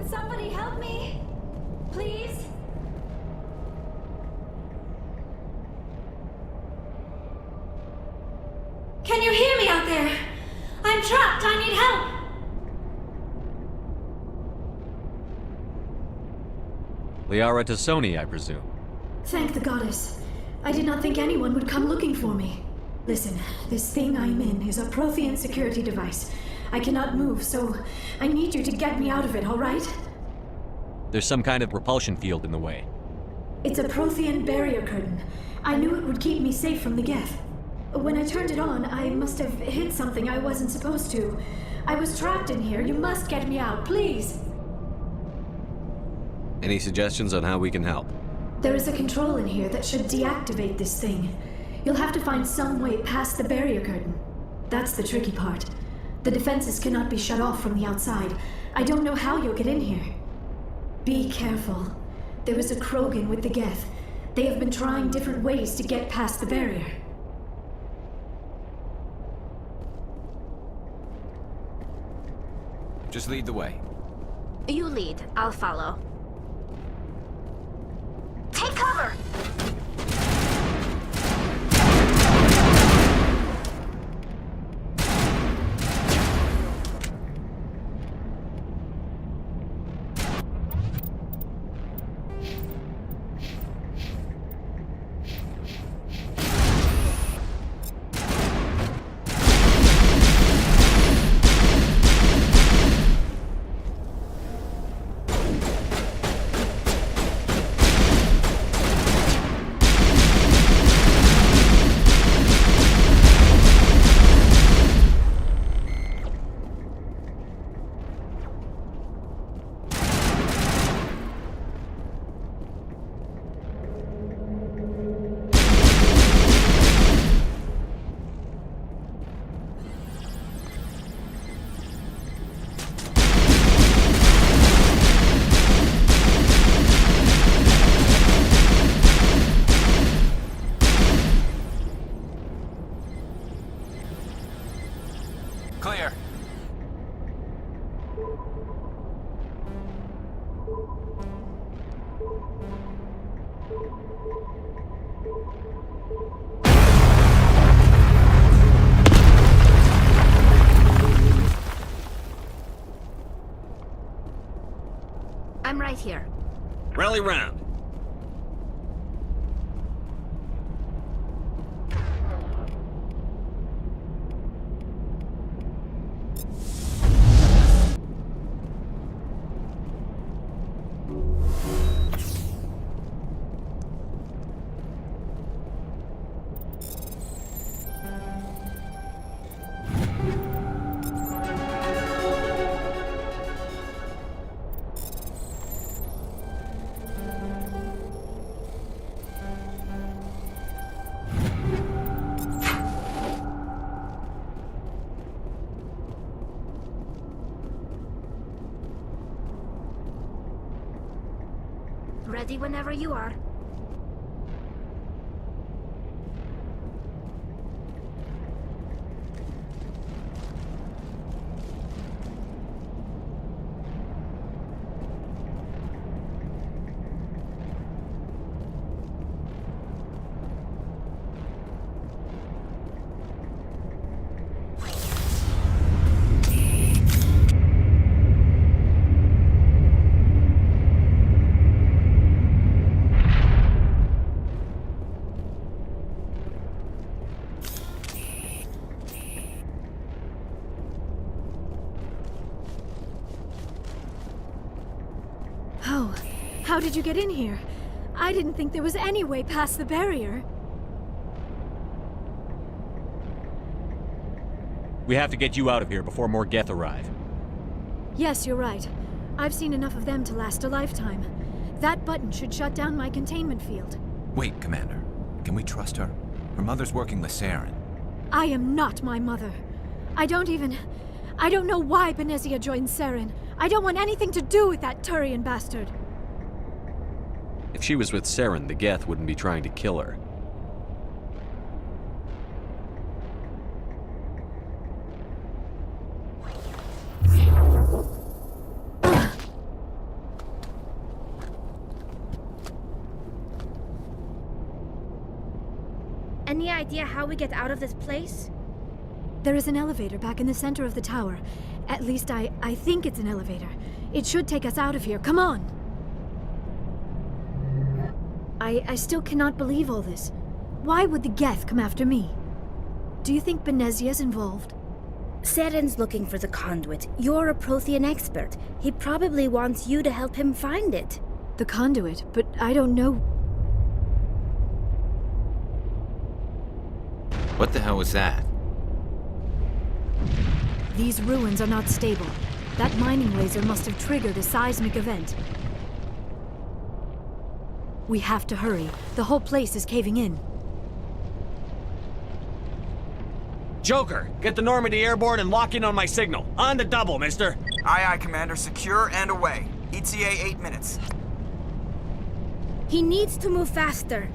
Could somebody help me? Please? Can you hear me out there? I'm trapped. I need help. Liara Tassoni, I presume. Thank the goddess. I did not think anyone would come looking for me. Listen, this thing I'm in is a Prothean security device. I cannot move, so I need you to get me out of it, all right? There's some kind of repulsion field in the way. It's a Prothean barrier curtain. I knew it would keep me safe from the Geth. When I turned it on, I must have hit something I wasn't supposed to. I was trapped in here. You must get me out, please. Any suggestions on how we can help? There is a control in here that should deactivate this thing. You'll have to find some way past the barrier curtain. That's the tricky part. The defenses cannot be shut off from the outside. I don't know how you'll get in here. Be careful. There is a Krogan with the Geth. They have been trying different ways to get past the barrier. Just lead the way. You lead, I'll follow. Take cover! Clear. I'm right here. Rally round. Ready whenever you are. How did you get in here? I didn't think there was any way past the barrier. We have to get you out of here before more Geth arrive. Yes, you're right. I've seen enough of them to last a lifetime. That button should shut down my containment field. Wait, Commander. Can we trust her? Her mother's working with Saren. I am not my mother. I don't know why Benezia joined Saren. I don't want anything to do with that Turian bastard. If she was with Saren, the Geth wouldn't be trying to kill her. Any idea how we get out of this place? There is an elevator back in the center of the tower. At least I think it's an elevator. It should take us out of here. Come on! I still cannot believe all this. Why would the Geth come after me? Do you think Benezia's involved? Seren's looking for the conduit. You're a Prothean expert. He probably wants you to help him find it. The conduit, but I don't know. What the hell was that? These ruins are not stable. That mining laser must have triggered a seismic event. We have to hurry. The whole place is caving in. Joker, get the Normandy airborne and lock in on my signal. On the double, mister. Aye, aye, Commander. Secure and away. ETA 8 minutes. He needs to move faster.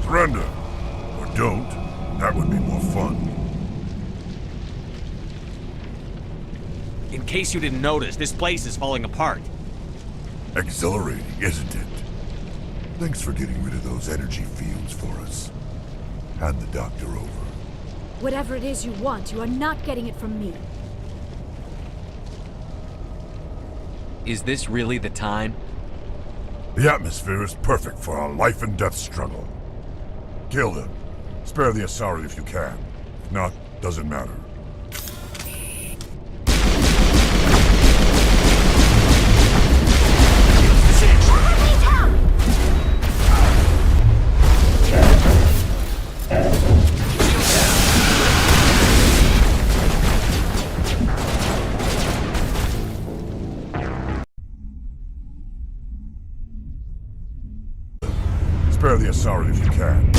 Surrender. Or don't. That would be more fun. In case you didn't notice, this place is falling apart. Exhilarating, isn't it? Thanks for getting rid of those energy fields for us. Hand the doctor over. Whatever it is you want, you are not getting it from me. Is this really the time? The atmosphere is perfect for a life and death struggle. Kill him. Spare the Asari if you can. If not, doesn't matter. Spare the Asari if you can.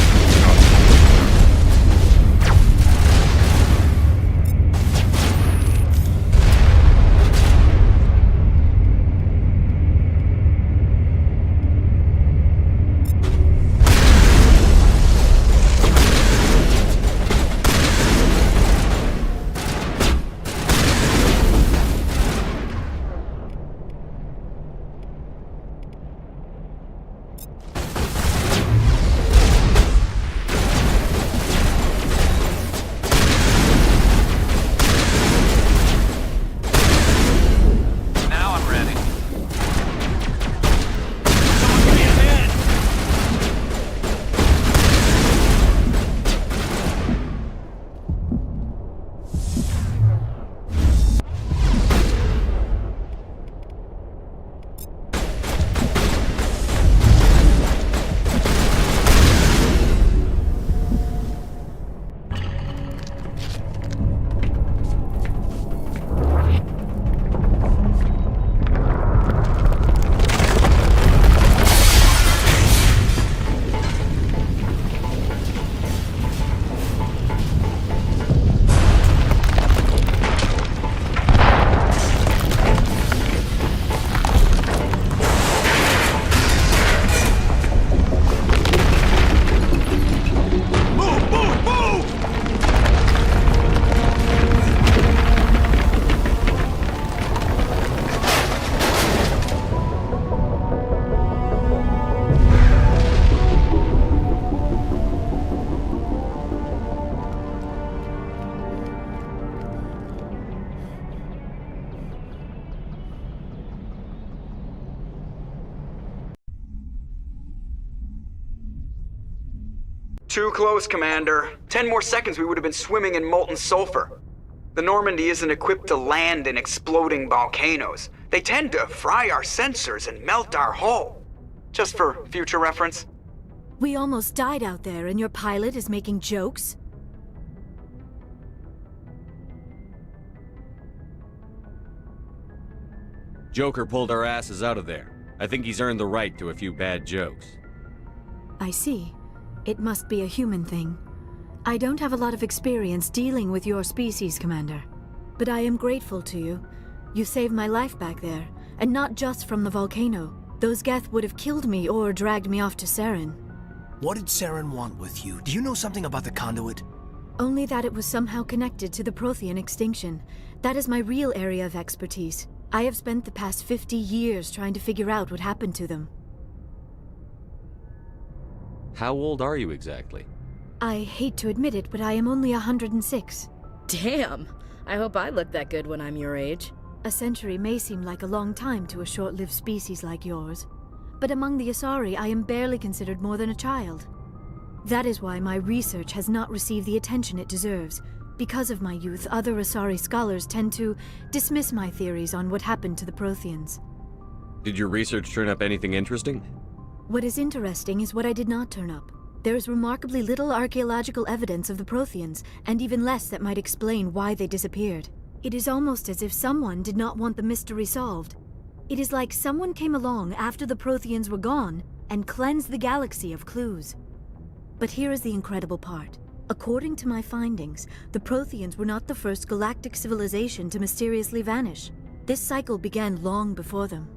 Too close, Commander. 10 more seconds we would have been swimming in molten sulfur. The Normandy isn't equipped to land in exploding volcanoes. They tend to fry our sensors and melt our hull. Just for future reference. We almost died out there, and your pilot is making jokes? Joker pulled our asses out of there. I think he's earned the right to a few bad jokes. I see. It must be a human thing. I don't have a lot of experience dealing with your species, Commander. But I am grateful to you. You saved my life back there, and not just from the volcano. Those Geth would have killed me or dragged me off to Saren. What did Saren want with you? Do you know something about the conduit? Only that it was somehow connected to the Prothean extinction. That is my real area of expertise. I have spent the past 50 years trying to figure out what happened to them. How old are you exactly? I hate to admit it, but I am only 106. Damn! I hope I look that good when I'm your age. A century may seem like a long time to a short-lived species like yours, but among the Asari I am barely considered more than a child. That is why my research has not received the attention it deserves. Because of my youth, other Asari scholars tend to dismiss my theories on what happened to the Protheans. Did your research turn up anything interesting? What is interesting is what I did not turn up. There is remarkably little archaeological evidence of the Protheans, and even less that might explain why they disappeared. It is almost as if someone did not want the mystery solved. It is like someone came along after the Protheans were gone and cleansed the galaxy of clues. But here is the incredible part. According to my findings, the Protheans were not the first galactic civilization to mysteriously vanish. This cycle began long before them.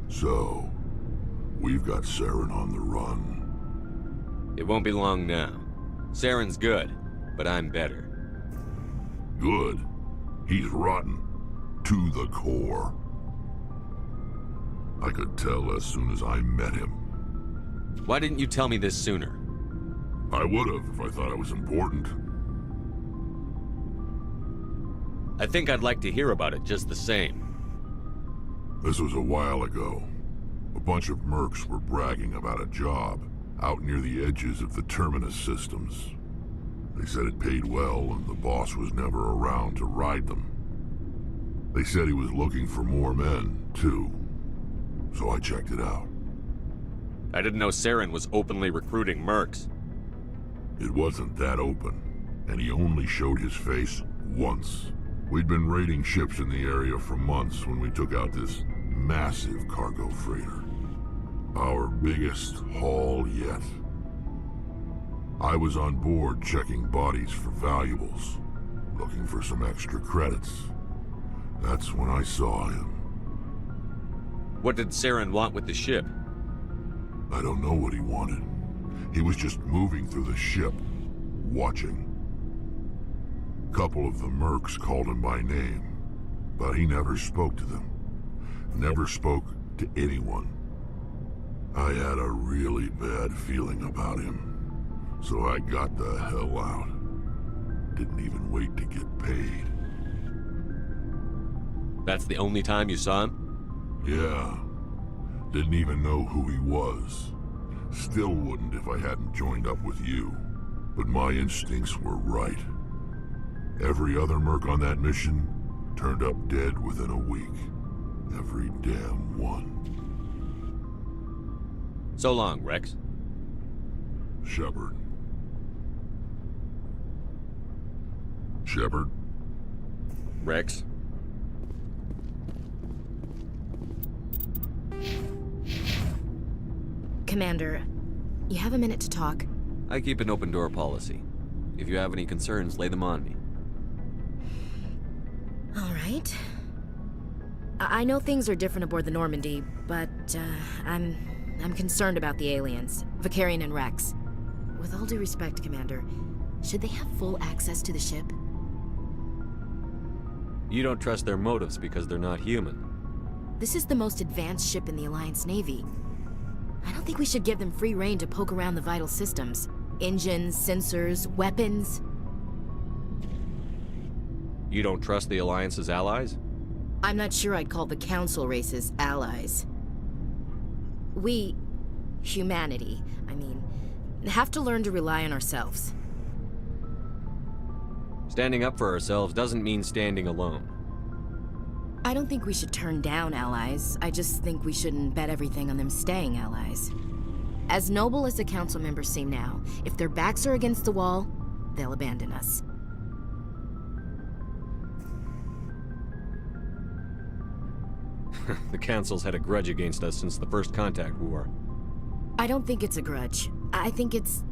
So, we've got Saren on the run. It won't be long now. Saren's good, but I'm better. Good. He's rotten. To the core. I could tell as soon as I met him. Why didn't you tell me this sooner? I would've if I thought it was important. I think I'd like to hear about it just the same. This was a while ago. A bunch of mercs were bragging about a job out near the edges of the Terminus systems. They said it paid well and the boss was never around to ride them. They said he was looking for more men, too. So I checked it out. I didn't know Saren was openly recruiting mercs. It wasn't that open, and he only showed his face once. We'd been raiding ships in the area for months when we took out this massive cargo freighter. Our biggest haul yet. I was on board checking bodies for valuables, looking for some extra credits. That's when I saw him. What did Saren want with the ship? I don't know what he wanted. He was just moving through the ship, watching. A couple of the mercs called him by name, but he never spoke to them. Never spoke to anyone. I had a really bad feeling about him, so I got the hell out. Didn't even wait to get paid. That's the only time you saw him? Yeah. Didn't even know who he was. Still wouldn't if I hadn't joined up with you. But my instincts were right. Every other merc on that mission turned up dead within a week. Every damn one. So long, Rex. Shepard. Shepard? Rex? Commander, you have a minute to talk? I keep an open door policy. If you have any concerns, lay them on me. All right. I know things are different aboard the Normandy, but I'm concerned about the aliens, Vakarian and Rex. With all due respect, Commander, should they have full access to the ship? You don't trust their motives because they're not human. This is the most advanced ship in the Alliance Navy. I don't think we should give them free rein to poke around the vital systems. Engines, sensors, weapons. You don't trust the Alliance's allies? I'm not sure I'd call the Council races allies. We, humanity, have to learn to rely on ourselves. Standing up for ourselves doesn't mean standing alone. I don't think we should turn down allies. I just think we shouldn't bet everything on them staying allies. As noble as the Council members seem now, if their backs are against the wall, they'll abandon us. The Council's had a grudge against us since the First Contact War. I don't think it's a grudge. I think it's...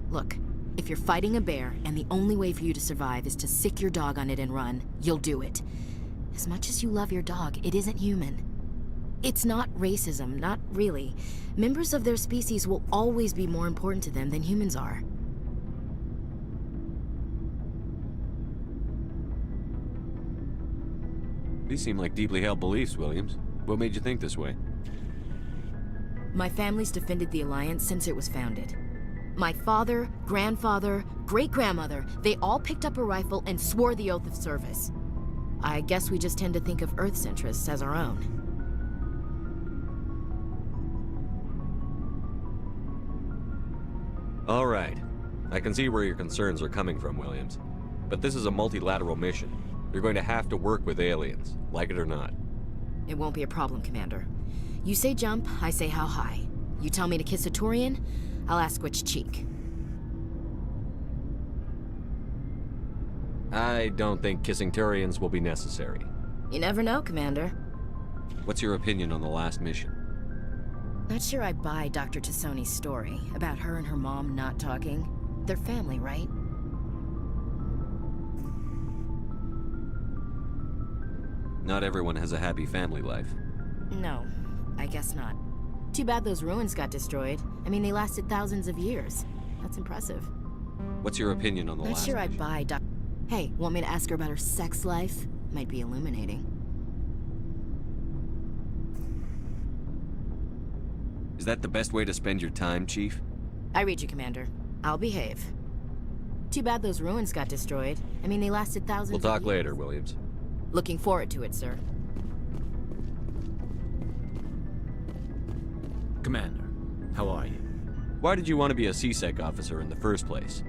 Look, if you're fighting a bear and the only way for you to survive is to sick your dog on it and run, you'll do it. As much as you love your dog, it isn't human. It's not racism, not really. Members of their species will always be more important to them than humans are. These seem like deeply held beliefs, Williams. What made you think this way? My family's defended the Alliance since it was founded. My father, grandfather, great-grandmother, they all picked up a rifle and swore the oath of service. I guess we just tend to think of Earth's interests as our own. All right. I can see where your concerns are coming from, Williams. But this is a multilateral mission. You're going to have to work with aliens, like it or not. It won't be a problem, Commander. You say jump, I say how high. You tell me to kiss a Turian, I'll ask which cheek. I don't think kissing Turians will be necessary. You never know, Commander. What's your opinion on the last mission? Not sure I buy Dr. Tassoni's story about her and her mom not talking. They're family, right? Not everyone has a happy family life. No, I guess not. Too bad those ruins got destroyed. I mean, they lasted thousands of years. That's impressive. What's your opinion on the Not last sure I'd mission? buy Doc. Hey, want me to ask her about her sex life? Might be illuminating. Is that the best way to spend your time, Chief? I read you, Commander. I'll behave. Too bad those ruins got destroyed. I mean, they lasted thousands We'll of talk years. later, Williams. Looking forward to it, sir. Commander, how are you? Why did you want to be a CSEC officer in the first place?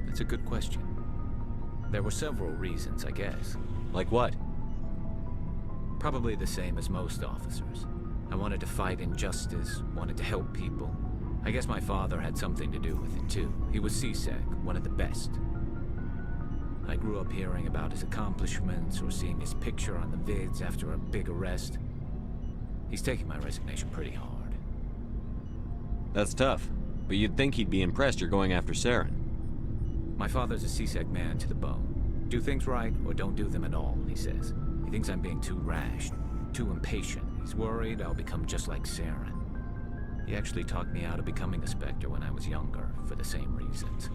That's a good question. There were several reasons, I guess. Like what? Probably the same as most officers. I wanted to fight injustice, wanted to help people. I guess my father had something to do with it too. He was CSEC, one of the best. I grew up hearing about his accomplishments or seeing his picture on the vids after a big arrest. He's taking my resignation pretty hard. That's tough. But you'd think he'd be impressed you're going after Saren. My father's a CSEC man to the bone. Do things right or don't do them at all, he says. He thinks I'm being too rash, too impatient. He's worried I'll become just like Saren. He actually talked me out of becoming a Spectre when I was younger, for the same reasons.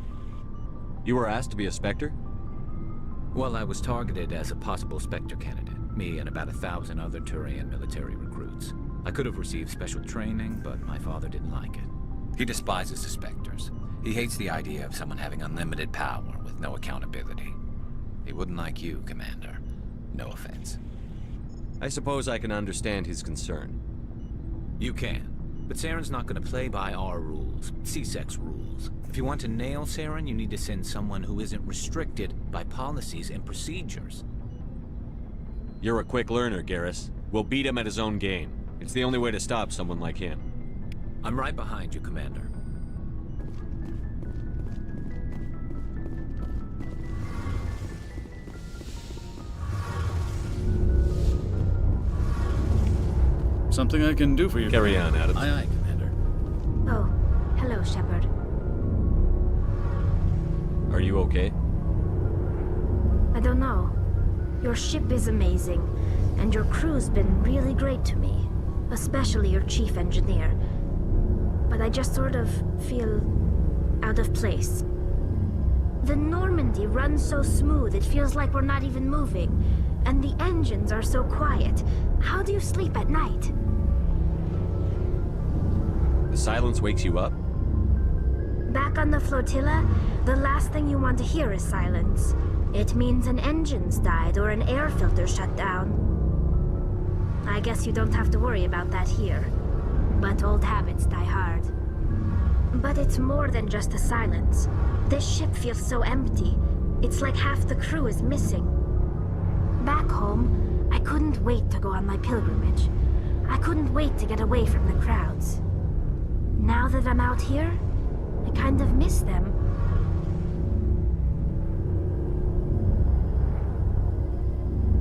You were asked to be a Spectre? Well, I was targeted as a possible Spectre candidate, me and about 1,000 other Turian military recruits. I could have received special training, but my father didn't like it. He despises the Spectres. He hates the idea of someone having unlimited power with no accountability. He wouldn't like you, Commander. No offense. I suppose I can understand his concern. You can. But Saren's not going to play by our rules, CSEC's rules. If you want to nail Saren, you need to send someone who isn't restricted by policies and procedures. You're a quick learner, Garrus. We'll beat him at his own game. It's the only way to stop someone like him. I'm right behind you, Commander. Something I can do for you. Carry on, Adams. Aye, aye, Commander. Oh, hello, Shepard. Are you okay? I don't know. Your ship is amazing, and your crew's been really great to me. Especially your chief engineer. But I just sort of feel out of place. The Normandy runs so smooth it feels like we're not even moving. And the engines are so quiet. How do you sleep at night? The silence wakes you up? Back on the flotilla, the last thing you want to hear is silence. It means an engine's died or an air filter shut down. I guess you don't have to worry about that here. But old habits die hard. But it's more than just the silence. This ship feels so empty. It's like half the crew is missing. Back home, I couldn't wait to go on my pilgrimage. I couldn't wait to get away from the crowds. Now that I'm out here, I kind of miss them.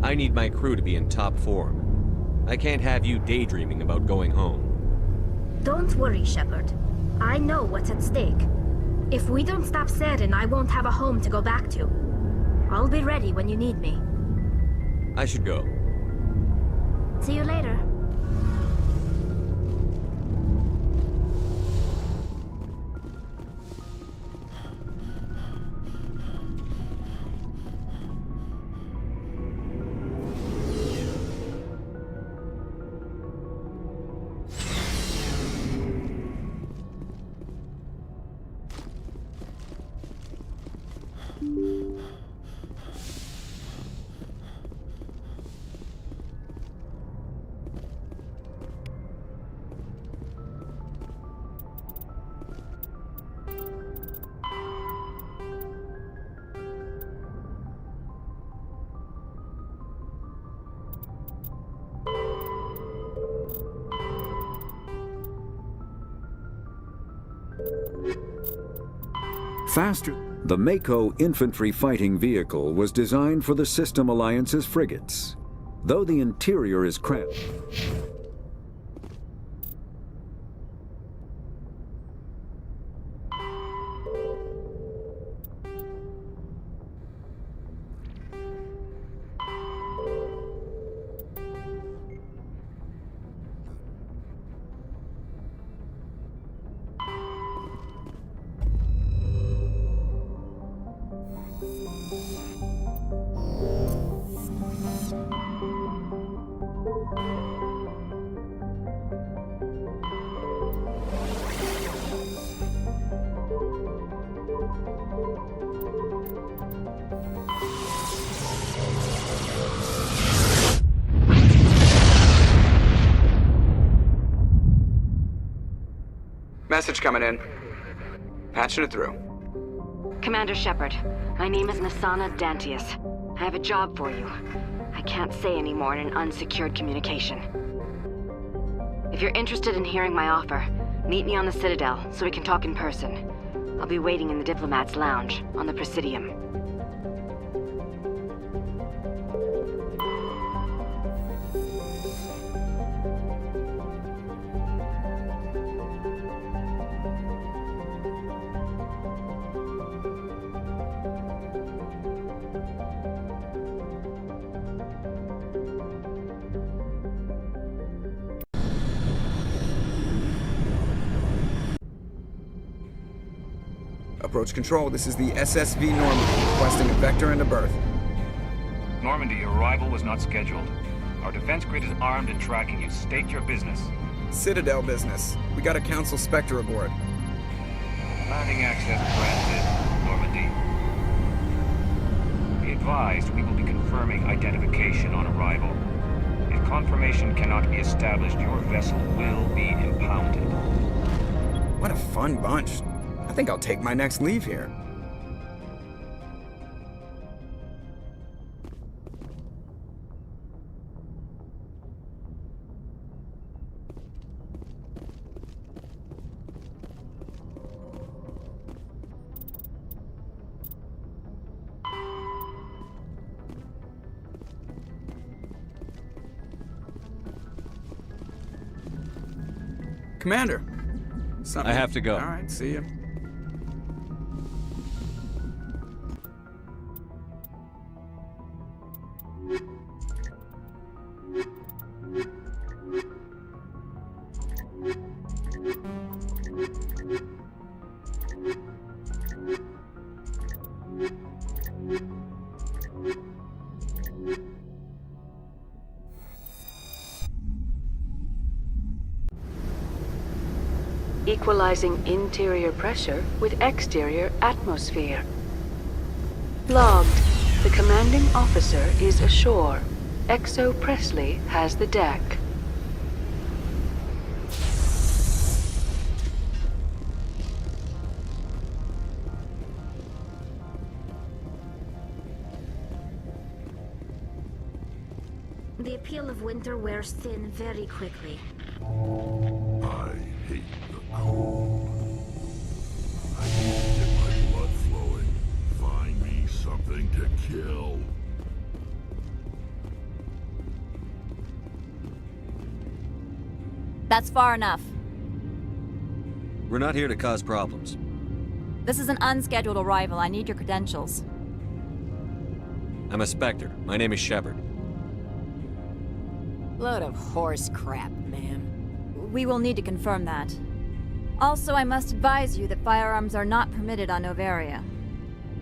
I need my crew to be in top form. I can't have you daydreaming about going home. Don't worry, Shepard. I know what's at stake. If we don't stop Saren, I won't have a home to go back to. I'll be ready when you need me. I should go. See you later. Faster. The Mako infantry fighting vehicle was designed for the System Alliance's frigates. Though the interior is cramped, Message coming in. Patching it through. Commander Shepard, my name is Nasana Dantius. I have a job for you. I can't say any more in an unsecured communication. If you're interested in hearing my offer, meet me on the Citadel so we can talk in person. I'll be waiting in the Diplomat's Lounge on the Presidium. Approach control, this is the SSV Normandy, requesting a vector and a berth. Normandy, your arrival was not scheduled. Our defense grid is armed and tracking you. State your business. Citadel business. We got a Council Spectre aboard. Landing access granted, Normandy. Be advised, we will be confirming identification on arrival. If confirmation cannot be established, your vessel will be impounded. What a fun bunch. I think I'll take my next leave here. Commander. Something. I have to go. All right, see ya. Equalizing interior pressure with exterior atmosphere. Logged. The commanding officer is ashore. Exo Presley has the deck. The appeal of winter wears thin very quickly. I hate the cold. I need to get my blood flowing. Find me something to kill. That's far enough. We're not here to cause problems. This is an unscheduled arrival. I need your credentials. I'm a Spectre. My name is Shepard. Load of horse crap, ma'am. We will need to confirm that. Also, I must advise you that firearms are not permitted on Noveria.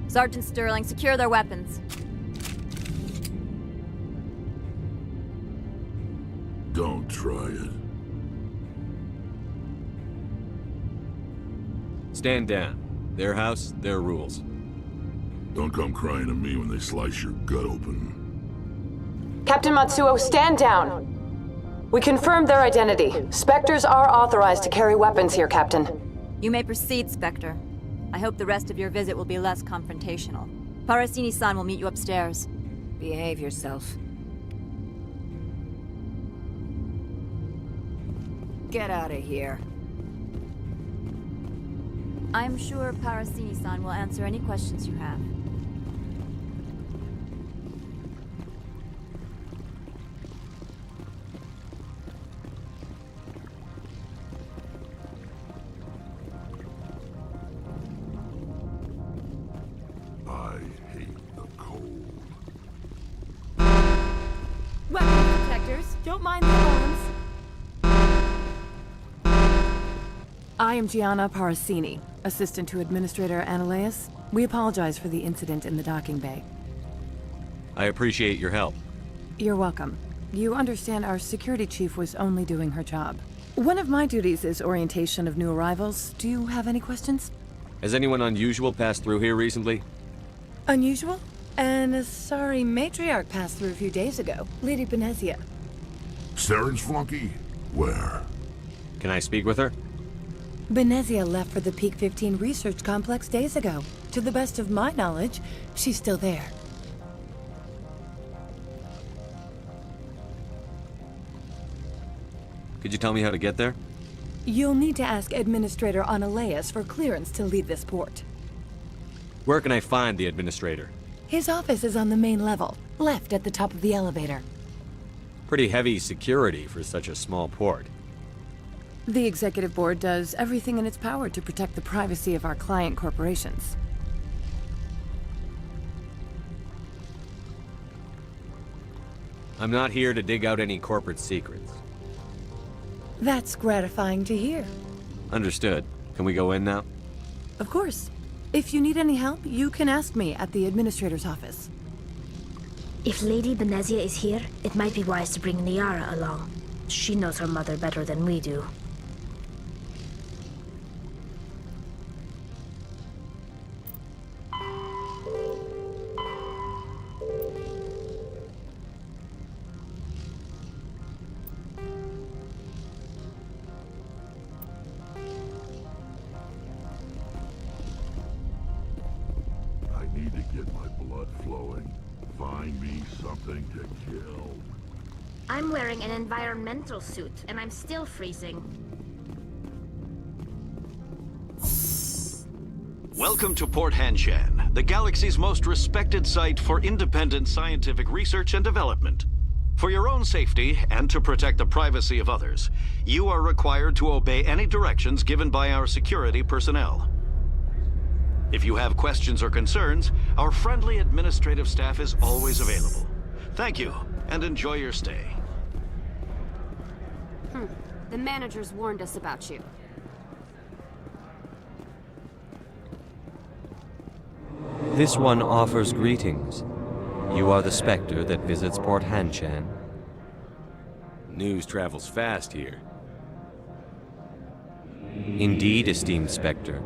Sergeant Sterling, secure their weapons. Don't try it. Stand down. Their house, their rules. Don't come crying to me when they slice your gut open. Captain Matsuo, stand down! We confirmed their identity. Spectres are authorized to carry weapons here, Captain. You may proceed, Spectre. I hope the rest of your visit will be less confrontational. Parasini-san will meet you upstairs. Behave yourself. Get out of here. I'm sure Parasini-san will answer any questions you have. I hate the cold. Weapon protectors, don't mind the alarms. I am Gianna Parasini, assistant to Administrator Analeas. We apologize for the incident in the docking bay. I appreciate your help. You're welcome. You understand our security chief was only doing her job. One of my duties is orientation of new arrivals. Do you have any questions? Has anyone unusual passed through here recently? Unusual? And a sorry matriarch passed through a few days ago. Lady Benezia. Saren's flunky? Where? Can I speak with her? Benezia left for the Peak 15 research complex days ago. To the best of my knowledge, she's still there. Could you tell me how to get there? You'll need to ask Administrator Analeas for clearance to leave this port. Where can I find the Administrator? His office is on the main level, left at the top of the elevator. Pretty heavy security for such a small port. The Executive Board does everything in its power to protect the privacy of our client corporations. I'm not here to dig out any corporate secrets. That's gratifying to hear. Understood. Can we go in now? Of course. If you need any help, you can ask me at the Administrator's office. If Lady Benezia is here, it might be wise to bring Niara along. She knows her mother better than we do. I need to get my blood flowing. Find me something to kill. I'm wearing an environmental suit, and I'm still freezing. Welcome to Port Hanshan, the galaxy's most respected site for independent scientific research and development. For your own safety, and to protect the privacy of others, you are required to obey any directions given by our security personnel. If you have questions or concerns, our friendly administrative staff is always available. Thank you, and enjoy your stay. The managers warned us about you. This one offers greetings. You are the Spectre that visits Port Hanshan. News travels fast here. Indeed, esteemed Spectre.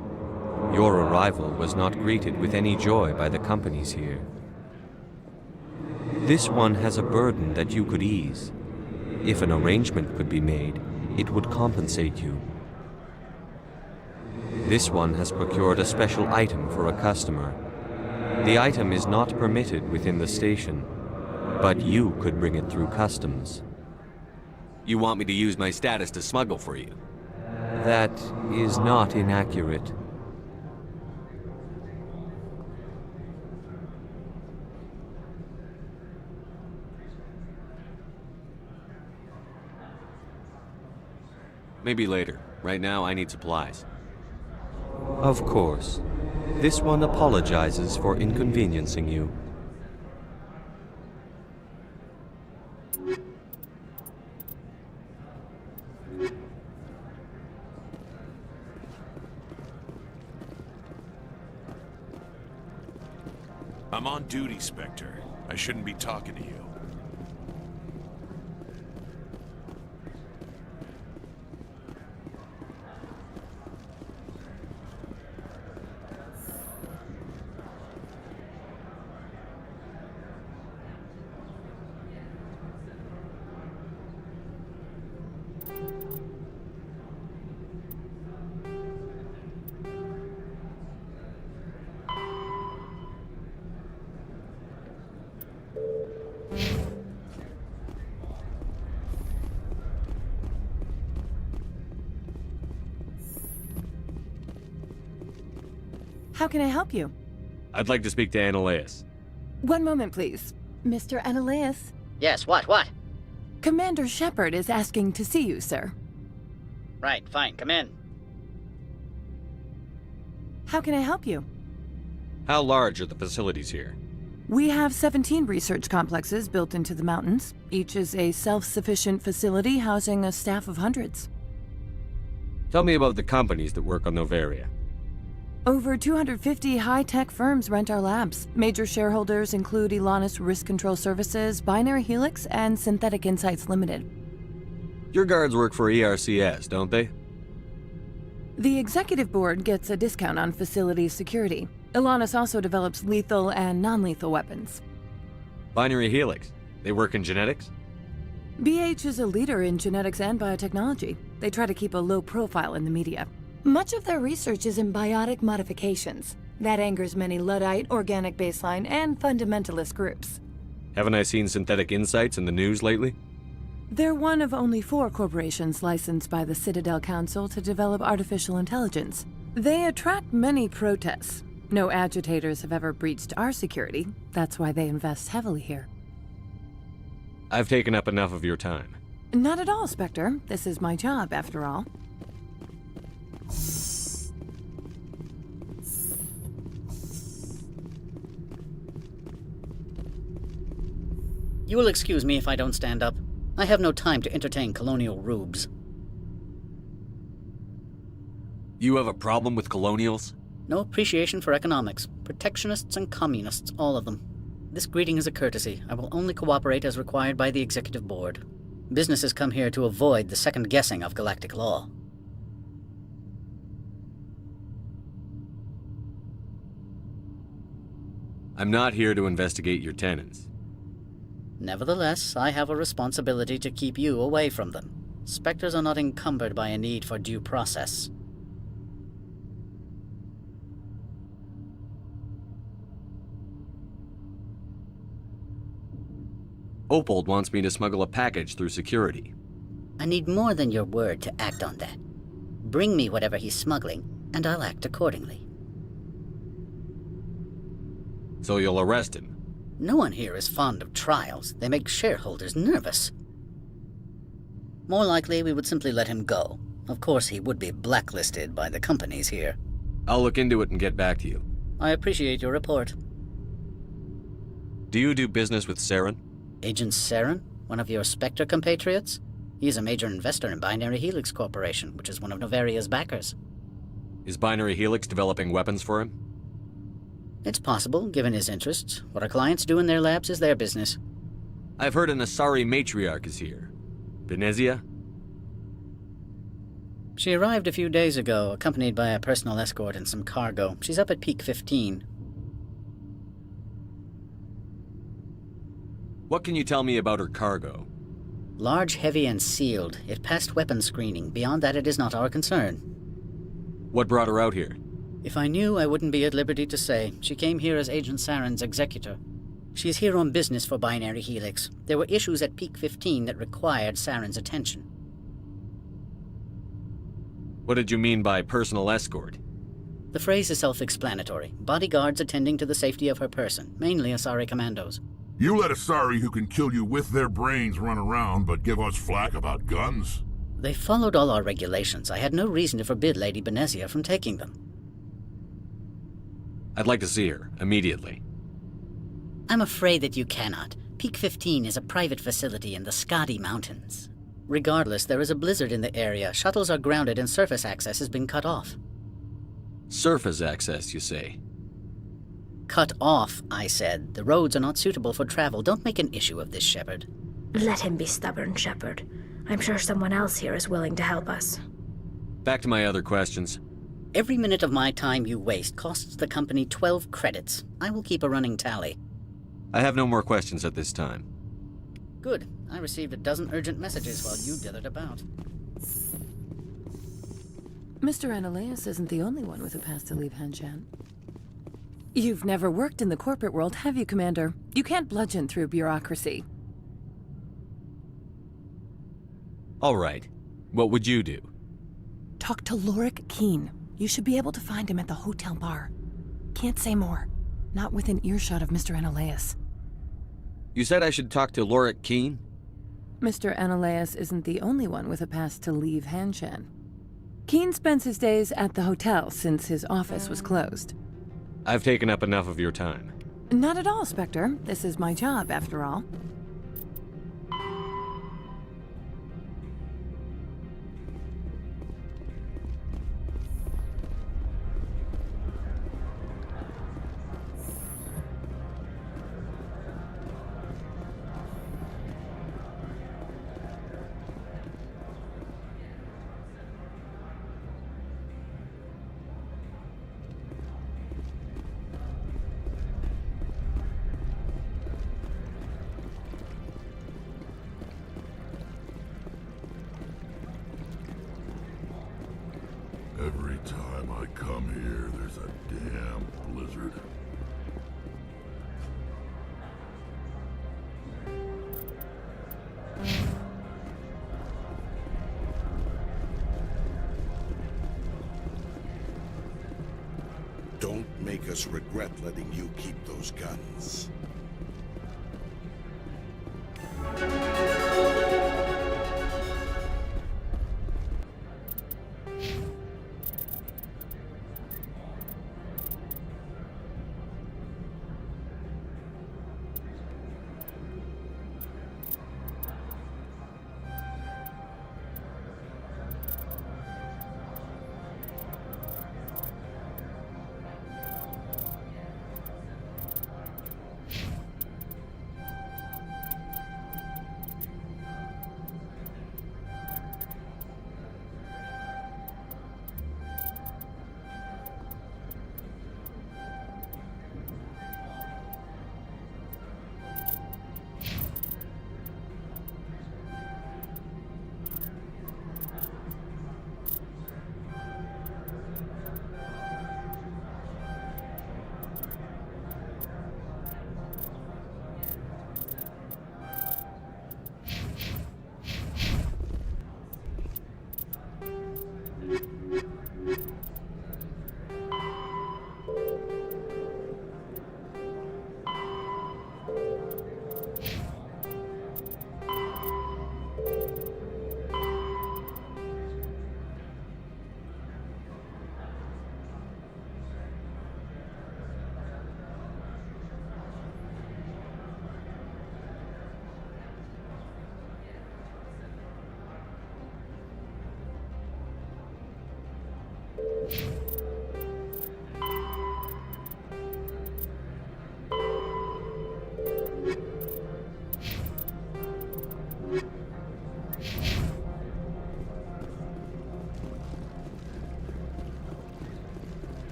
Your arrival was not greeted with any joy by the companies here. This one has a burden that you could ease. If an arrangement could be made, it would compensate you. This one has procured a special item for a customer. The item is not permitted within the station, but you could bring it through customs. You want me to use my status to smuggle for you? That is not inaccurate. Maybe later. Right now, I need supplies. Of course. This one apologizes for inconveniencing you. I'm on duty, Spectre. I shouldn't be talking to you. How can I help you? I'd like to speak to Analeas. One moment, please. Mr. Analeas? Yes, what? Commander Shepard is asking to see you, sir. Right, fine, come in. How can I help you? How large are the facilities here? We have 17 research complexes built into the mountains. Each is a self-sufficient facility housing a staff of hundreds. Tell me about the companies that work on Noveria. Over 250 high-tech firms rent our labs. Major shareholders include Elanus Risk Control Services, Binary Helix, and Synthetic Insights Limited. Your guards work for ERCS, don't they? The Executive Board gets a discount on facility security. Elanus also develops lethal and non-lethal weapons. Binary Helix. They work in genetics? BH is a leader in genetics and biotechnology. They try to keep a low profile in the media. Much of their research is in biotic modifications. That angers many Luddite, organic baseline, and fundamentalist groups. Haven't I seen Synthetic Insights in the news lately? They're one of only 4 corporations licensed by the Citadel Council to develop artificial intelligence. They attract many protests. No agitators have ever breached our security. That's why they invest heavily here. I've taken up enough of your time. Not at all, Spectre. This is my job, after all. You will excuse me if I don't stand up. I have no time to entertain colonial rubes. You have a problem with colonials? No appreciation for economics. Protectionists and communists, all of them. This greeting is a courtesy. I will only cooperate as required by the Executive Board. Businesses come here to avoid the second guessing of galactic law. I'm not here to investigate your tenants. Nevertheless, I have a responsibility to keep you away from them. Spectres are not encumbered by a need for due process. Opold wants me to smuggle a package through security. I need more than your word to act on that. Bring me whatever he's smuggling, and I'll act accordingly. So you'll arrest him? No one here is fond of trials. They make shareholders nervous. More likely, we would simply let him go. Of course, he would be blacklisted by the companies here. I'll look into it and get back to you. I appreciate your report. Do you do business with Saren? Agent Saren? One of your Spectre compatriots? He's a major investor in Binary Helix Corporation, which is one of Novaria's backers. Is Binary Helix developing weapons for him? It's possible, given his interests. What our clients do in their labs is their business. I've heard an Asari matriarch is here. Benezia? She arrived a few days ago, accompanied by a personal escort and some cargo. She's up at Peak 15. What can you tell me about her cargo? Large, heavy, and sealed. It passed weapons screening. Beyond that, it is not our concern. What brought her out here? If I knew, I wouldn't be at liberty to say. She came here as Agent Saren's executor. She's here on business for Binary Helix. There were issues at Peak 15 that required Saren's attention. What did you mean by personal escort? The phrase is self-explanatory. Bodyguards attending to the safety of her person, mainly Asari commandos. You let Asari who can kill you with their brains run around, but give us flack about guns? They followed all our regulations. I had no reason to forbid Lady Benezia from taking them. I'd like to see her, immediately. I'm afraid that you cannot. Peak 15 is a private facility in the Skadi Mountains. Regardless, there is a blizzard in the area. Shuttles are grounded and surface access has been cut off. Surface access, you say? Cut off, I said. The roads are not suitable for travel. Don't make an issue of this, Shepard. Let him be stubborn, Shepard. I'm sure someone else here is willing to help us. Back to my other questions. Every minute of my time you waste costs the company 12 credits. I will keep a running tally. I have no more questions at this time. Good. I received a dozen urgent messages while you dithered about. Mr. Ananias isn't the only one with a pass to leave Hanshan. You've never worked in the corporate world, have you, Commander? You can't bludgeon through bureaucracy. All right. What would you do? Talk to Lorik Keen. You should be able to find him at the hotel bar. Can't say more. Not within earshot of Mr. Ananias. You said I should talk to Lorik Keen? Mr. Ananias isn't the only one with a pass to leave Hanshan. Keen spends his days at the hotel since his office was closed. I've taken up enough of your time. Not at all, Spectre. This is my job, after all. Every time I come here, there's a damn blizzard. Don't make us regret letting you keep those guns.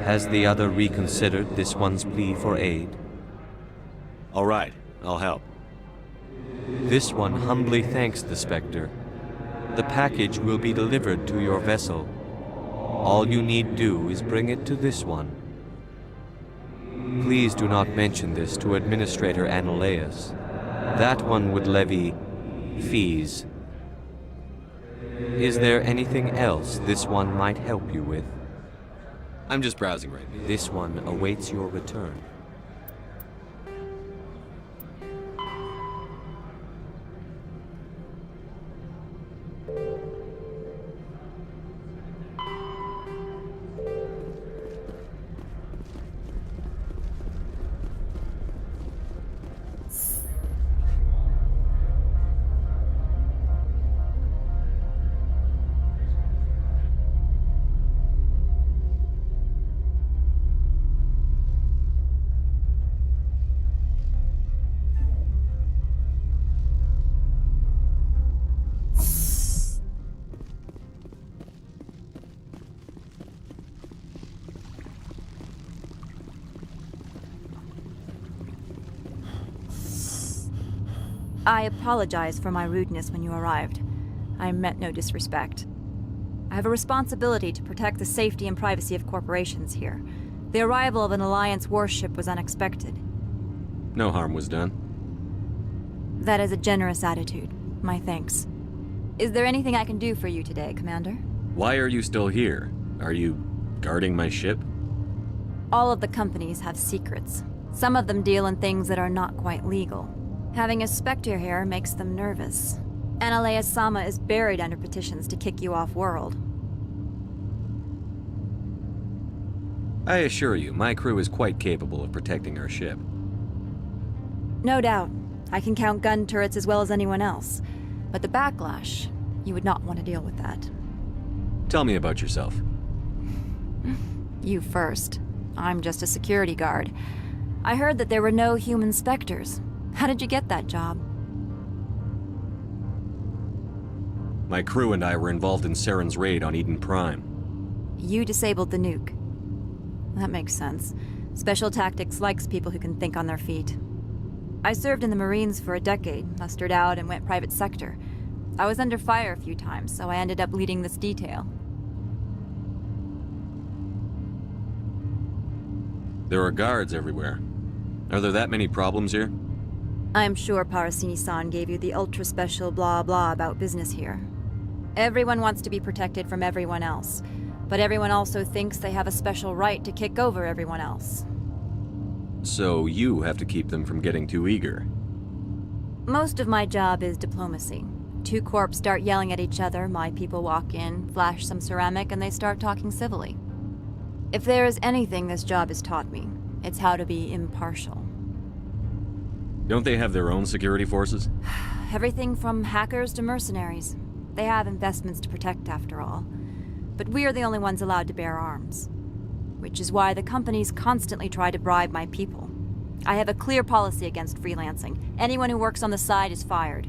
Has the other reconsidered this one's plea for aid? All right, I'll help. This one humbly thanks the Spectre. The package will be delivered to your vessel. All you need do is bring it to this one. Please do not mention this to Administrator Annaleus. That one would levy fees. Is there anything else this one might help you with? I'm just browsing right now. This one awaits your return. I apologize for my rudeness when you arrived. I meant no disrespect. I have a responsibility to protect the safety and privacy of corporations here. The arrival of an Alliance warship was unexpected. No harm was done. That is a generous attitude. My thanks. Is there anything I can do for you today, Commander? Why are you still here? Are you guarding my ship? All of the companies have secrets. Some of them deal in things that are not quite legal. Having a Spectre here makes them nervous. Annaleus Sama is buried under petitions to kick you off-world. I assure you, my crew is quite capable of protecting our ship. No doubt. I can count gun turrets as well as anyone else. But the backlash, you would not want to deal with that. Tell me about yourself. You first. I'm just a security guard. I heard that there were no human Spectres. How did you get that job? My crew and I were involved in Saren's raid on Eden Prime. You disabled the nuke. That makes sense. Special Tactics likes people who can think on their feet. I served in the Marines for a decade, mustered out and went private sector. I was under fire a few times, so I ended up leading this detail. There are guards everywhere. Are there that many problems here? I'm sure Parasini-san gave you the ultra-special blah-blah about business here. Everyone wants to be protected from everyone else, but everyone also thinks they have a special right to kick over everyone else. So you have to keep them from getting too eager. Most of my job is diplomacy. Two corps start yelling at each other, my people walk in, flash some ceramic, and they start talking civilly. If there is anything this job has taught me, it's how to be impartial. Don't they have their own security forces? Everything from hackers to mercenaries. They have investments to protect, after all. But we're the only ones allowed to bear arms. Which is why the companies constantly try to bribe my people. I have a clear policy against freelancing. Anyone who works on the side is fired.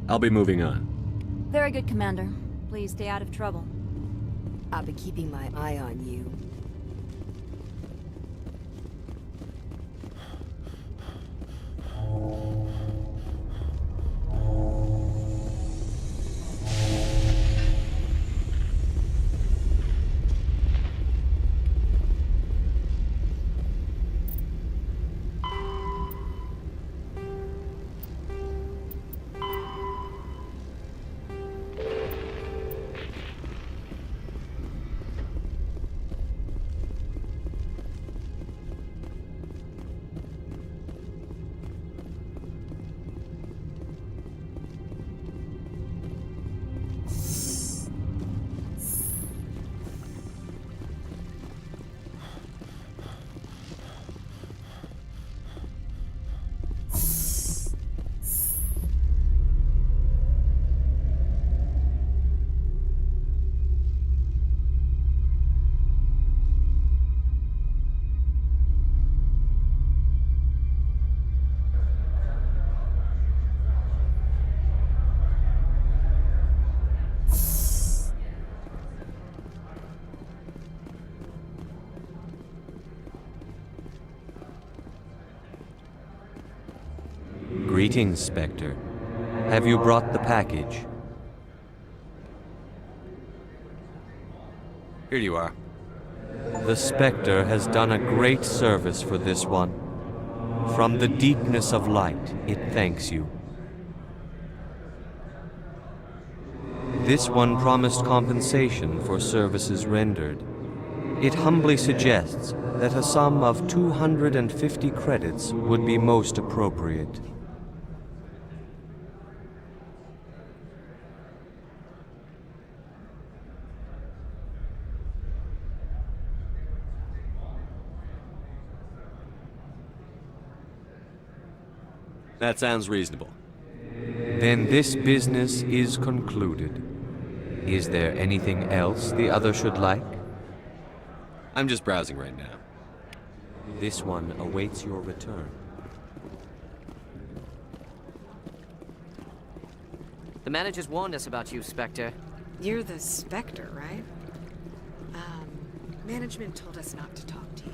I'll be moving on. Very good, Commander. Please stay out of trouble. I'll be keeping my eye on you. Greetings, Spectre. Have you brought the package? Here you are. The Spectre has done a great service for this one. From the deepness of light, it thanks you. This one promised compensation for services rendered. It humbly suggests that a sum of 250 credits would be most appropriate. That sounds reasonable. Then this business is concluded. Is there anything else the other should like? I'm just browsing right now. This one awaits your return. The managers warned us about you, Spectre. You're the Spectre, right? Management told us not to talk to you.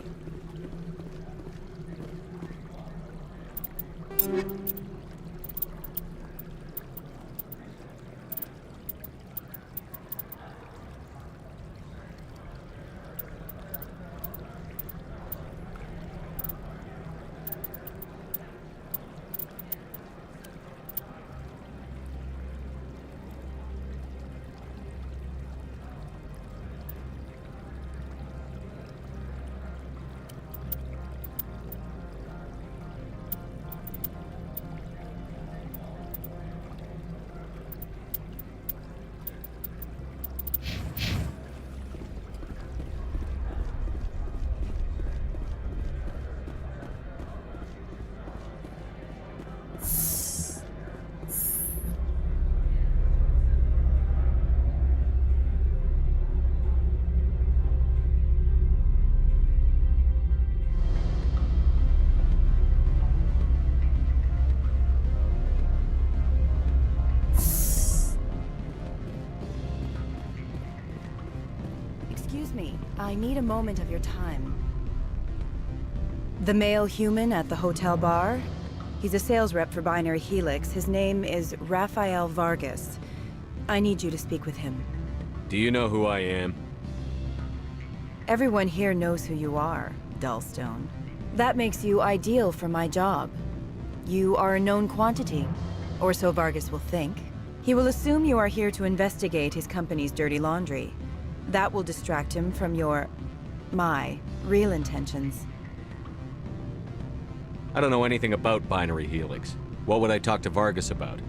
Excuse me, I need a moment of your time. The male human at the hotel bar? He's a sales rep for Binary Helix. His name is Rafael Vargas. I need you to speak with him. Do you know who I am? Everyone here knows who you are, Dullstone. That makes you ideal for my job. You are a known quantity, or so Vargas will think. He will assume you are here to investigate his company's dirty laundry. That will distract him from my real intentions. I don't know anything about Binary Helix. What would I talk to Vargas about?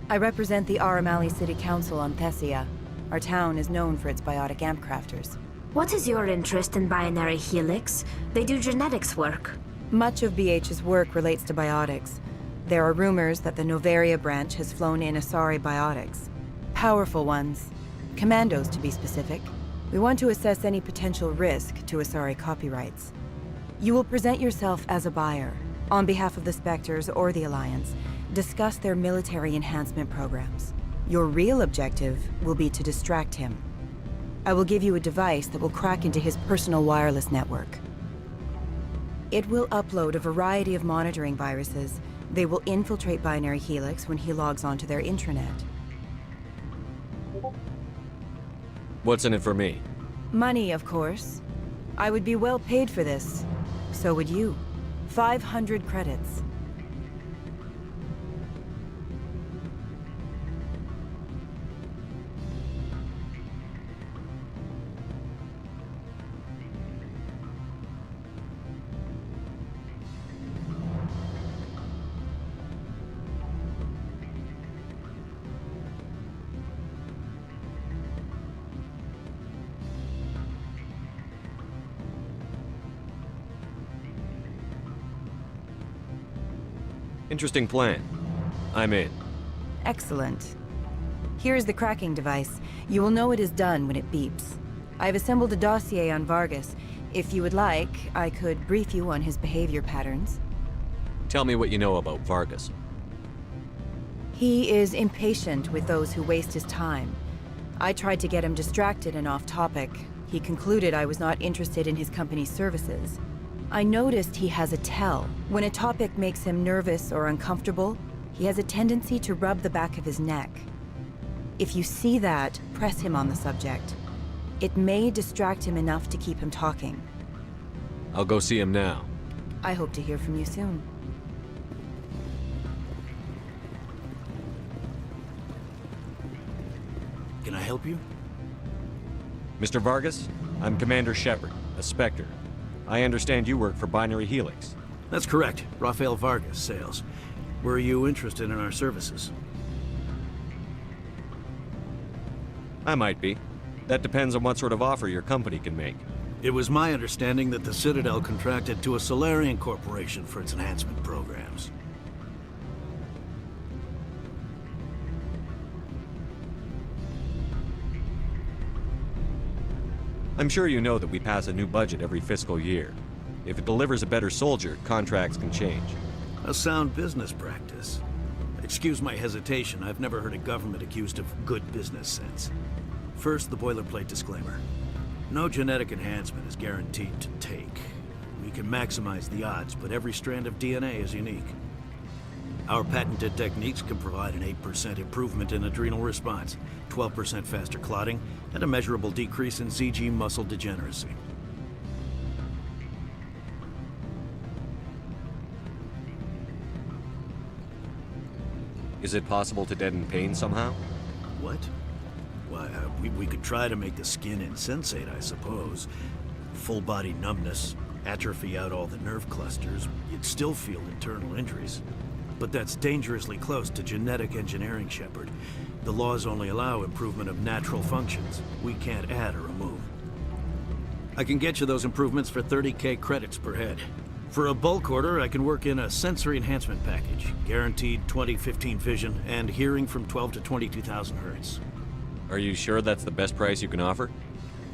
I represent the Aramali City Council on Thessia. Our town is known for its biotic amp crafters. What is your interest in Binary Helix? They do genetics work. Much of BH's work relates to biotics. There are rumors that the Novaria branch has flown in Asari biotics. Powerful ones. Commandos, to be specific. We want to assess any potential risk to Asari copyrights. You will present yourself as a buyer, on behalf of the Spectres or the Alliance, discuss their military enhancement programs. Your real objective will be to distract him. I will give you a device that will crack into his personal wireless network. It will upload a variety of monitoring viruses. They will infiltrate Binary Helix when he logs onto their intranet. What's in it for me? Money, of course. I would be well paid for this. So would you. 500 credits. Interesting plan. I'm in. Excellent. Here is the cracking device. You will know it is done when it beeps. I've assembled a dossier on Vargas. If you would like, I could brief you on his behavior patterns. Tell me what you know about Vargas. He is impatient with those who waste his time. I tried to get him distracted and off topic. He concluded I was not interested in his company's services. I noticed he has a tell. When a topic makes him nervous or uncomfortable, he has a tendency to rub the back of his neck. If you see that, press him on the subject. It may distract him enough to keep him talking. I'll go see him now. I hope to hear from you soon. Can I help you? Mr. Vargas, I'm Commander Shepard, a Spectre. I understand you work for Binary Helix. That's correct. Rafael Vargas, sales. Were you interested in our services? I might be. That depends on what sort of offer your company can make. It was my understanding that the Citadel contracted to a Solarian corporation for its enhancement programs. I'm sure you know that we pass a new budget every fiscal year. If it delivers a better soldier, contracts can change. A sound business practice. Excuse my hesitation, I've never heard a government accused of good business sense. First, the boilerplate disclaimer. No genetic enhancement is guaranteed to take. We can maximize the odds, but every strand of DNA is unique. Our patented techniques can provide an 8% improvement in adrenal response, 12% faster clotting, and a measurable decrease in ZG muscle degeneracy. Is it possible to deaden pain somehow? What? Why, we could try to make the skin insensate, I suppose. Full body numbness, atrophy out all the nerve clusters, you'd still feel internal injuries. But that's dangerously close to genetic engineering, Shepard. The laws only allow improvement of natural functions. We can't add or remove. I can get you those improvements for 30K credits per head. For a bulk order, I can work in a sensory enhancement package. Guaranteed 20/15 vision and hearing from 12 to 22,000 hertz. Are you sure that's the best price you can offer?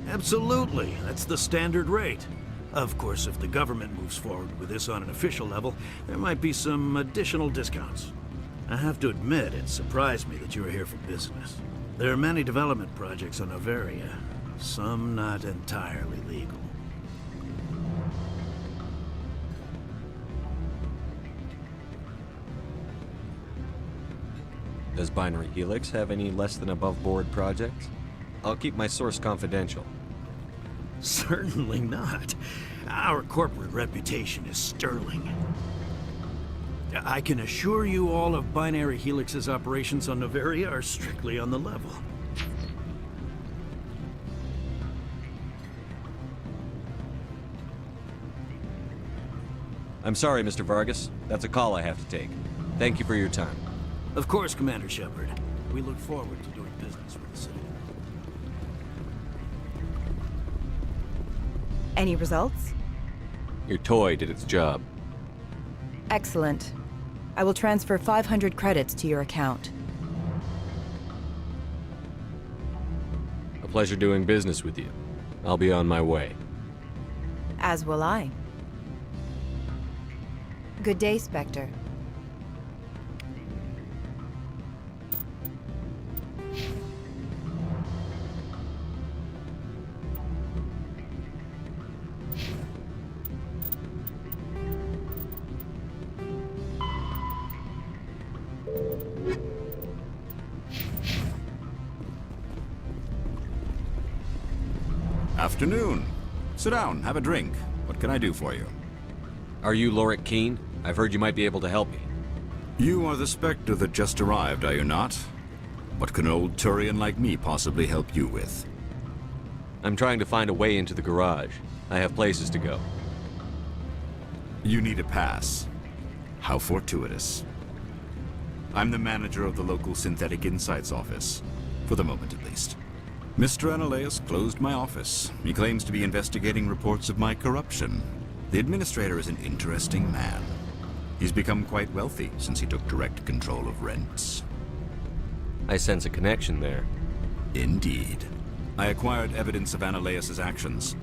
Absolutely. That's the standard rate. Of course, if the government moves forward with this on an official level, there might be some additional discounts. I have to admit, it surprised me that you were here for business. There are many development projects on Novaria, some not entirely legal. Does Binary Helix have any less than above board projects? I'll keep my source confidential. Certainly not. Our corporate reputation is sterling. I can assure you all of Binary Helix's operations on Noveria are strictly on the level. I'm sorry, Mr. Vargas. That's a call I have to take. Thank you for your time. Of course, Commander Shepard. We look forward to doing business with the city. Any results? Your toy did its job. Excellent. I will transfer 500 credits to your account. A pleasure doing business with you. I'll be on my way. As will I. Good day, Spectre. Afternoon. Sit down, have a drink. What can I do for you? Are you Lorik Keene? I've heard you might be able to help me. You are the Spectre that just arrived, are you not? What can an old Turian like me possibly help you with? I'm trying to find a way into the garage. I have places to go. You need a pass. How fortuitous. I'm the manager of the local Synthetic Insights office. For the moment, at least. Mr. Analeas closed my office. He claims to be investigating reports of my corruption. The administrator is an interesting man. He's become quite wealthy since he took direct control of rents. I sense a connection there. Indeed. I acquired evidence of Analeas' actions.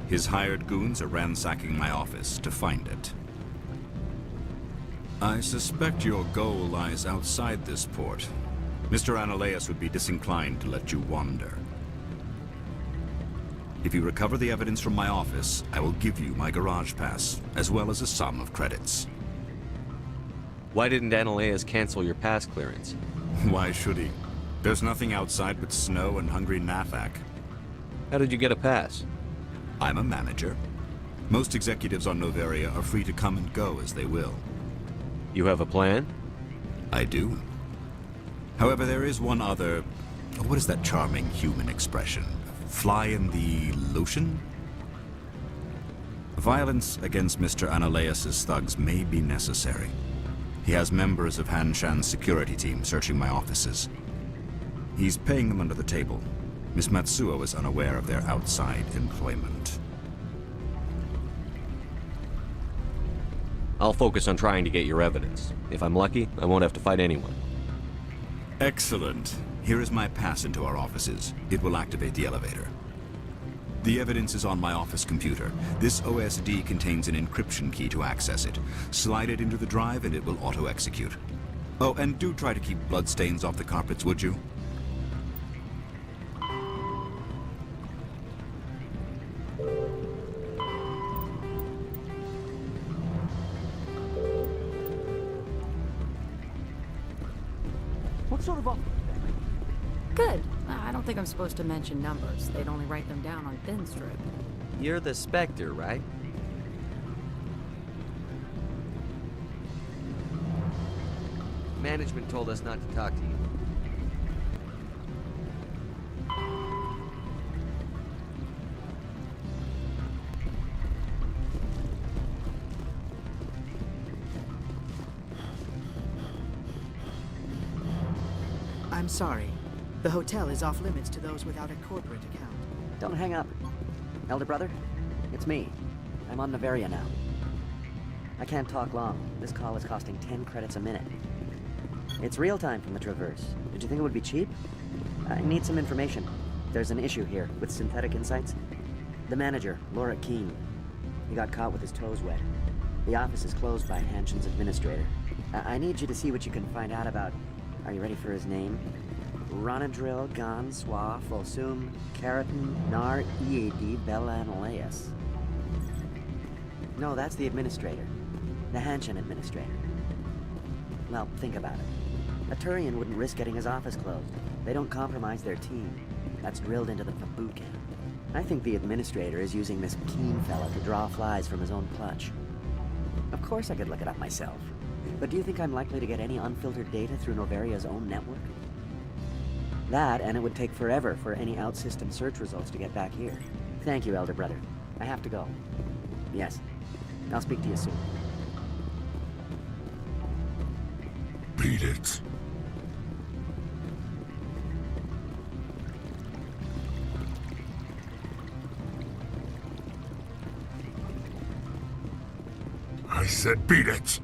His hired goons are ransacking my office to find it. I suspect your goal lies outside this port. Mr. Analeas would be disinclined to let you wander. If you recover the evidence from my office, I will give you my garage pass, as well as a sum of credits. Why didn't Analeas cancel your pass clearance? Why should he? There's nothing outside but snow and hungry Nathak. How did you get a pass? I'm a manager. Most executives on Noveria are free to come and go as they will. You have a plan? I do. However, there is one other... What is that charming human expression? Fly in the lotion? Violence against Mr. Analeas' thugs may be necessary. He has members of Han Shan's security team searching my offices. He's paying them under the table. Miss Matsuo is unaware of their outside employment. I'll focus on trying to get your evidence. If I'm lucky, I won't have to fight anyone. Excellent. Here is my pass into our offices. It will activate the elevator. The evidence is on my office computer. This OSD contains an encryption key to access it. Slide it into the drive and it will auto-execute. Oh, and do try to keep bloodstains off the carpets, would you? What sort of offer? Good. I don't think I'm supposed to mention numbers. They'd only write them down on thin strip. You're the Spectre, right? Management told us not to talk to you. I'm sorry. The hotel is off limits to those without a corporate account. Don't hang up. Elder brother, it's me. I'm on Noveria now. I can't talk long. This call is costing 10 credits a minute. It's real time from the Traverse. Did you think it would be cheap? I need some information. There's an issue here with Synthetic Insights. The manager, Lorik Keene, he got caught with his toes wet. The office is closed by Han Shan's administrator. I need you to see what you can find out about... Are you ready for his name? Ronadril Gan Swa Fosum Keratin Nar Ead Bella Analeas. No, that's the administrator. The Han Shan administrator. Well, think about it. A Turian wouldn't risk getting his office closed. They don't compromise their team. That's drilled into them from boot camp. I think the administrator is using this Keen fella to draw flies from his own clutch. Of course I could look it up myself. But do you think I'm likely to get any unfiltered data through Novaria's own network? That, and it would take forever for any out-system search results to get back here. Thank you, Elder Brother. I have to go. Yes. I'll speak to you soon. Beat it. I said beat it!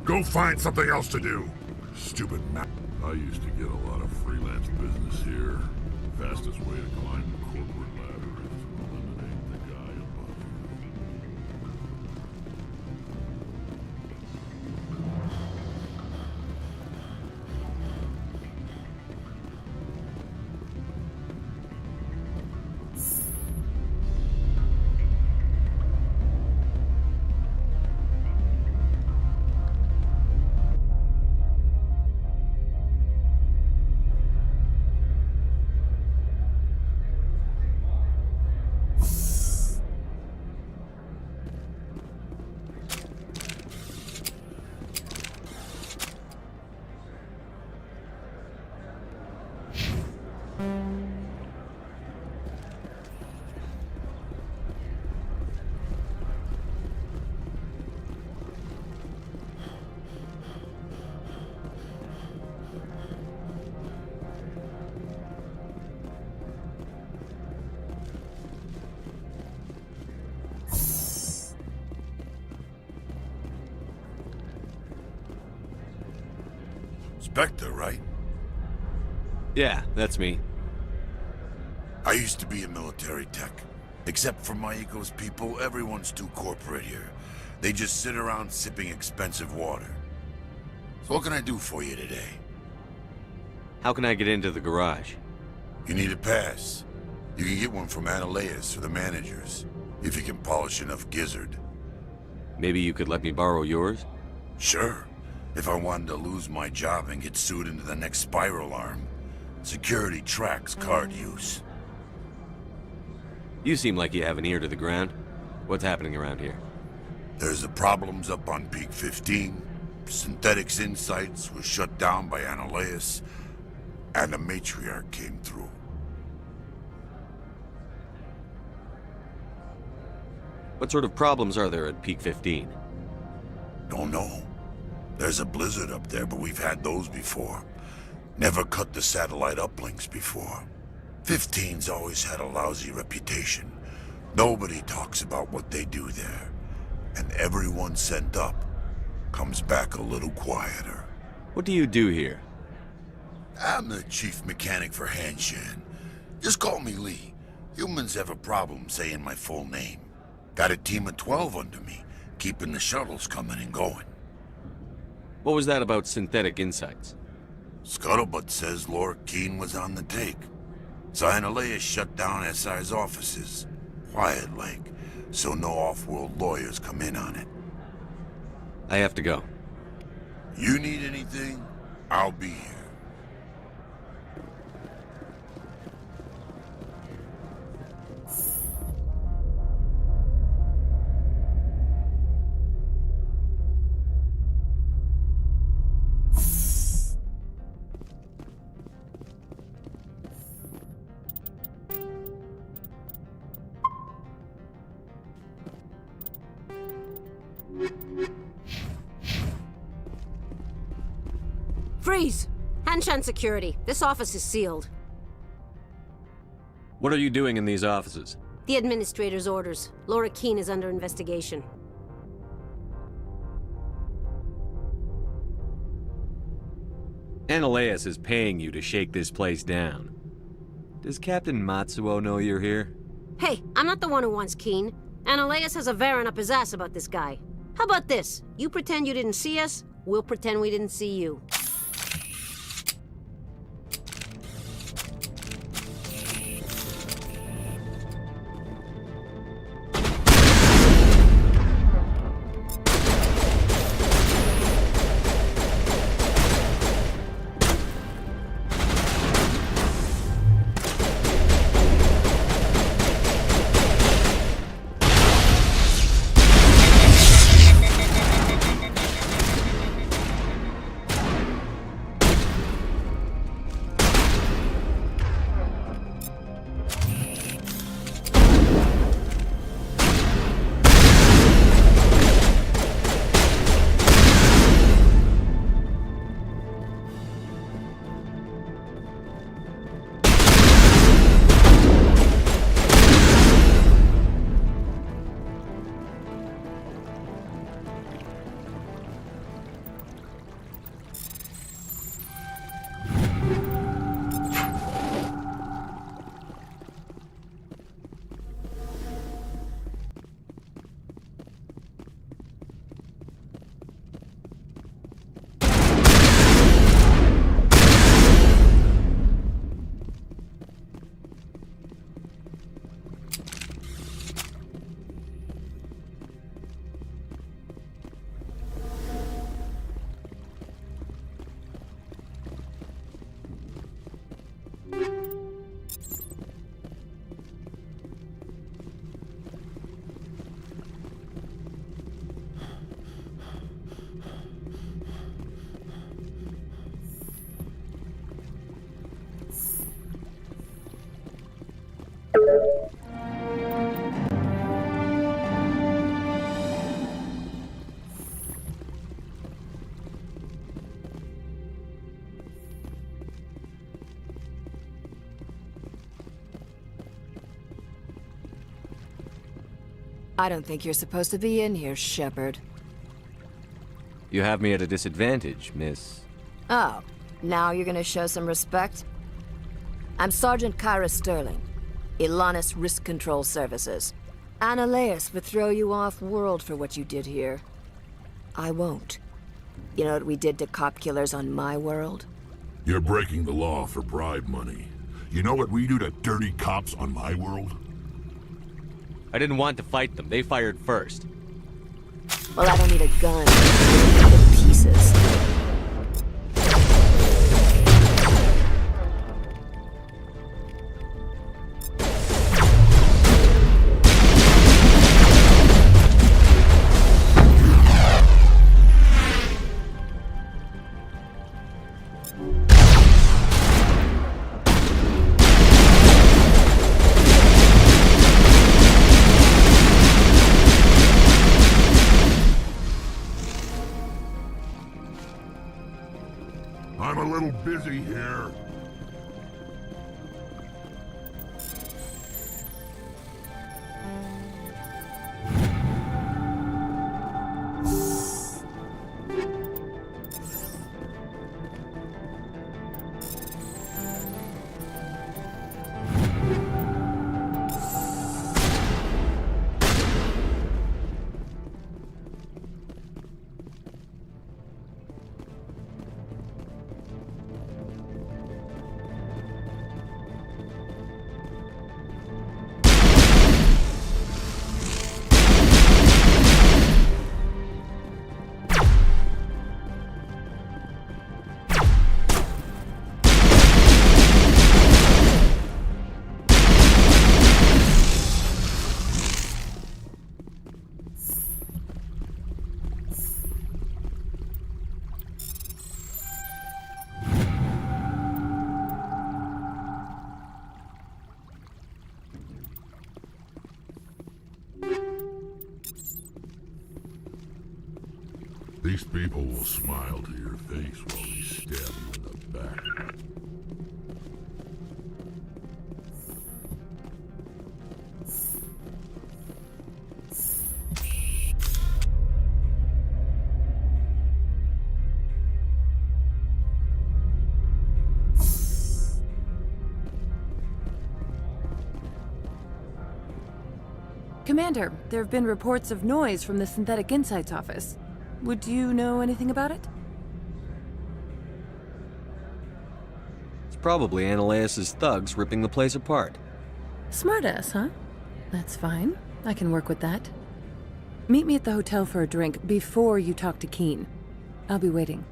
Go find something else to do! Stupid map. I used to get a lot of freelance business here. Fastest way to climb the corporate ladder is to eliminate the guy above Spectre, right? Yeah, that's me. I used to be a military tech. Except for Maiko's people, everyone's too corporate here. They just sit around sipping expensive water. So what can I do for you today? How can I get into the garage? You need a pass. You can get one from Analeas or the managers, if you can polish enough gizzard. Maybe you could let me borrow yours? Sure. If I wanted to lose my job and get sued into the next spiral arm, security tracks card use. You seem like you have an ear to the ground. What's happening around here? There's the problems up on Peak 15. Synthetics Insights was shut down by Analeas, and the Matriarch came through. What sort of problems are there at Peak 15? Don't know. There's a blizzard up there, but we've had those before. Never cut the satellite uplinks before. 15's always had a lousy reputation. Nobody talks about what they do there. And everyone sent up comes back a little quieter. What do you do here? I'm the chief mechanic for Hanshan. Just call me Lee. Humans have a problem saying my full name. Got a team of 12 under me, keeping the shuttles coming and going. What was that about Synthetic Insights? Scuttlebutt says Laura Keen was on the take. So Analeas shut down SI's offices. Quiet like, so no off-world lawyers come in on it. I have to go. You need anything? I'll be here. Freeze! Hanshan Security. This office is sealed. What are you doing in these offices? The administrator's orders. Laura Keen is under investigation. Analeas is paying you to shake this place down. Does Captain Matsuo know you're here? Hey, I'm not the one who wants Keen. Analeas has a Varen up his ass about this guy. How about this? You pretend you didn't see us, we'll pretend we didn't see you. I don't think you're supposed to be in here, Shepard. You have me at a disadvantage, miss. Oh, now you're gonna show some respect? I'm Sergeant Kyra Sterling, Ilanis Risk Control Services. Analeas would throw you off-world for what you did here. I won't. You know what we did to cop killers on my world? You're breaking the law for bribe money. You know what we do to dirty cops on my world? I didn't want to fight them. They fired first. Well, I don't need a gun. I need pieces. I'm a little busy here. These people will smile to your face while we stab you in the back. Commander, there have been reports of noise from the Synthetic Insights office. Would you know anything about it? It's probably Analeas' thugs ripping the place apart. Smartass, huh? That's fine. I can work with that. Meet me at the hotel for a drink before you talk to Keen. I'll be waiting.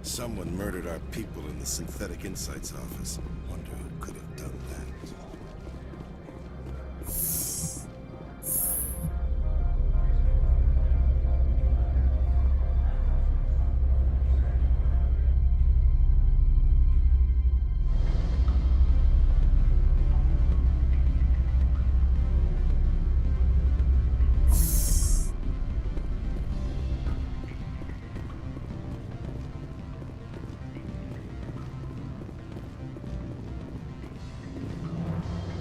Someone murdered our people in the Synthetic Insights office. Wonder who could have done that.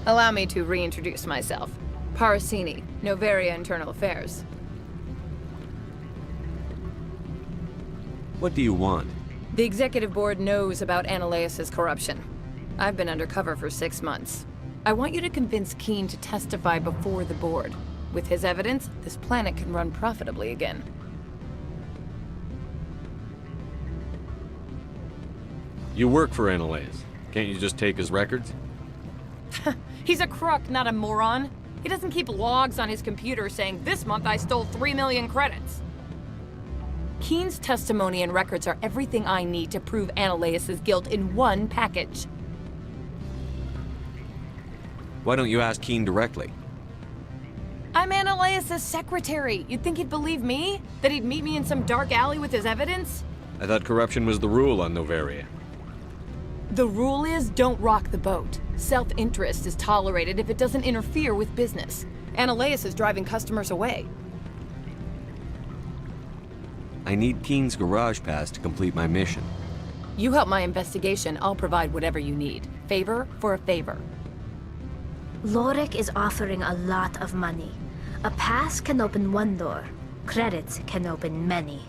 Allow me to reintroduce myself. Parasini, Noveria Internal Affairs. What do you want? The Executive Board knows about Analeas' corruption. I've been undercover for 6 months. I want you to convince Keen to testify before the Board. With his evidence, this planet can run profitably again. You work for Analaeus. Can't you just take his records? He's a crook, not a moron. He doesn't keep logs on his computer saying, this month I stole 3 million credits. Keen's testimony and records are everything I need to prove Analaeus' guilt in one package. Why don't you ask Keen directly? I'm Analaeus' secretary. You'd think he'd believe me? That he'd meet me in some dark alley with his evidence? I thought corruption was the rule on Noveria. The rule is, don't rock the boat. Self-interest is tolerated if it doesn't interfere with business. Analaeus is driving customers away. I need Keen's garage pass to complete my mission. You help my investigation, I'll provide whatever you need. Favor for a favor. Lorik is offering a lot of money. A pass can open one door. Credits can open many.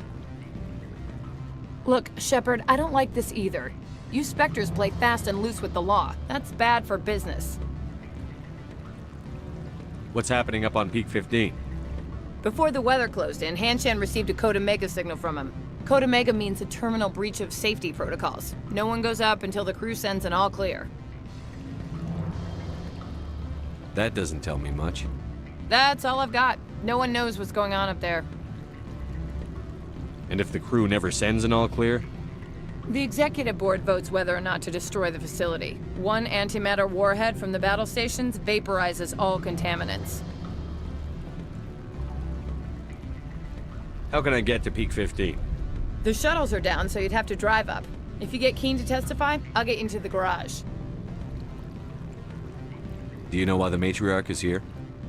Look, Shepard, I don't like this either. You Spectres play fast and loose with the law. That's bad for business. What's happening up on Peak 15? Before the weather closed in, Hanshan received a Code Omega signal from him. Code Omega means a terminal breach of safety protocols. No one goes up until the crew sends an all clear. That doesn't tell me much. That's all I've got. No one knows what's going on up there. And if the crew never sends an all clear? The executive board votes whether or not to destroy the facility. One antimatter warhead from the battle stations vaporizes all contaminants. How can I get to Peak 15? The shuttles are down, so you'd have to drive up. If you get Keen to testify, I'll get you into the garage. Do you know why the matriarch is here?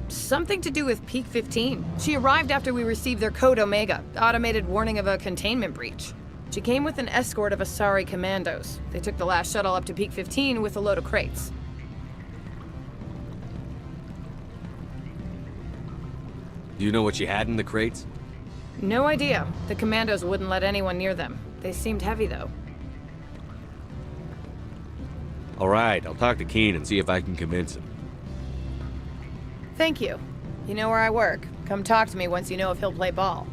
Something to do with Peak 15. She arrived after we received their Code Omega, automated warning of a containment breach. She came with an escort of Asari commandos. They took the last shuttle up to Peak 15 with a load of crates. Do you know what she had in the crates? No idea. The commandos wouldn't let anyone near them. They seemed heavy, though. All right, I'll talk to Keen and see if I can convince him. Thank you. You know where I work. Come talk to me once you know if he'll play ball.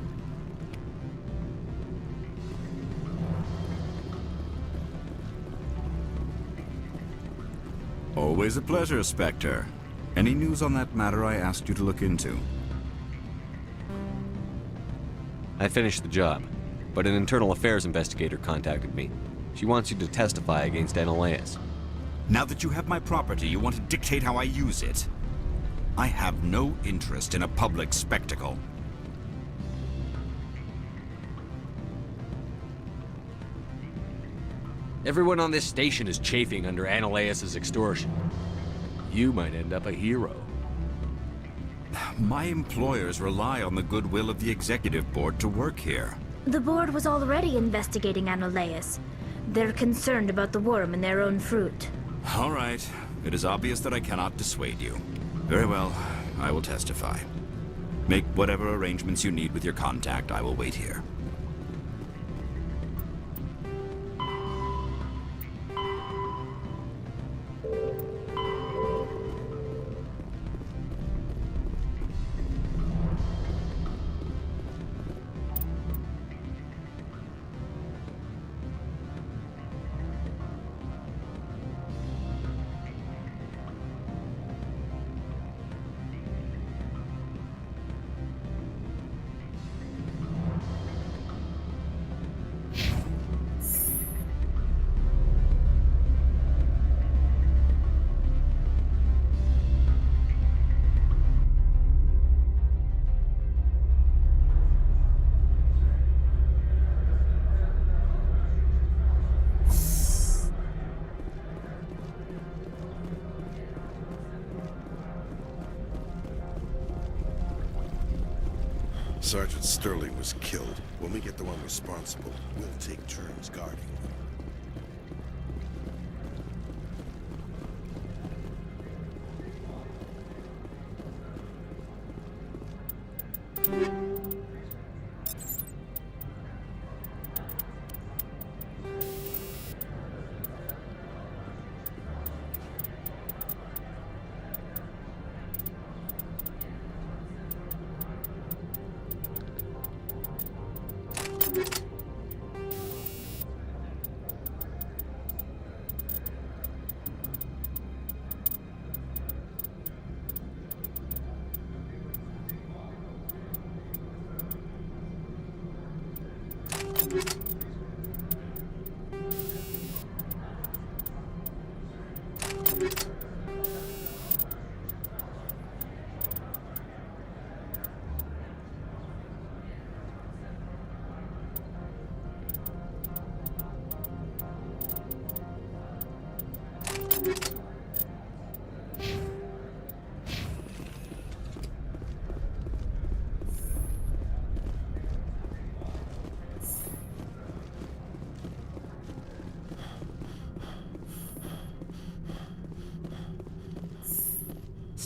Always a pleasure, Spectre. Any news on that matter I asked you to look into? I finished the job, but an internal affairs investigator contacted me. She wants you to testify against Analaeus. Now that you have my property, you want to dictate how I use it? I have no interest in a public spectacle. Everyone on this station is chafing under Analaeus' extortion. You might end up a hero. My employers rely on the goodwill of the executive board to work here. The board was already investigating Analaeus. They're concerned about the worm in their own fruit. All right. It is obvious that I cannot dissuade you. Very well. I will testify. Make whatever arrangements you need with your contact. I will wait here. Sergeant Sterling was killed. When we get the one responsible, we'll take turns guarding them.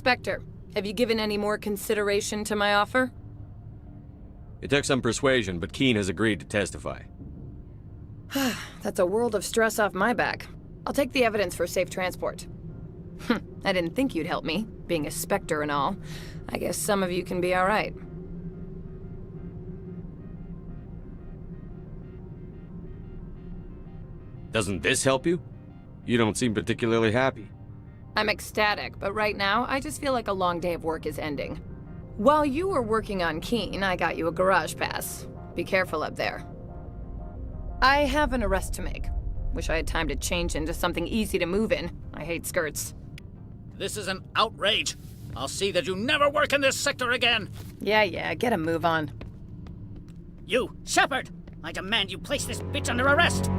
Spectre, have you given any more consideration to my offer? It took some persuasion, but Keene has agreed to testify. That's a world of stress off my back. I'll take the evidence for safe transport. I didn't think you'd help me, being a Spectre and all. I guess some of you can be alright. Doesn't this help you? You don't seem particularly happy. I'm ecstatic, but right now, I just feel like a long day of work is ending. While you were working on Keene, I got you a garage pass. Be careful up there. I have an arrest to make. Wish I had time to change into something easy to move in. I hate skirts. This is an outrage. I'll see that you never work in this sector again. Yeah, get a move on. You, Shepard! I demand you place this bitch under arrest!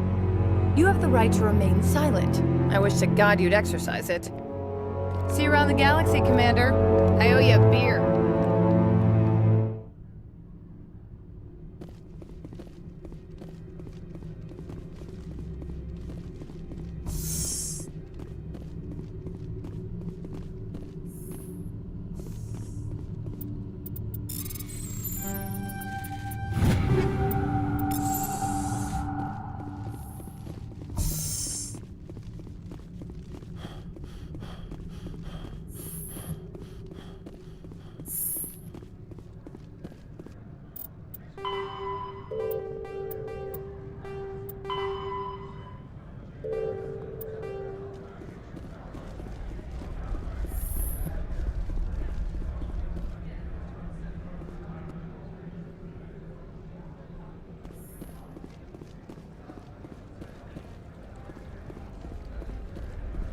You have the right to remain silent. I wish to God you'd exercise it. See you around the galaxy, Commander. I owe you a beer.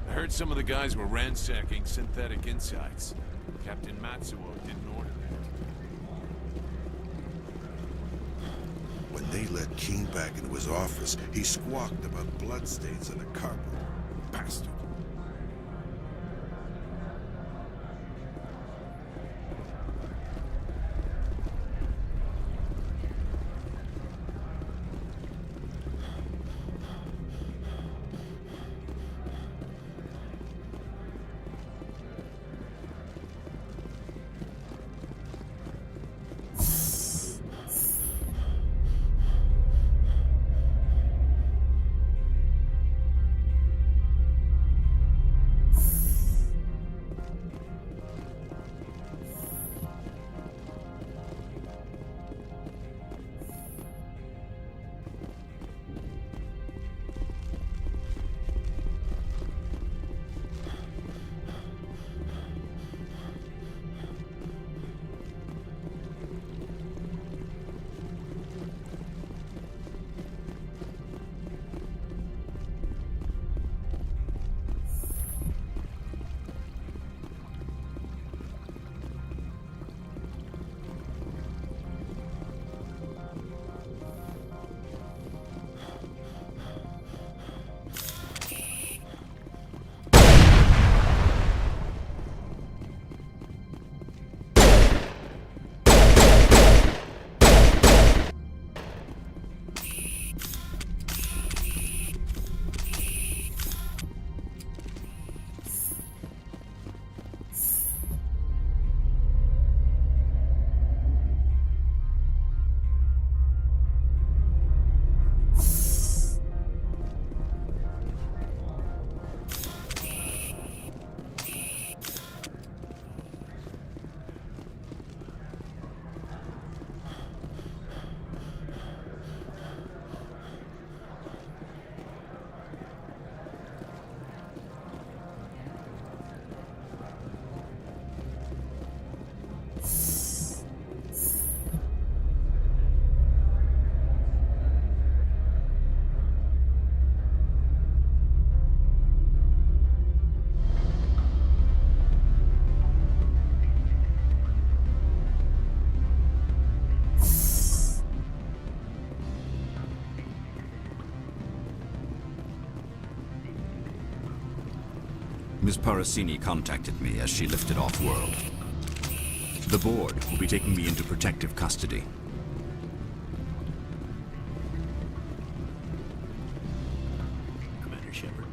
I heard some of the guys were ransacking Synthetic Insights. Captain Matsuo didn't order that. When they let Keene back into his office, he squawked about bloodstains on the carpet. Bastard. Ms. Parasini contacted me as she lifted off-world. The board will be taking me into protective custody. Commander Shepard.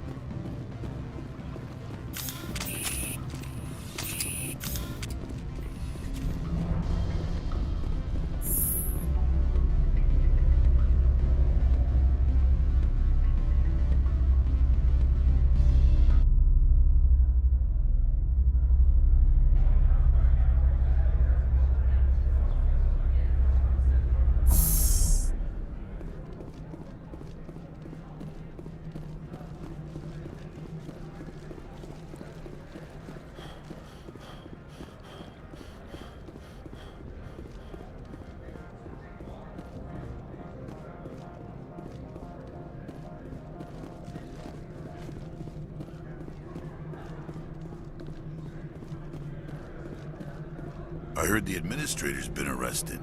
I heard the administrator's been arrested.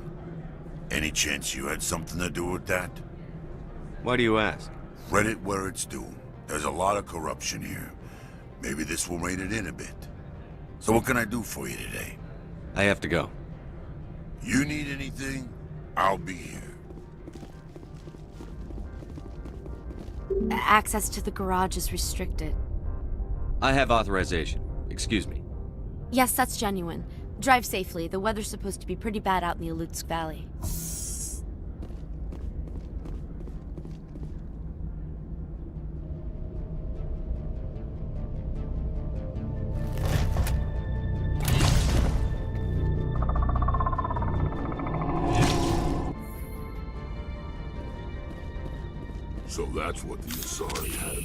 Any chance you had something to do with that? Why do you ask? Credit where it's due. There's a lot of corruption here. Maybe this will rein it in a bit. So what can I do for you today? I have to go. You need anything? I'll be here. Access to the garage is restricted. I have authorization. Excuse me. Yes, that's genuine. Drive safely. The weather's supposed to be pretty bad out in the Alutsk Valley. So that's what the Asari had.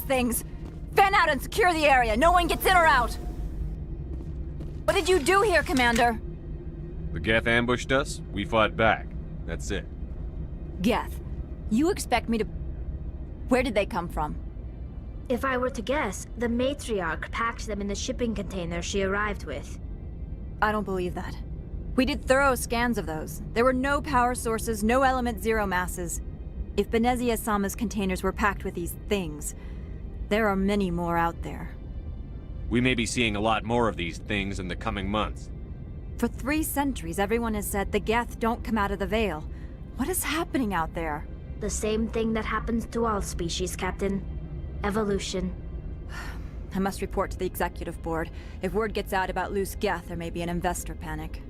Things. Fan out and secure the area. No one gets in or out. What did you do here, Commander? The Geth ambushed us. We fought back. That's it. Geth, you expect me to... Where did they come from? If I were to guess, the matriarch packed them in the shipping container she arrived with. I don't believe that. We did thorough scans of those. There were no power sources, no element zero masses. If Benezia-sama's containers were packed with these things, there are many more out there. We may be seeing a lot more of these things in the coming months. For 3 centuries, everyone has said the Geth don't come out of the Veil. What is happening out there? The same thing that happens to all species, Captain. Evolution. I must report to the Executive Board. If word gets out about loose Geth, there may be an investor panic.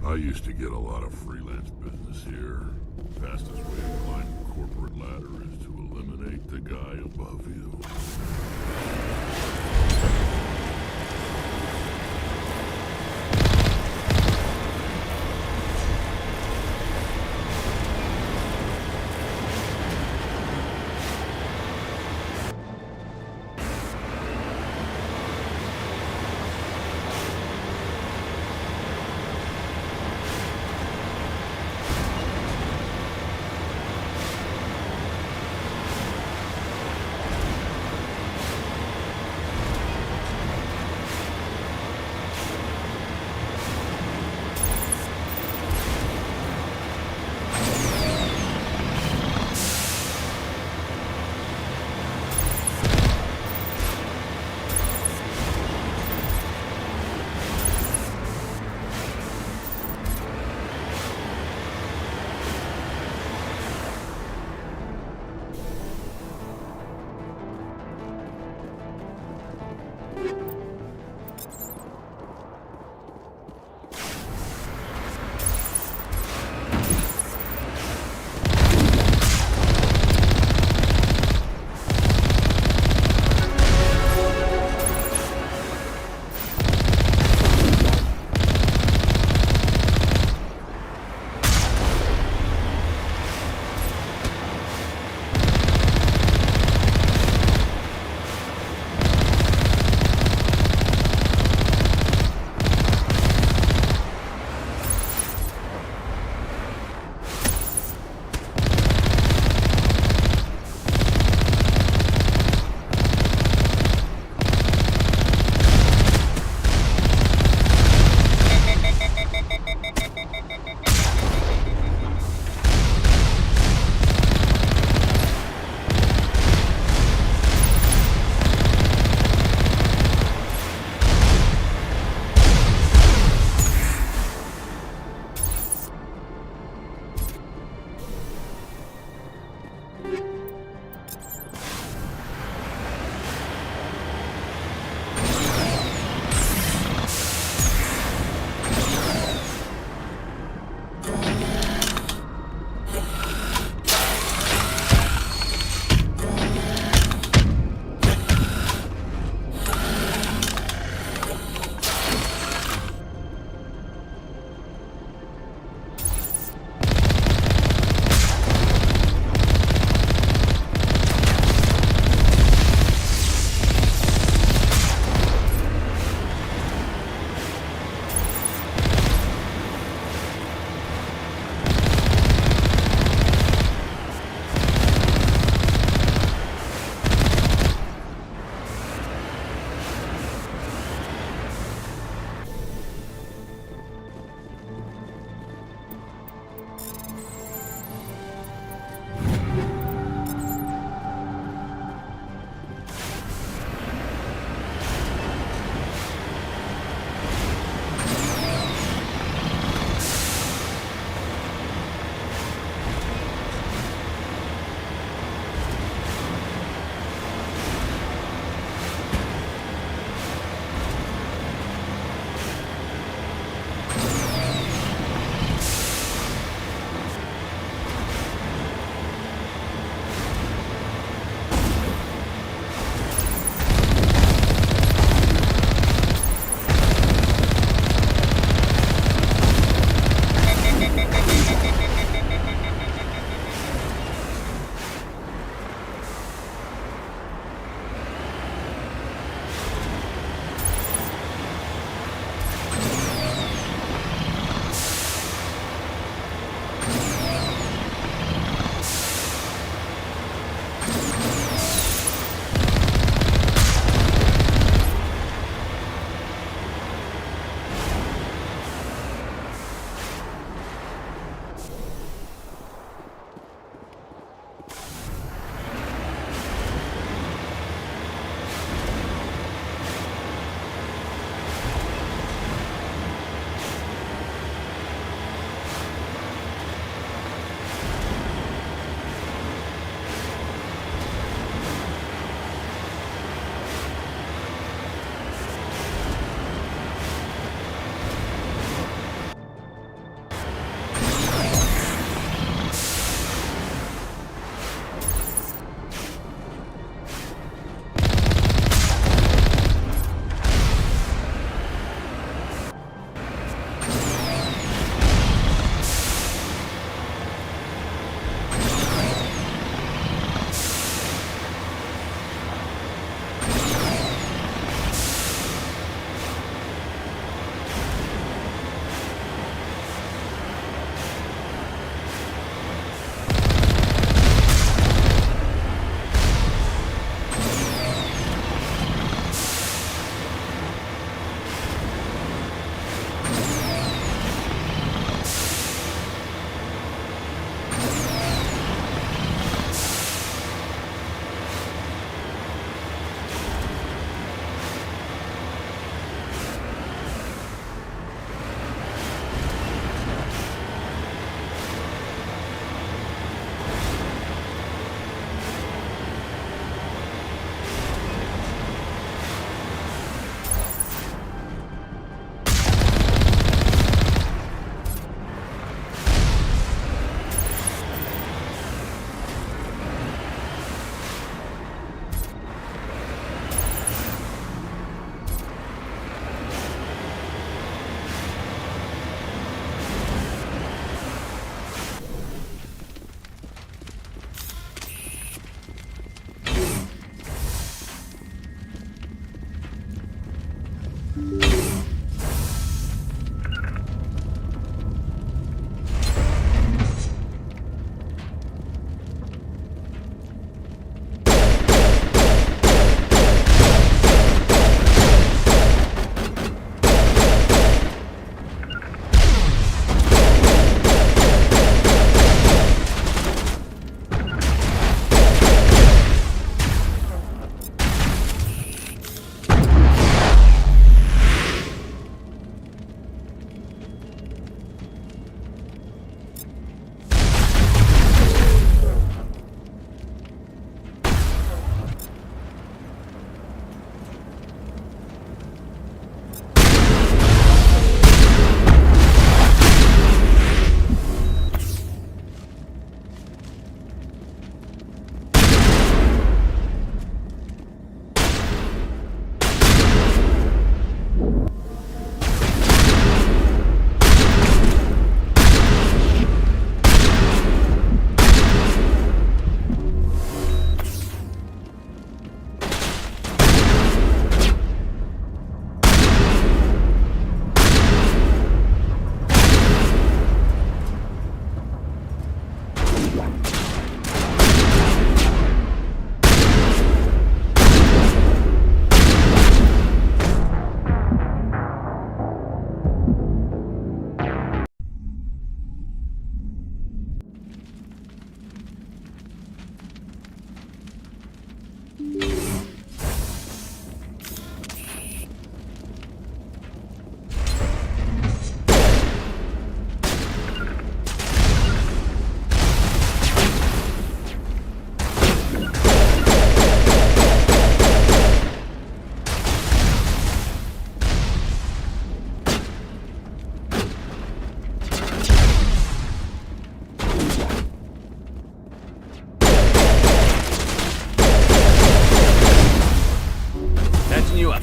I used to get a lot of freelance business here. Fastest way to climb the corporate ladder is to eliminate the guy above you. you up.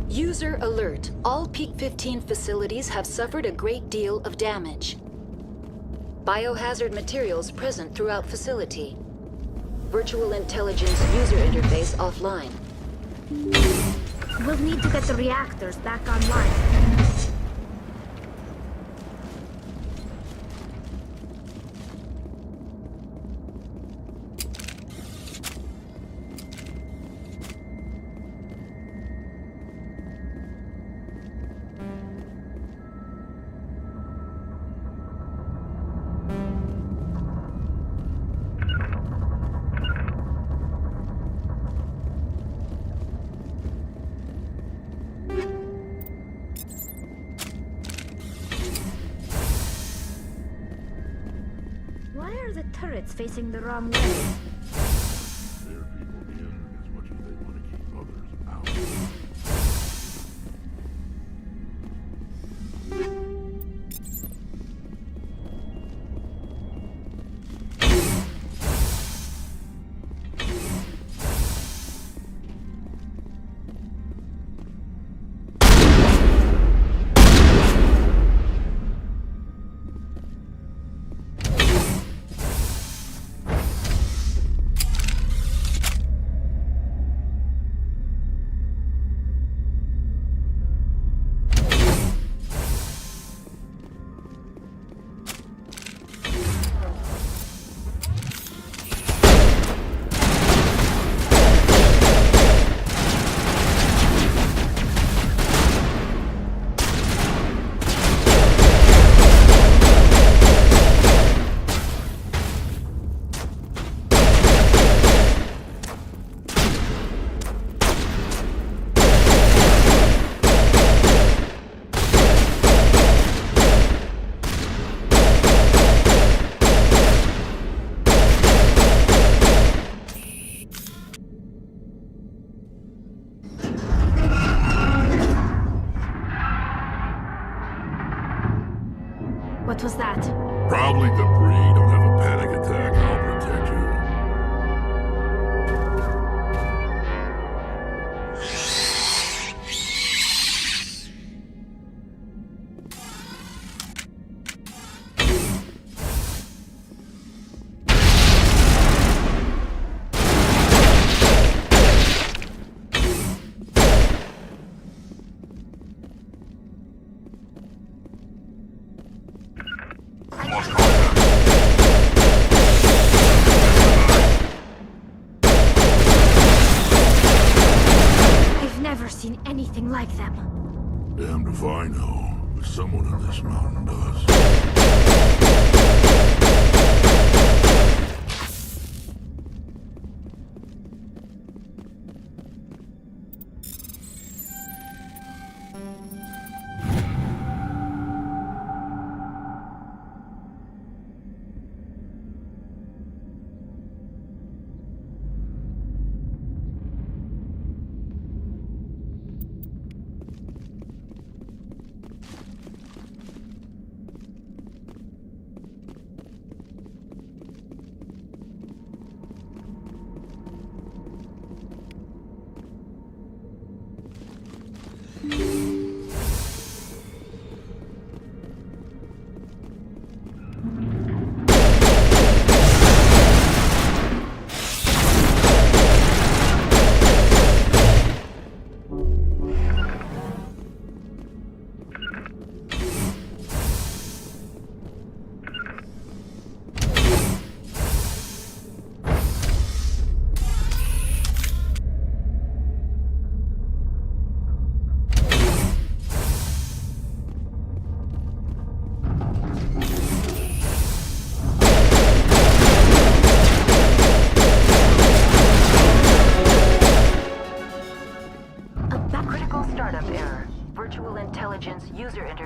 User alert. All Peak 15 facilities have suffered a great deal of damage. Biohazard materials present throughout facility. Virtual intelligence user interface offline. We'll need to get the reactors back online. Why are the turrets facing the wrong way? There are people in as much as they want to keep others out. What was that? Probably debris. Don't have a panic attack. I'll protect you. I've never seen anything like them. Damned if I know, but someone in this mountain does.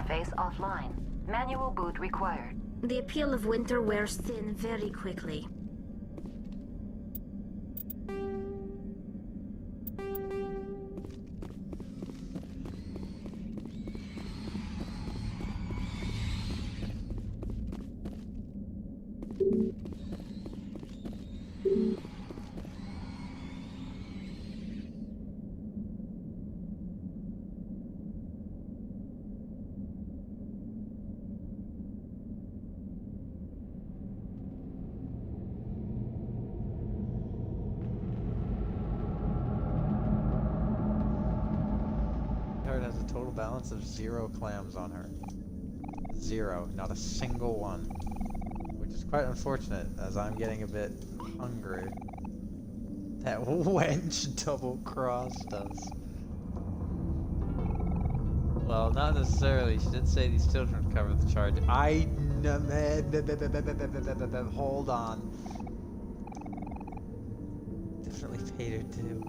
interface offline. Manual boot required. The appeal of winter wears thin very quickly. Has a total balance of 0 clams on her. 0, not a single one. Which is quite unfortunate, as I'm getting a bit hungry. That wench double-crossed us. Well, not necessarily. She did say these children cover the charge. Hold on. Definitely paid her too.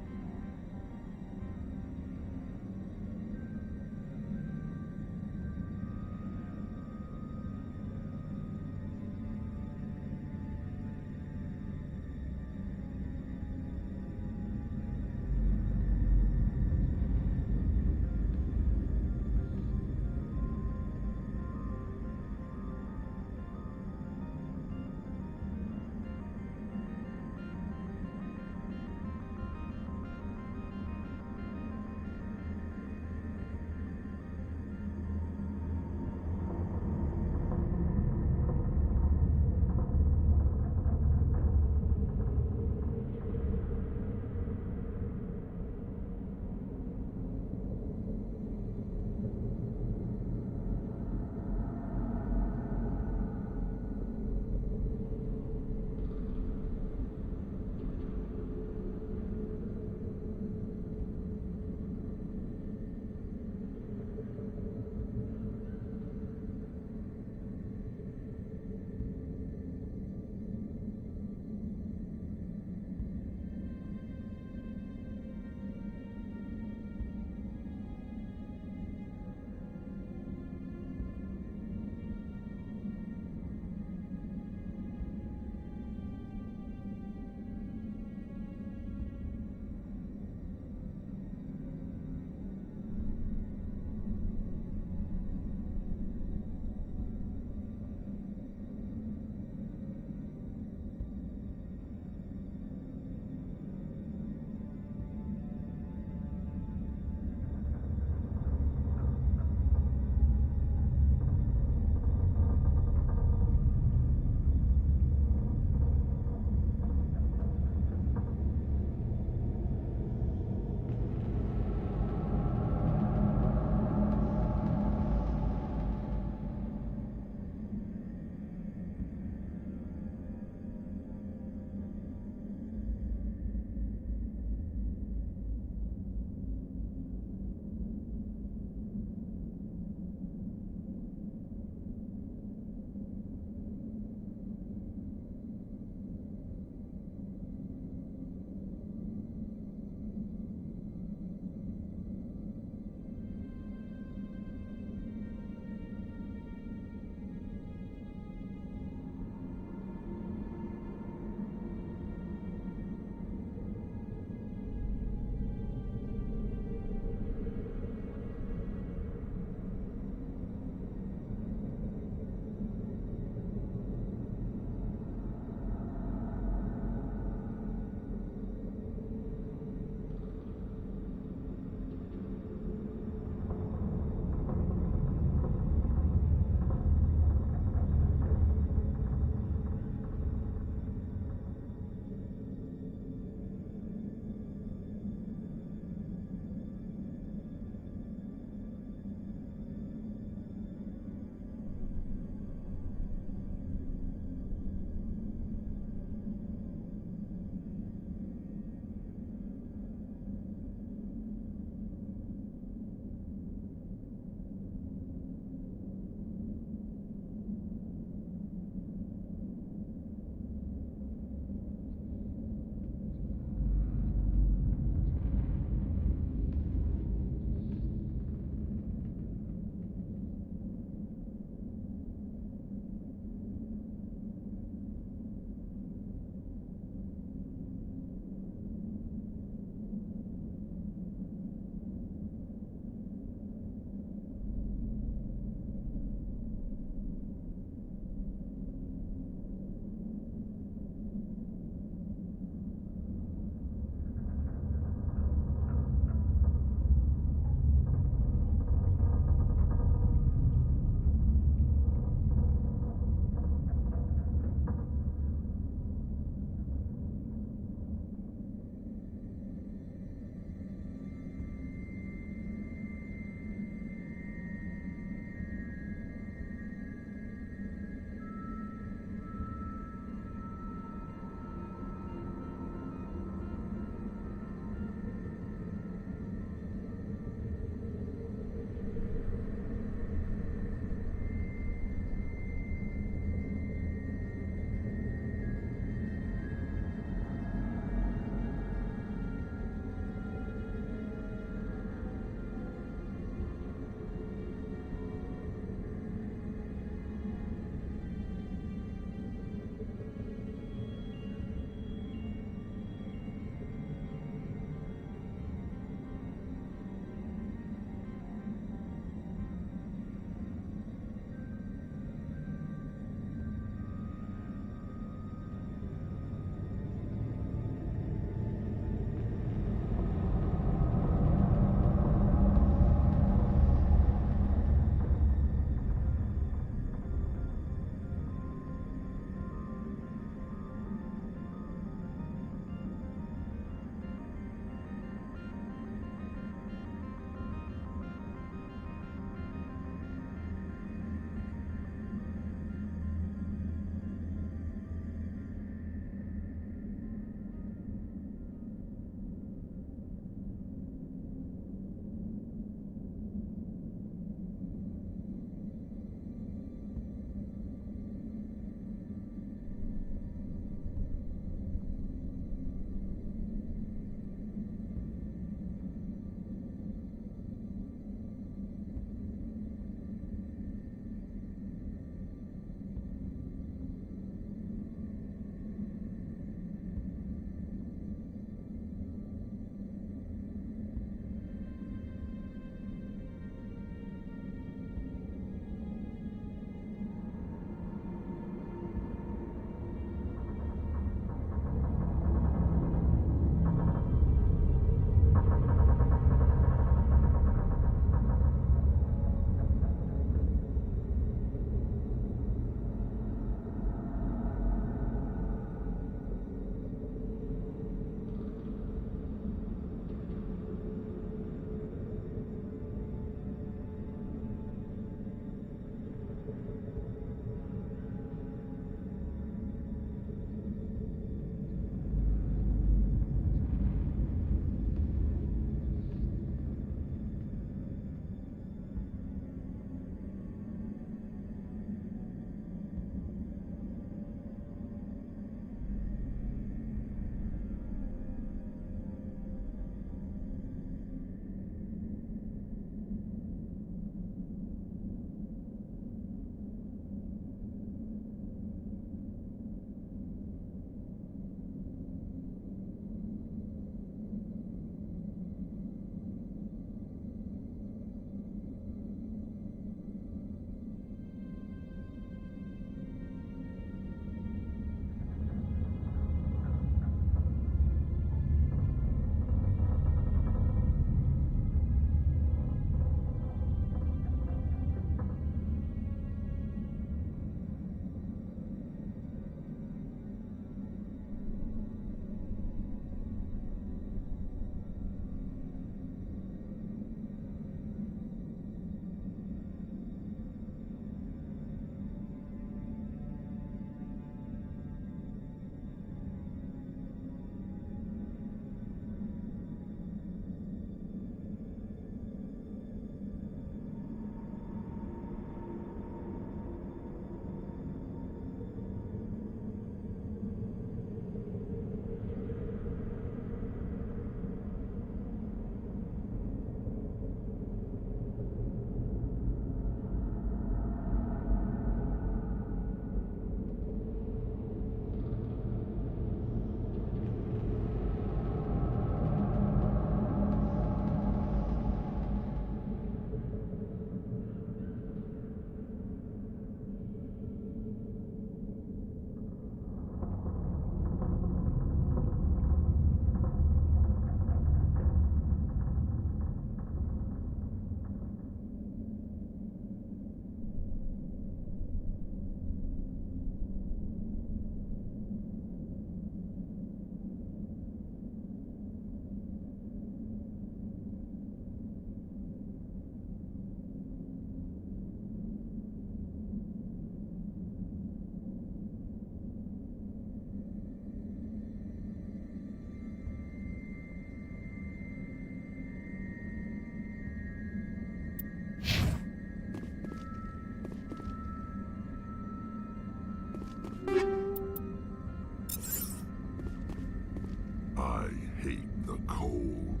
hate the cold.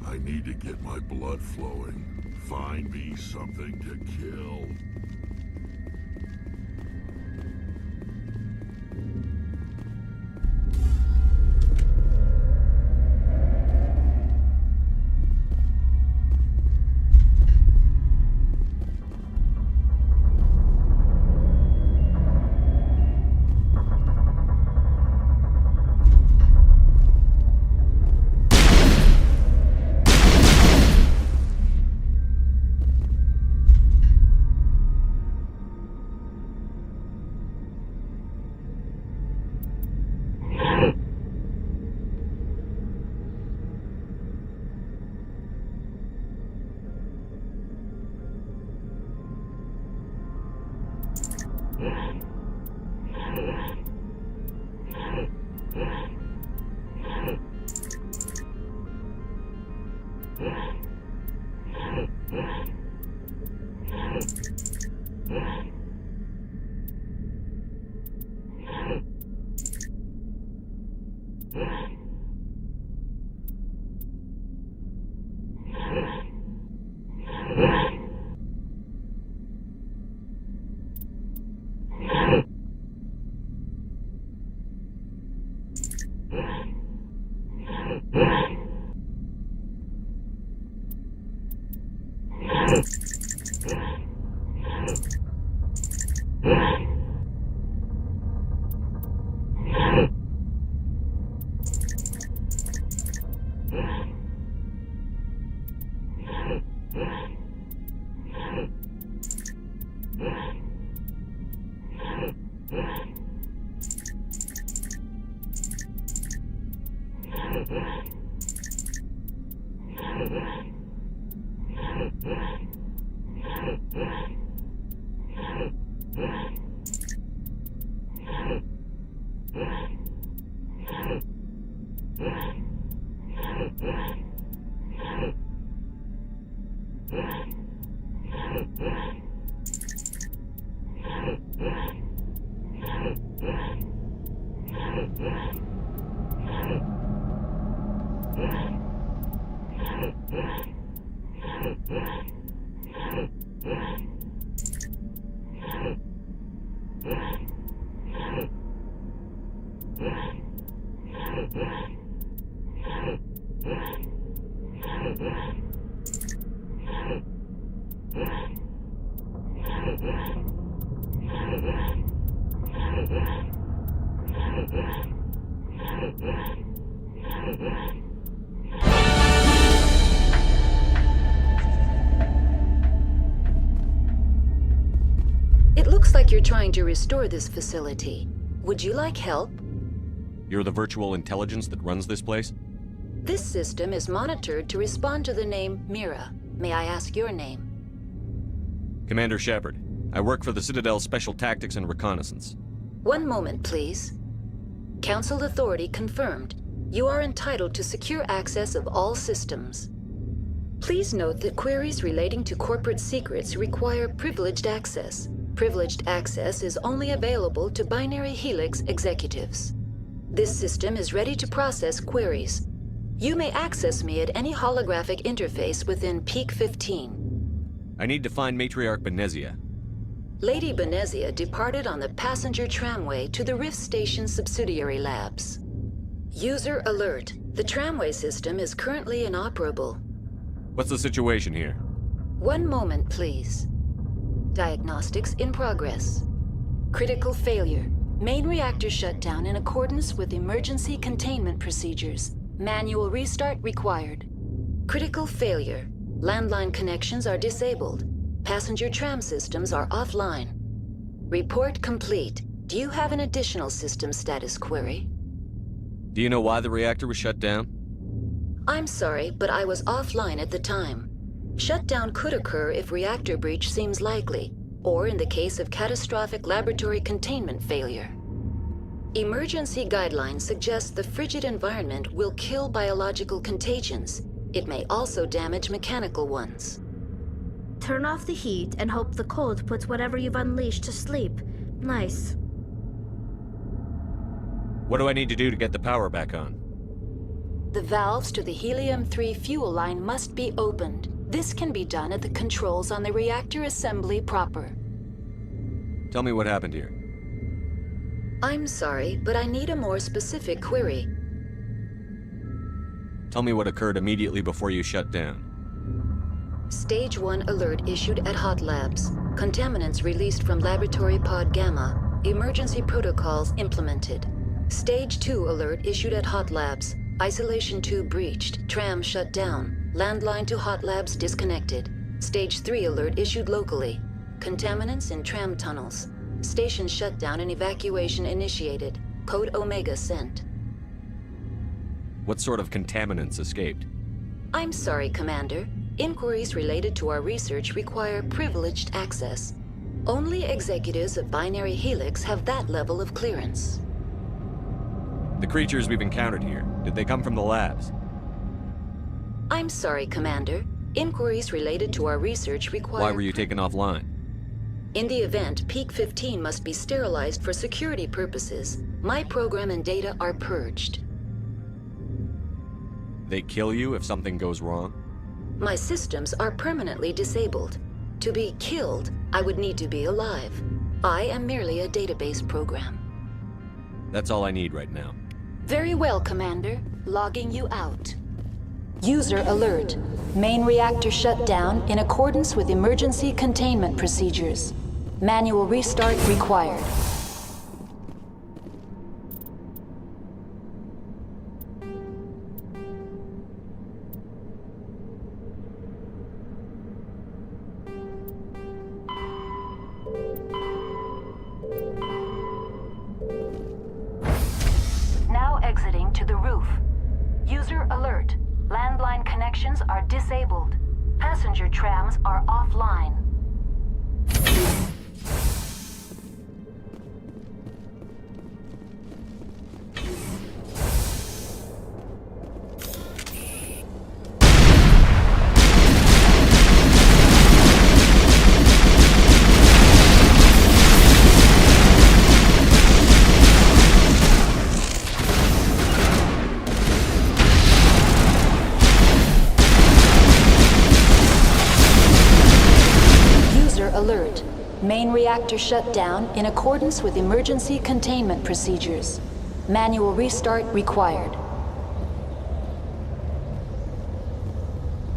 I need to get my blood flowing. Find me something to kill. It looks like you're trying to restore this facility. Would you like help? You're the virtual intelligence that runs this place? This system is monitored to respond to the name Mira. May I ask your name? Commander Shepard. I work for the Citadel Special Tactics and Reconnaissance. One moment, please. Council authority confirmed. You are entitled to secure access of all systems. Please note that queries relating to corporate secrets require privileged access. Privileged access is only available to Binary Helix executives. This system is ready to process queries. You may access me at any holographic interface within Peak 15. I need to find Matriarch Benezia. Lady Benezia departed on the passenger tramway to the Rift Station subsidiary labs. User alert. The tramway system is currently inoperable. What's the situation here? One moment, please. Diagnostics in progress. Critical failure. Main reactor shutdown in accordance with emergency containment procedures. Manual restart required. Critical failure. Landline connections are disabled. Passenger tram systems are offline. Report complete. Do you have an additional system status query? Do you know why the reactor was shut down? I'm sorry, but I was offline at the time. Shutdown could occur if reactor breach seems likely, or in the case of catastrophic laboratory containment failure. Emergency guidelines suggest the frigid environment will kill biological contagions. It may also damage mechanical ones. Turn off the heat and hope the cold puts whatever you've unleashed to sleep. Nice. What do I need to do to get the power back on? The valves to the helium-3 fuel line must be opened. This can be done at the controls on the reactor assembly proper. Tell me what happened here. I'm sorry, but I need a more specific query. Tell me what occurred immediately before you shut down. Stage 1 alert issued at Hot Labs. Contaminants released from Laboratory Pod Gamma. Emergency protocols implemented. Stage 2 alert issued at Hot Labs. Isolation tube breached. Tram shut down. Landline to Hot Labs disconnected. Stage 3 alert issued locally. Contaminants in tram tunnels. Station shutdown and evacuation initiated. Code Omega sent. What sort of contaminants escaped? I'm sorry, Commander. Inquiries related to our research require privileged access. Only executives of Binary Helix have that level of clearance. The creatures we've encountered here, did they come from the labs? I'm sorry, Commander. Inquiries related to our research require... Why were you taken offline? In the event, Peak 15 must be sterilized for security purposes. My program and data are purged. They kill you if something goes wrong? My systems are permanently disabled. To be killed, I would need to be alive. I am merely a database program. That's all I need right now. Very well, Commander. Logging you out. User alert. Main reactor shut down in accordance with emergency containment procedures. Manual restart required. Now exiting to the roof. User alert. Landline connections are disabled. Passenger trams are offline. Alert. Main reactor shut down in accordance with emergency containment procedures. Manual restart required.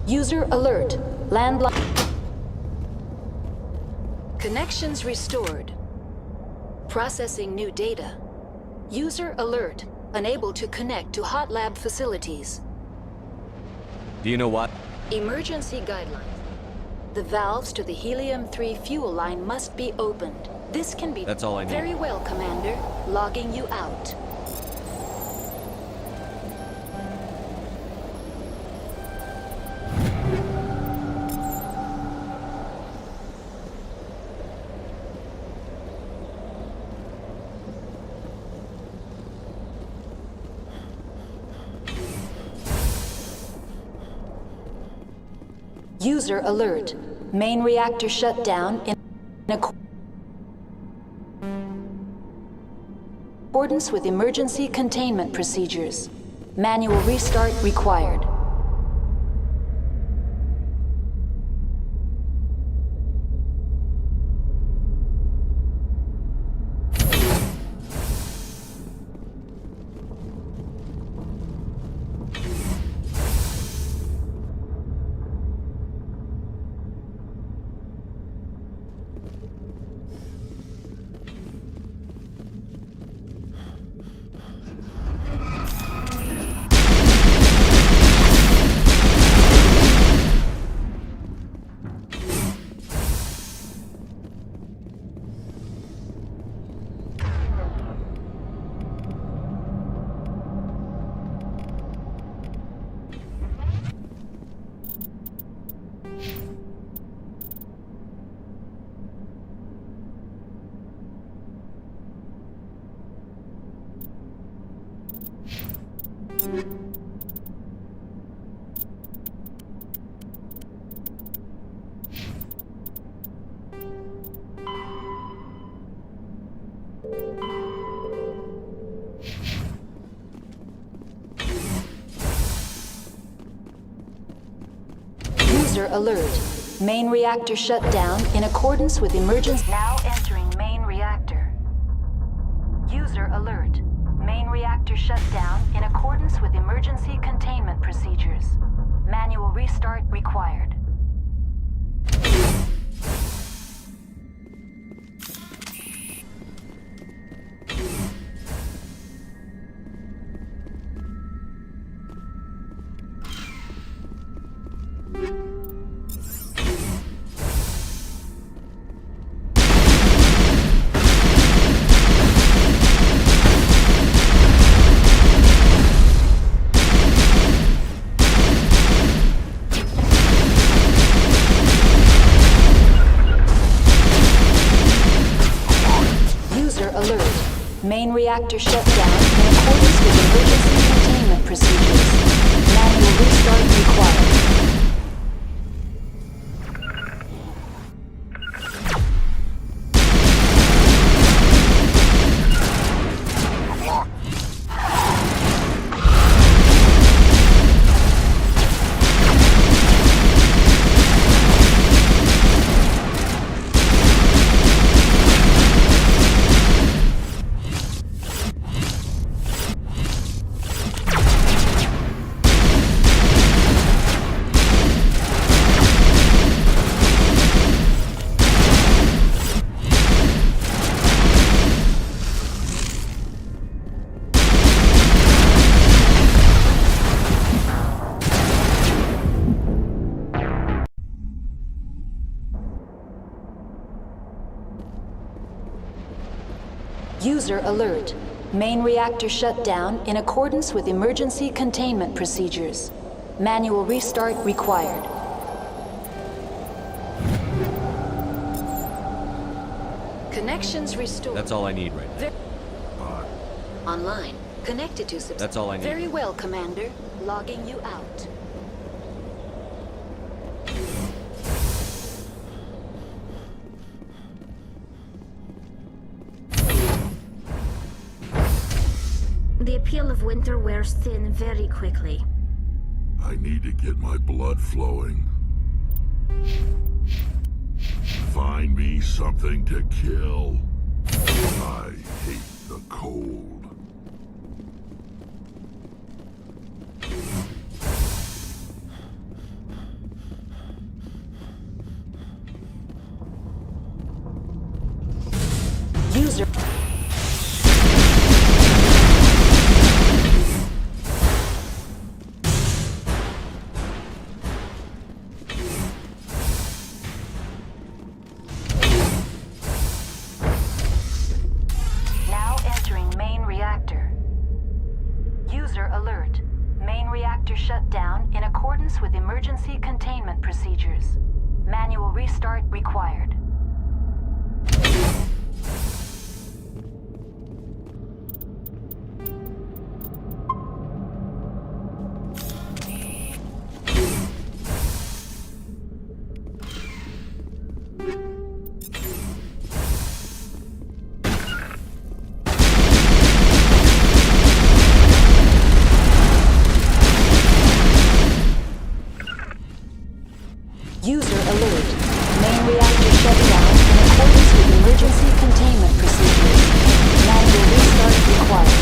User alert. Landline. Connections restored. Processing new data. User alert. Unable to connect to Hot Lab facilities. Do you know what? Emergency guidelines. The valves to the helium-3 fuel line must be opened. This can be... That's all I need. Very well, Commander. Logging you out. User alert. Main reactor shut down in accordance with emergency containment procedures. Manual restart required. User alert. Main reactor shut down in accordance with emergency... Now entering main reactor. User alert. Main reactor shut down in accordance with emergency containment procedures. Manual restart required. Main reactor shut down in accordance with emergency containment procedures. Manual restart required. User alert. Main reactor shut down in accordance with emergency containment procedures. Manual restart required. Connections restored. That's all I need right now. Online. Connected to That's all I need. Very well, Commander. Logging you out. The appeal of winter wears thin very quickly. I need to get my blood flowing. Find me something to kill. I hate the cold. User. Now entering main reactor. User alert. Main reactor shut down in accordance with emergency containment procedures. Manual restart required. User alert. Main reactor shut down in accordance with emergency containment procedures. Manual restart required.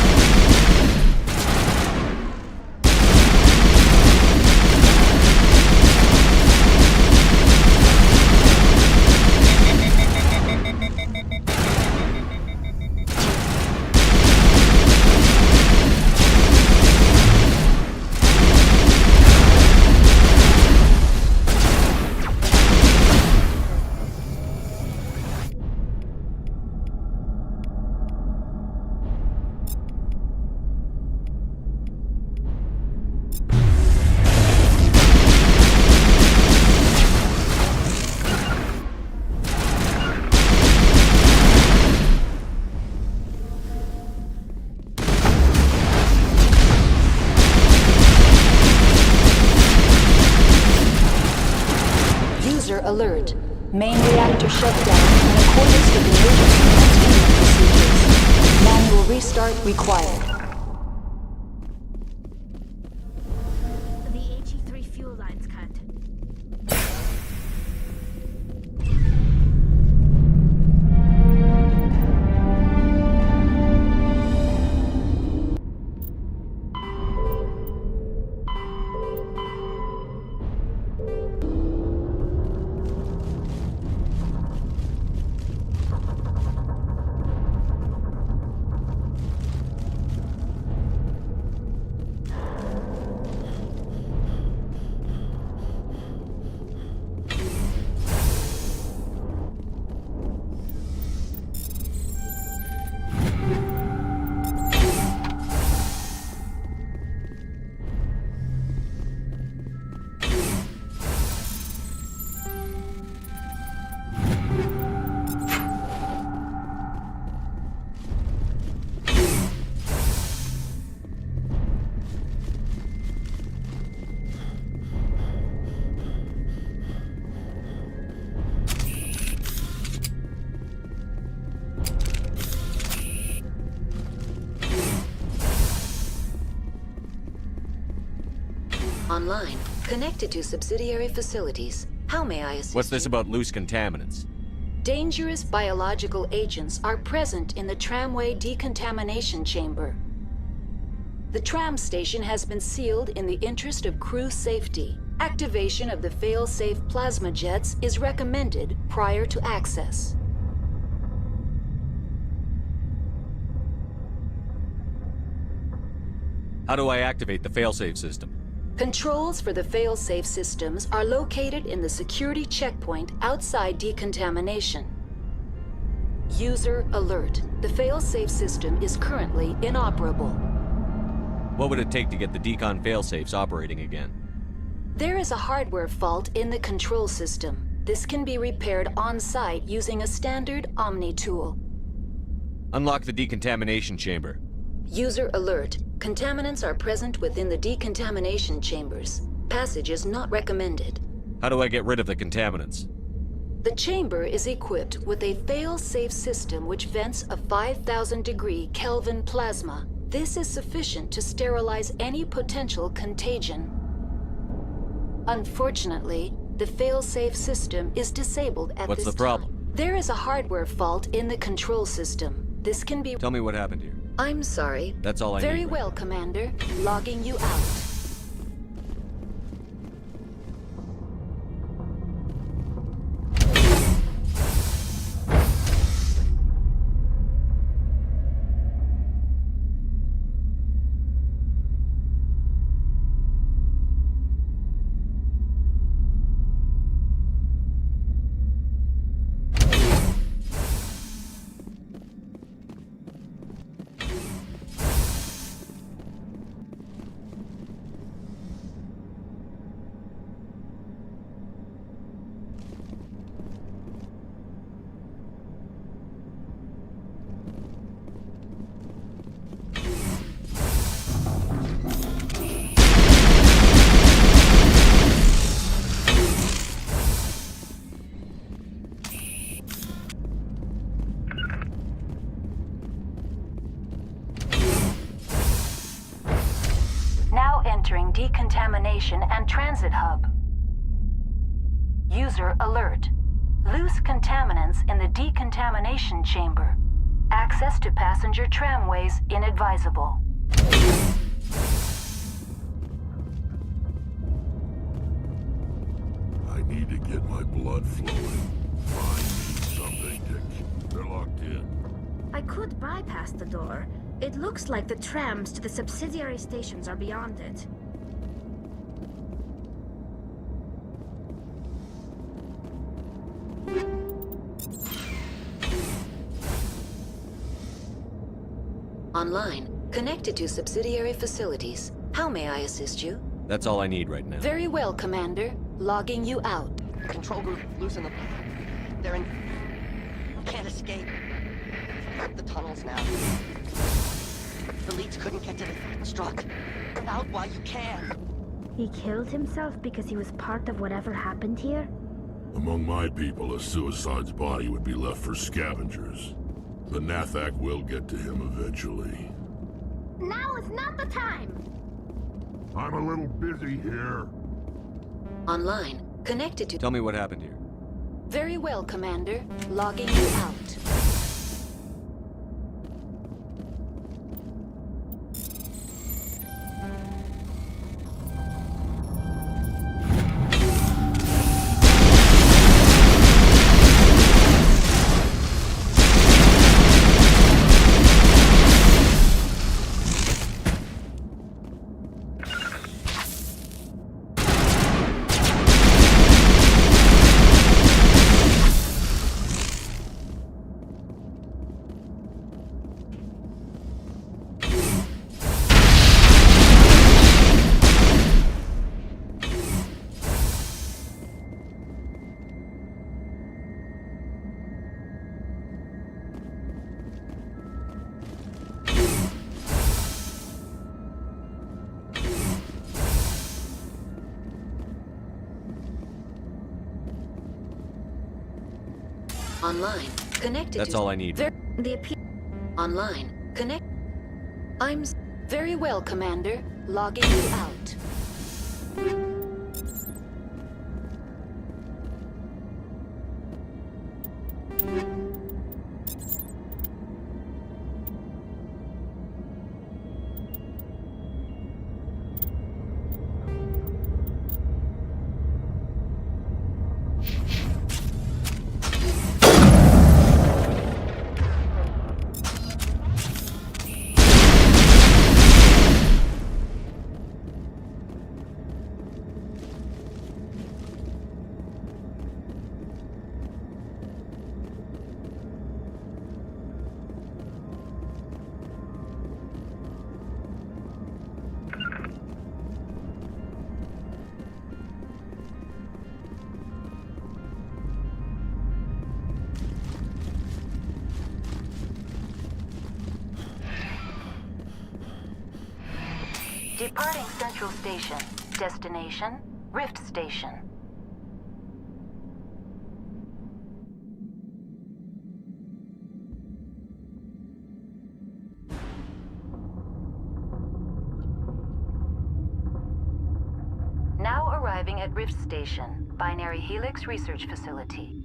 User alert. Main reactor shut down in accordance with emergency containment procedures. Manual restart required. The HE3 fuel line's cut. Online. Connected to subsidiary facilities. How may I assist What's this you? about loose contaminants? Dangerous biological agents are present in the tramway decontamination chamber. The tram station has been sealed in the interest of crew safety. Activation of the fail-safe plasma jets is recommended prior to access. How do I activate the failsafe system? Controls for the fail-safe systems are located in the security checkpoint outside decontamination. User alert. The fail-safe system is currently inoperable. What would it take to get the decon failsafes operating again? There is a hardware fault in the control system. This can be repaired on-site using a standard Omni tool. Unlock the decontamination chamber. User alert. Contaminants are present within the decontamination chambers. Passage is not recommended. How do I get rid of the contaminants? The chamber is equipped with a fail-safe system which vents a 5,000-degree Kelvin plasma. This is sufficient to sterilize any potential contagion. Unfortunately, the fail-safe system is disabled at What's this the problem? time. There is a hardware fault in the control system. This can be... Tell me what happened here. I'm sorry. That's all I Very need. well, Commander. Logging you out. Now entering decontamination and transit hub. User alert. Loose contaminants in the decontamination chamber. Access to passenger tramways inadvisable. I need to get my blood flowing. Find me something, Dick. They're locked in. I could bypass the door. It looks like the trams to the subsidiary stations are beyond it. Online. Connected to subsidiary facilities. How may I assist you? That's all I need right now. Very well, Commander. Logging you out. Control group, loosen them. They're in... Can't escape. The tunnels now. The leads couldn't get to the struck. Get out while you can. He killed himself because he was part of whatever happened here? Among my people, a suicide's body would be left for scavengers. The Nathak will get to him eventually. Now is not the time! I'm a little busy here. Online. Connected to... Tell me what happened here. Very well, Commander. Logging you out. Online. Connected That's to... all I need. Online. Connect... I'm... Very well, Commander. Logging you out. Departing Central Station. Destination, Rift Station. Now arriving at Rift Station, Binary Helix Research Facility.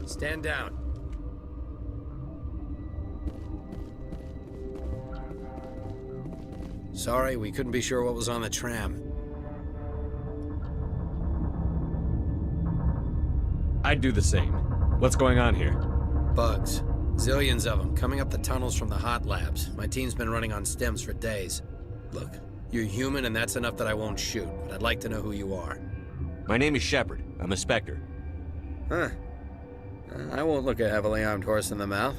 Stand down. Sorry, we couldn't be sure what was on the tram. I'd do the same. What's going on here? Bugs. Zillions of them, coming up the tunnels from the hot labs. My team's been running on stems for days. Look, you're human and that's enough that I won't shoot, but I'd like to know who you are. My name is Shepard. I'm a Spectre. Huh. I won't look a heavily armed horse in the mouth.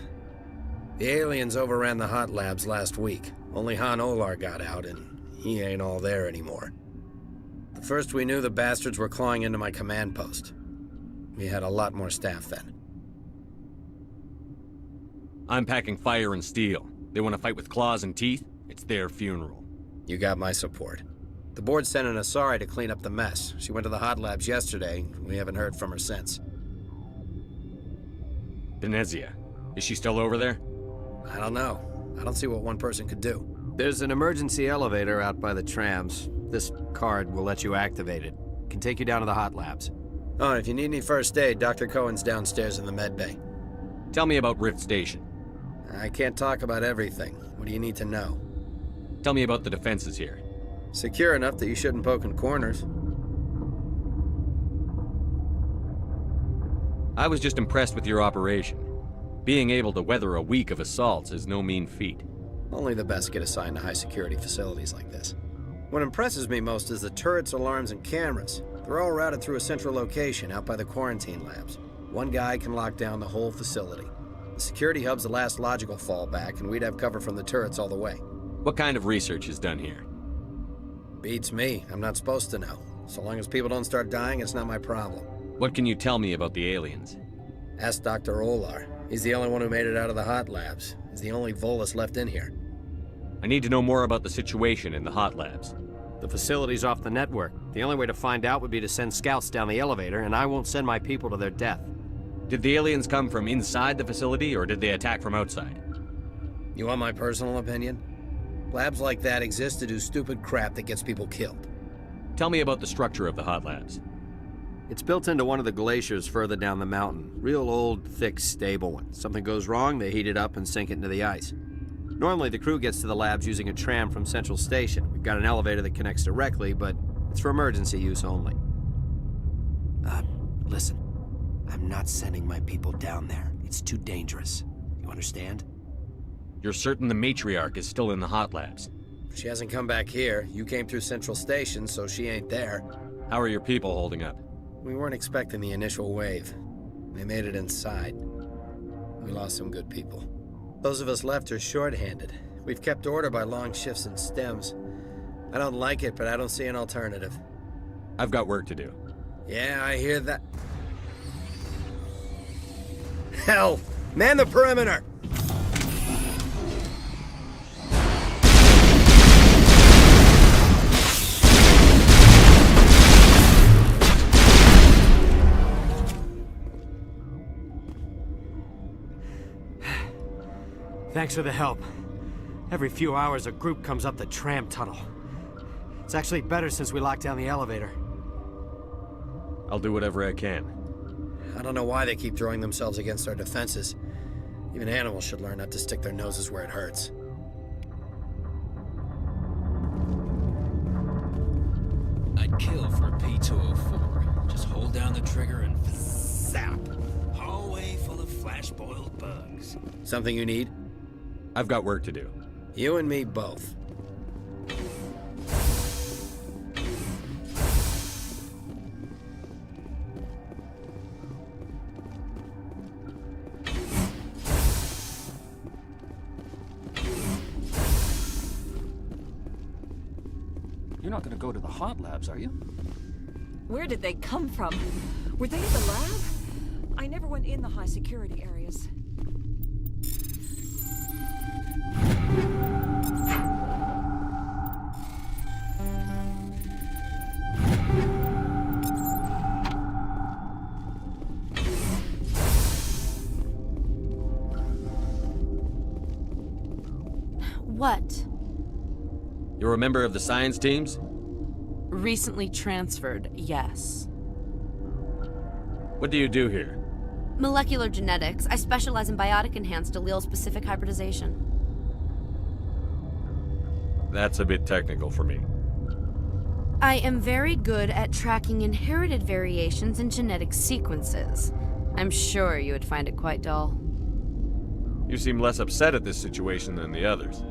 The aliens overran the hot labs last week. Only Han Olar got out, and he ain't all there anymore. The first we knew, the bastards were clawing into my command post. We had a lot more staff then. I'm packing fire and steel. They want to fight with claws and teeth? It's their funeral. You got my support. The board sent an Asari to clean up the mess. She went to the hot labs yesterday. We haven't heard from her since. Benezia. Is she still over there? I don't know. I don't see what one person could do. There's an emergency elevator out by the trams. This card will let you activate it. Can take you down to the hot labs. Oh, and if you need any first aid, Dr. Cohen's downstairs in the med bay. Tell me about Rift Station. I can't talk about everything. What do you need to know? Tell me about the defenses here. Secure enough that you shouldn't poke in corners. I was just impressed with your operation. Being able to weather a week of assaults is no mean feat. Only the best get assigned to high-security facilities like this. What impresses me most is the turrets, alarms, and cameras. They're all routed through a central location out by the quarantine labs. One guy can lock down the whole facility. The security hub's the last logical fallback, and we'd have cover from the turrets all the way. What kind of research is done here? Beats me. I'm not supposed to know. So long as people don't start dying, it's not my problem. What can you tell me about the aliens? Ask Dr. Olar. He's the only one who made it out of the hot labs. He's the only Volus left in here. I need to know more about the situation in the hot labs. The facility's off the network. The only way to find out would be to send scouts down the elevator, and I won't send my people to their death. Did the aliens come from inside the facility, or did they attack from outside? You want my personal opinion? Labs like that exist to do stupid crap that gets people killed. Tell me about the structure of the hot labs. It's built into one of the glaciers further down the mountain. Real old, thick, stable one. Something goes wrong, they heat it up and sink it into the ice. Normally, the crew gets to the labs using a tram from Central Station. We've got an elevator that connects directly, but it's for emergency use only. Listen. I'm not sending my people down there. It's too dangerous. You understand? You're certain the matriarch is still in the hot labs? She hasn't come back here. You came through Central Station, so she ain't there. How are your people holding up? We weren't expecting the initial wave. They made it inside. We lost some good people. Those of us left are short-handed. We've kept order by long shifts and stems. I don't like it, but I don't see an alternative. I've got work to do. Yeah, I hear that. Hell! Man the perimeter! Thanks for the help. Every few hours, a group comes up the tram tunnel. It's actually better since we locked down the elevator. I'll do whatever I can. I don't know why they keep throwing themselves against our defenses. Even animals should learn not to stick their noses where it hurts. I'd kill for a P-204. Just hold down the trigger and zap. Hallway full of flash-boiled bugs. Something you need? I've got work to do. You and me both. You're not gonna go to the hot labs, are you? Where did they come from? Were they in the lab? I never went in the high security areas. What? You're a member of the science teams? Recently transferred, yes. What do you do here? Molecular genetics. I specialize in biotic-enhanced allele-specific hybridization. That's a bit technical for me. I am very good at tracking inherited variations in genetic sequences. I'm sure you would find it quite dull. You seem less upset at this situation than the others.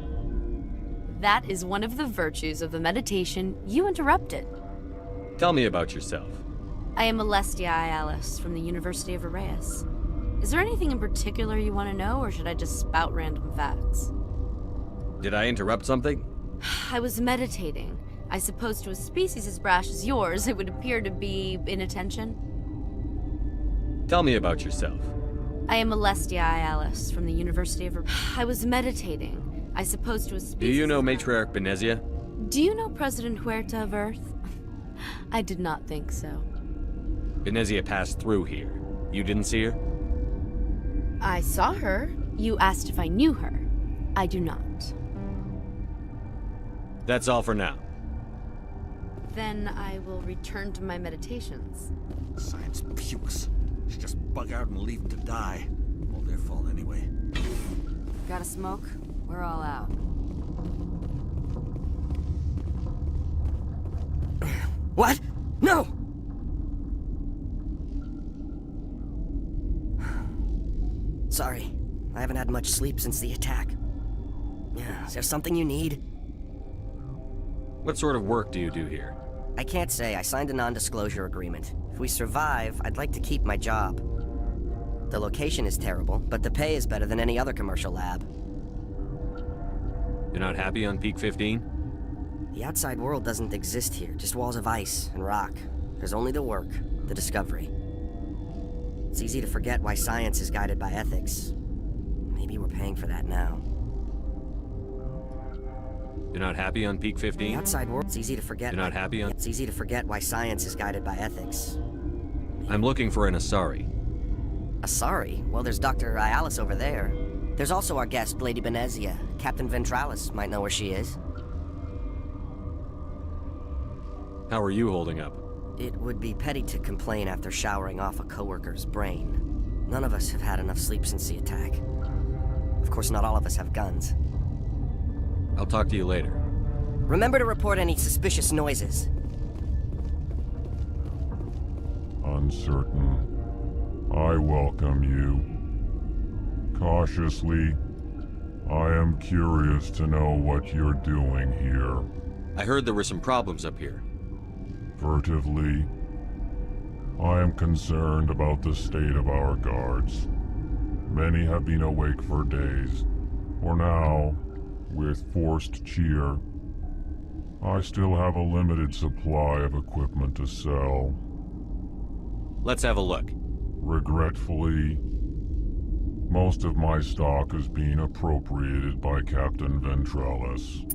That is one of the virtues of the meditation you interrupted. Tell me about yourself. I am Alestia Ialis from the University of Arrayas. Is there anything in particular you want to know, or should I just spout random facts? Did I interrupt something? I was meditating. I suppose to a species as brash as yours, it would appear to be inattention. Tell me about yourself. I am Alestia Ialis from the University of Arrayas. I was meditating. I suppose to a species... Do you know Matriarch Benezia? Do you know President Huerta of Earth? I did not think so. Benezia passed through here. You didn't see her? I saw her. You asked if I knew her. I do not. That's all for now. Then I will return to my meditations. Science pukes. Should just bug out and leave them to die. All their fault anyway. Got a smoke? We're all out. What? No! Sorry. I haven't had much sleep since the attack. Is there something you need? What sort of work do you do here? I can't say. I signed a non-disclosure agreement. If we survive, I'd like to keep my job. The location is terrible, but the pay is better than any other commercial lab. You're not happy on Peak 15? The outside world doesn't exist here, just walls of ice and rock. There's only the work, the discovery. It's easy to forget why science is guided by ethics. Maybe we're paying for that now. You're not happy on Peak 15? The outside world, it's easy to forget. You're not happy on... It's easy to forget why science is guided by ethics. I'm looking for an Asari. Asari? Well, there's Dr. Ialis over there. There's also our guest, Lady Benezia. Captain Ventralis might know where she is. How are you holding up? It would be petty to complain after showering off a coworker's brain. None of us have had enough sleep since the attack. Of course, not all of us have guns. I'll talk to you later. Remember to report any suspicious noises. Uncertain. I welcome you. Cautiously, I am curious to know what you're doing here. I heard there were some problems up here. Furtively, I am concerned about the state of our guards. Many have been awake for days. For now, with forced cheer, I still have a limited supply of equipment to sell. Let's have a look. Regretfully, most of my stock is being appropriated by Captain Ventralis.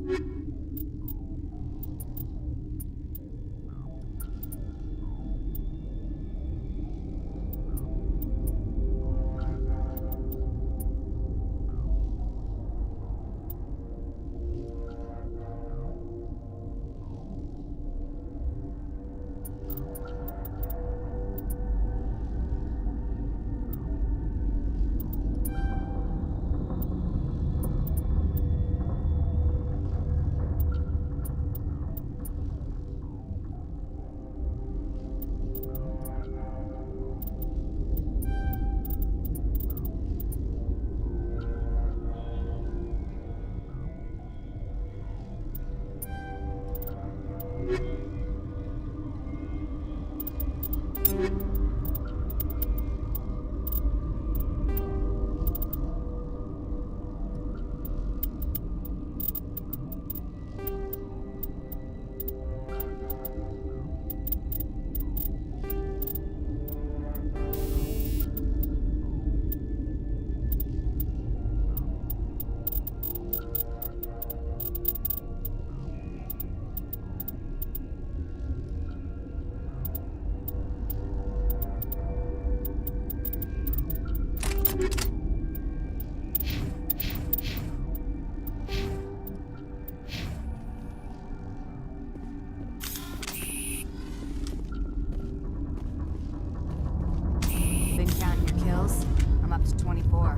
Been counting your kills? I'm up to 24.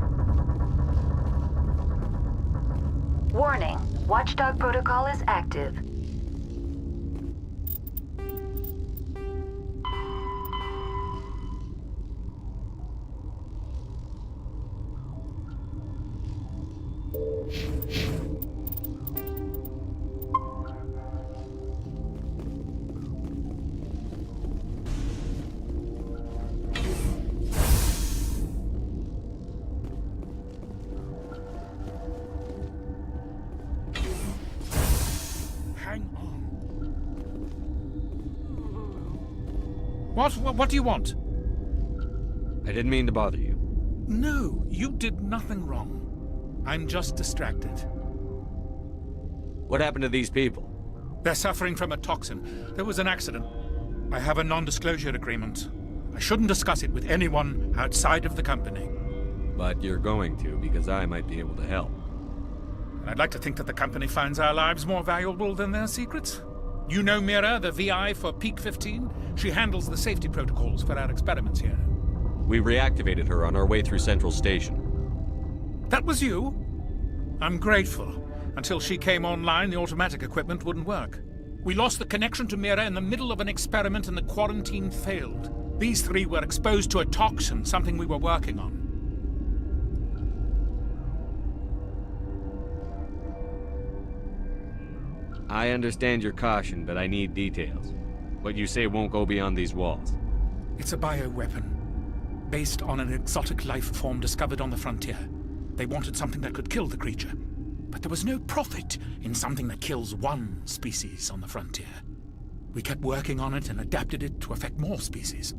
Warning, Watchdog protocol is active. What do you want? I didn't mean to bother you. No, you did nothing wrong. I'm just distracted. What happened to these people? They're suffering from a toxin. There was an accident. I have a non-disclosure agreement. I shouldn't discuss it with anyone outside of the company. But you're going to, because I might be able to help. And I'd like to think that the company finds our lives more valuable than their secrets. You know Mira, the VI for Peak 15? She handles the safety protocols for our experiments here. We reactivated her on our way through Central Station. That was you? I'm grateful. Until she came online, the automatic equipment wouldn't work. We lost the connection to Mira in the middle of an experiment and the quarantine failed. These three were exposed to a toxin, something we were working on. I understand your caution, but I need details. What you say won't go beyond these walls. It's a bioweapon, based on an exotic life form discovered on the frontier. They wanted something that could kill the creature. But there was no profit in something that kills one species on the frontier. We kept working on it and adapted it to affect more species.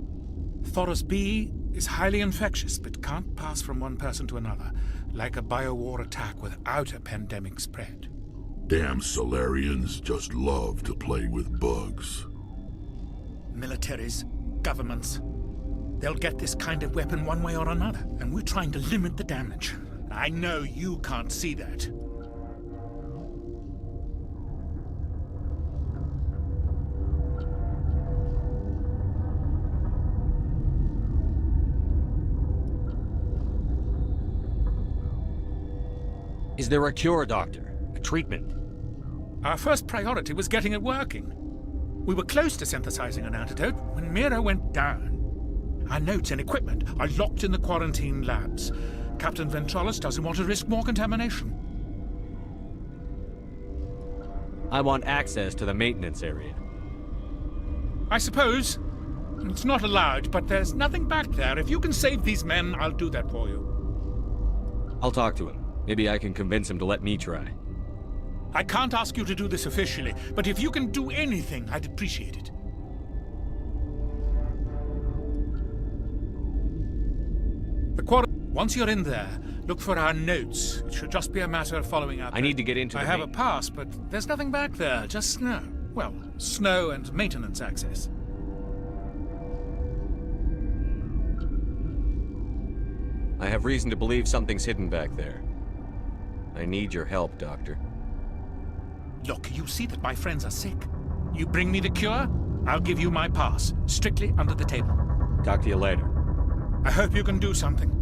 Thoros B is highly infectious, but can't pass from one person to another, like a biowar attack without a pandemic spread. Damn Solarians just love to play with bugs. Militaries, governments, they'll get this kind of weapon one way or another, and we're trying to limit the damage. I know you can't see that. Is there a cure, Doctor? A treatment? Our first priority was getting it working. We were close to synthesizing an antidote when Mira went down. Our notes and equipment are locked in the quarantine labs. Captain Ventralis doesn't want to risk more contamination. I want access to the maintenance area. I suppose. It's not allowed, but there's nothing back there. If you can save these men, I'll do that for you. I'll talk to him. Maybe I can convince him to let me try. I can't ask you to do this officially, but if you can do anything, I'd appreciate it. Once you're in there, look for our notes. It should just be a matter of following up. I need to get into I the have a pass, but there's nothing back there, just snow. Well, snow and maintenance access. I have reason to believe something's hidden back there. I need your help, Doctor. Look, you see that my friends are sick. You bring me the cure, I'll give you my pass. Strictly under the table. Talk to you later. I hope you can do something.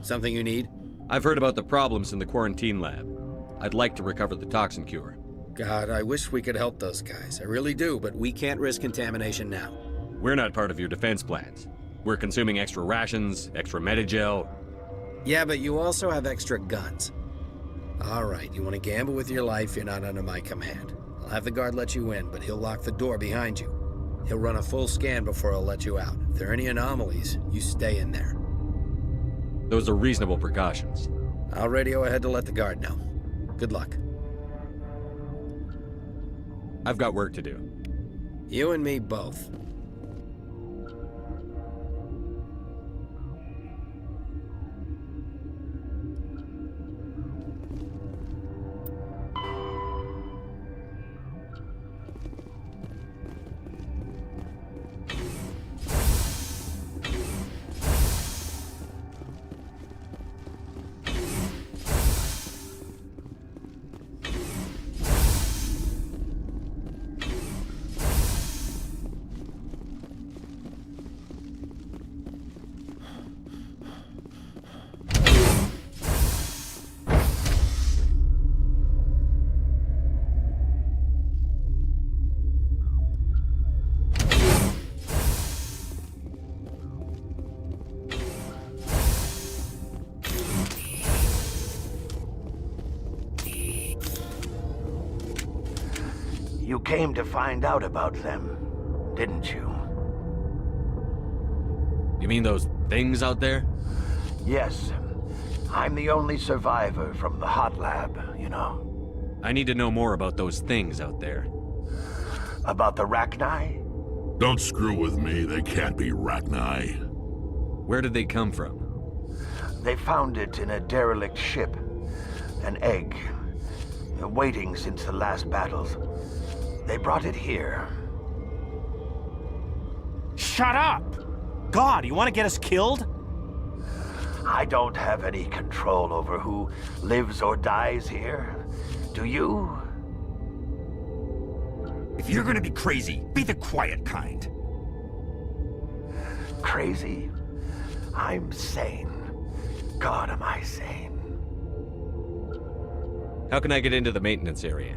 Something you need? I've heard about the problems in the quarantine lab. I'd like to recover the toxin cure. God, I wish we could help those guys. I really do, but we can't risk contamination now. We're not part of your defense plans. We're consuming extra rations, extra Medigel. Yeah, but you also have extra guns. All right, you want to gamble with your life, you're not under my command. I'll have the guard let you in, but he'll lock the door behind you. He'll run a full scan before he'll let you out. If there are any anomalies, you stay in there. Those are reasonable precautions. I'll radio ahead to let the guard know. Good luck. I've got work to do. You and me both. You came to find out about them, didn't you? You mean those things out there? Yes. I'm the only survivor from the hot lab, you know. I need to know more about those things out there. About the Rachni? Don't screw with me. They can't be Rachni. Where did they come from? They found it in a derelict ship. An egg. Waiting since the last battles. They brought it here. Shut up! God, you want to get us killed? I don't have any control over who lives or dies here. Do you? If you're gonna be crazy, be the quiet kind. Crazy? I'm sane. God, am I sane. How can I get into the maintenance area?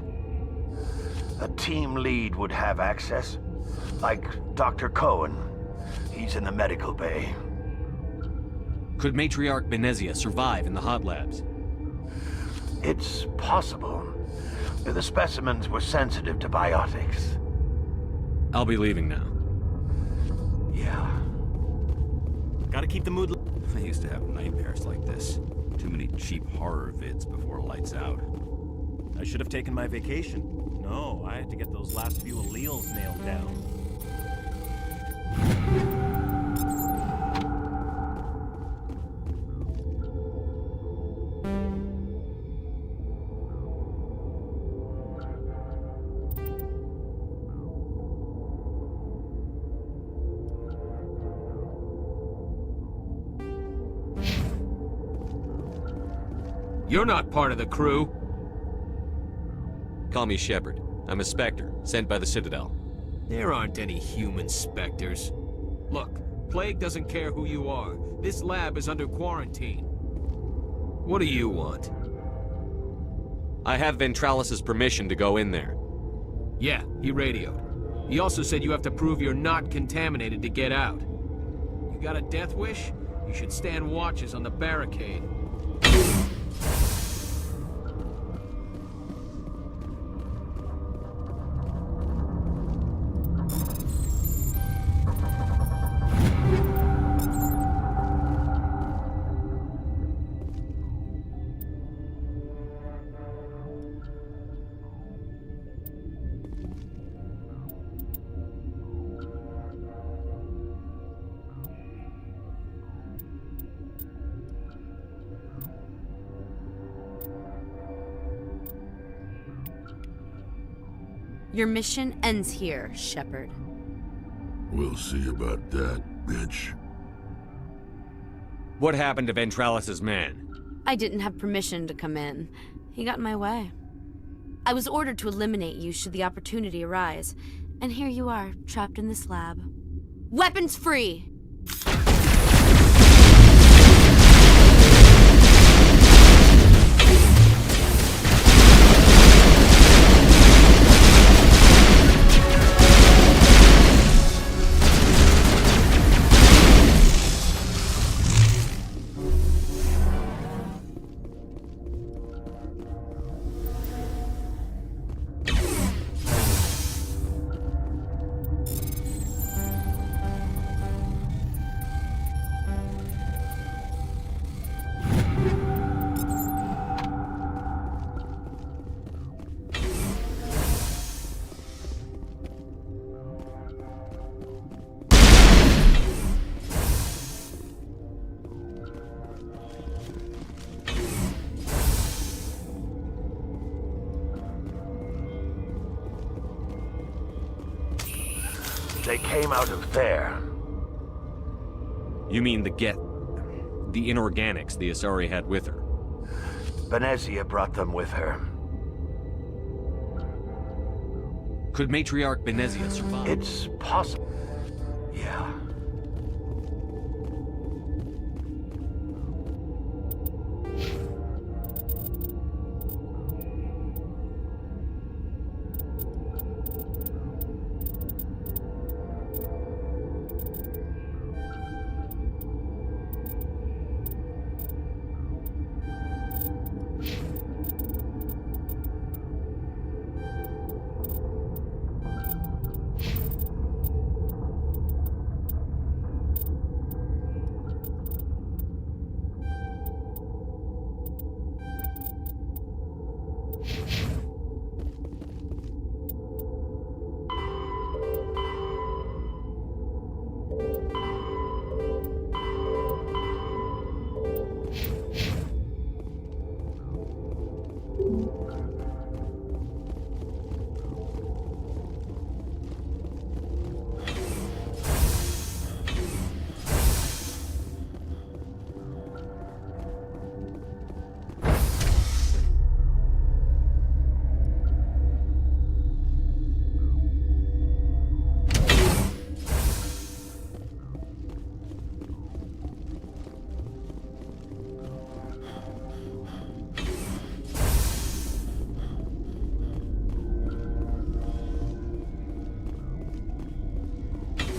A team lead would have access. Like Dr. Cohen. He's in the medical bay. Could Matriarch Benezia survive in the hot labs? It's possible. The specimens were sensitive to biotics. I'll be leaving now. Yeah. Gotta keep the mood. I used to have nightmares like this. Too many cheap horror vids before lights out. I should have taken my vacation. No, I had to get those last few alleles nailed down. You're not part of the crew. Call me Shepard. I'm a Spectre, sent by the Citadel. There aren't any human specters. Look, Plague doesn't care who you are. This lab is under quarantine. What do you want? I have Ventralis' permission to go in there. Yeah, he radioed. He also said you have to prove you're not contaminated to get out. You got a death wish? You should stand watches on the barricade. Your mission ends here, Shepard. We'll see about that, bitch. What happened to Ventralis' man? I didn't have permission to come in. He got in my way. I was ordered to eliminate you should the opportunity arise. And here you are, trapped in this lab. Weapons free! They came out of there. You mean the inorganics the Asari had with her? Benezia brought them with her. Could Matriarch Benezia survive? It's possible. Yeah.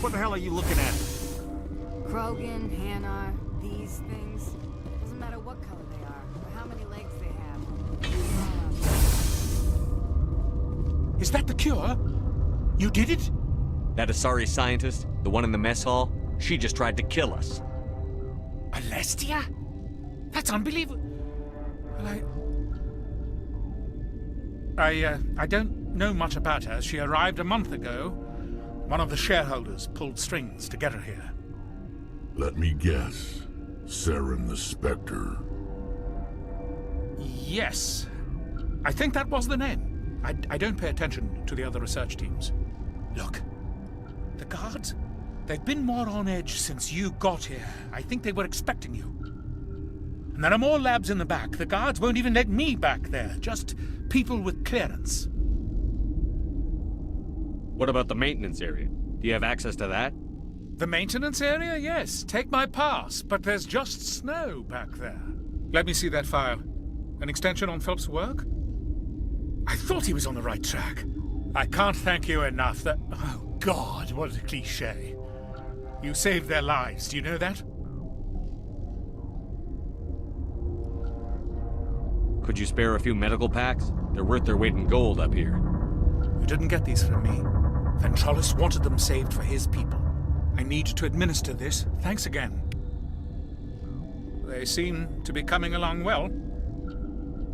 What the hell are you looking at? Krogan, Hanar, these things. Doesn't matter what color they are, or how many legs they have. Is that the cure? You did it? That Asari scientist, the one in the mess hall, she just tried to kill us. Alestia? That's unbelievable. Well, I don't know much about her. She arrived a month ago. One of the shareholders pulled strings to get her here. Let me guess. Saren the Spectre. Yes. I think that was the name. I don't pay attention to the other research teams. Look, the guards, they've been more on edge since you got here. I think they were expecting you. And there are more labs in the back. The guards won't even let me back there. Just people with clearance. What about the maintenance area? Do you have access to that? The maintenance area? Yes. Take my pass. But there's just snow back there. Let me see that file. An extension on Phelps' work? I thought he was on the right track. I can't thank you enough that... Oh, God, what a cliché. You saved their lives. Do you know that? Could you spare a few medical packs? They're worth their weight in gold up here. You didn't get these from me. Ventrollis wanted them saved for his people. I need to administer this. Thanks again. They seem to be coming along well.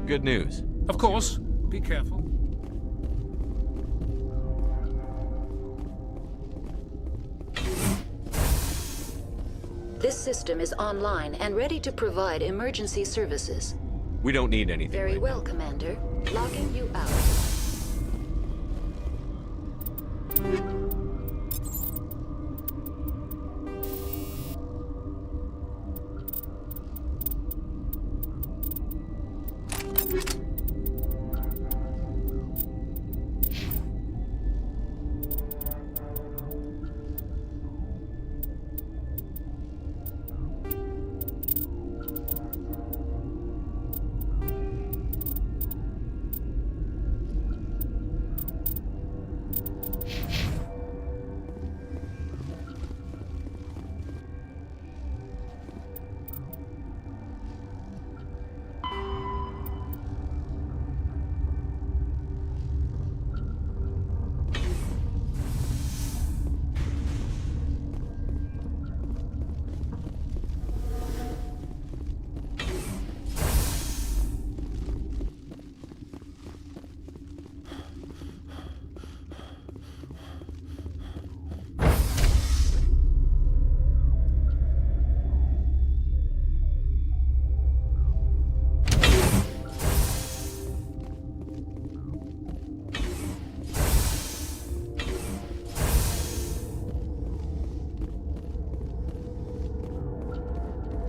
Good news. Of course. Be careful. This system is online and ready to provide emergency services. We don't need anything. Very well, Commander. Logging you out.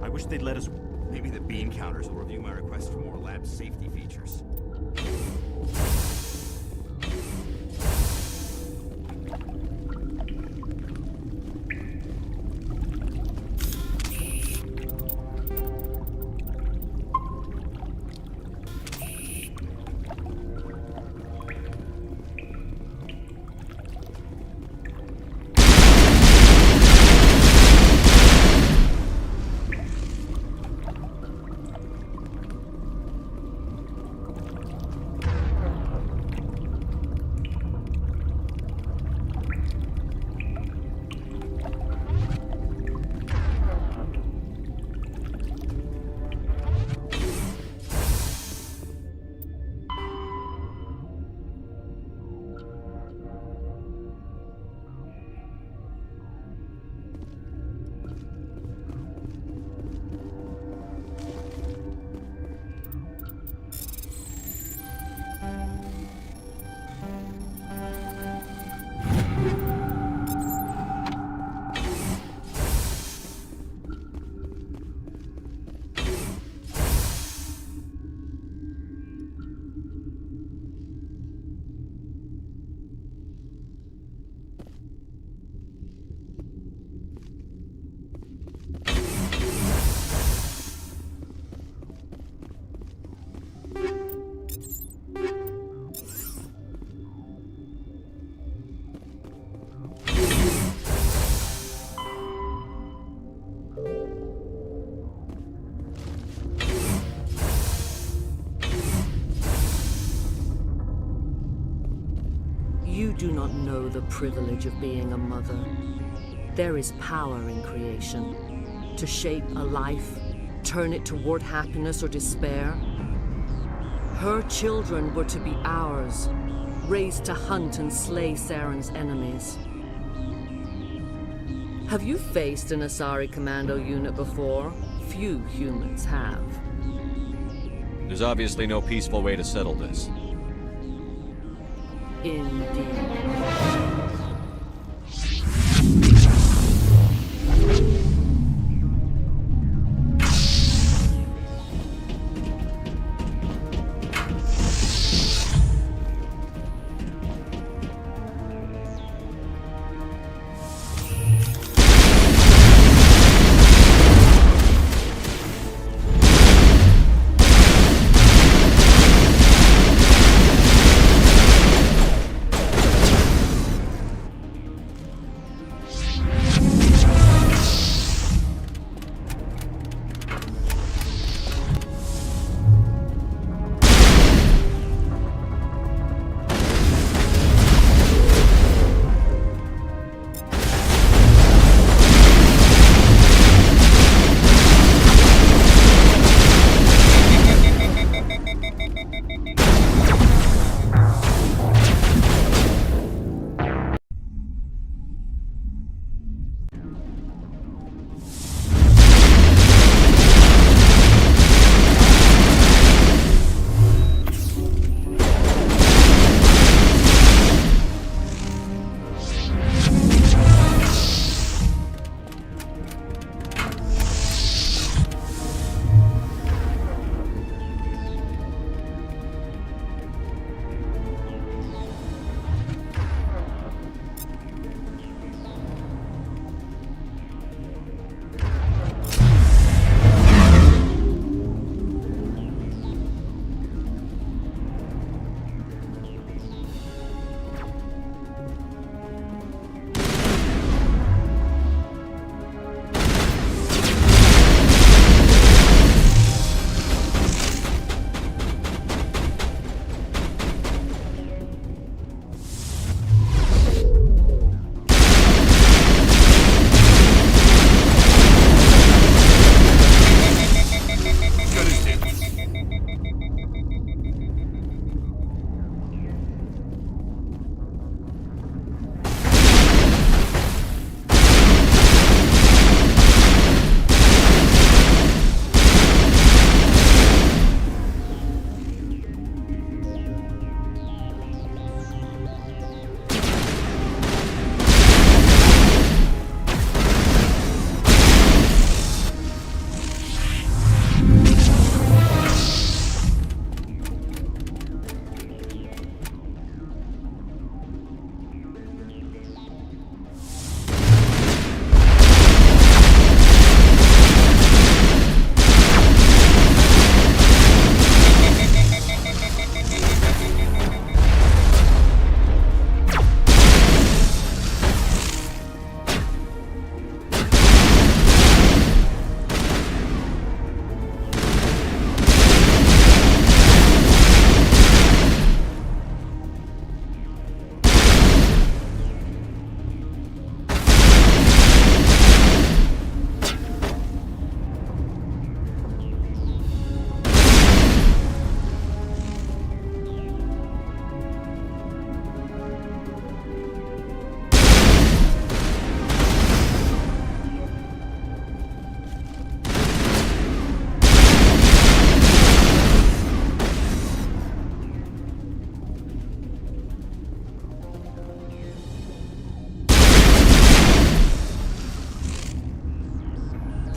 I wish they'd let us... Maybe the bean counters will review my request for more lab safety features. You do not know the privilege of being a mother. There is power in creation. To shape a life, turn it toward happiness or despair. Her children were to be ours, raised to hunt and slay Saren's enemies. Have you faced an Asari commando unit before? Few humans have. There's obviously no peaceful way to settle this. Indeed.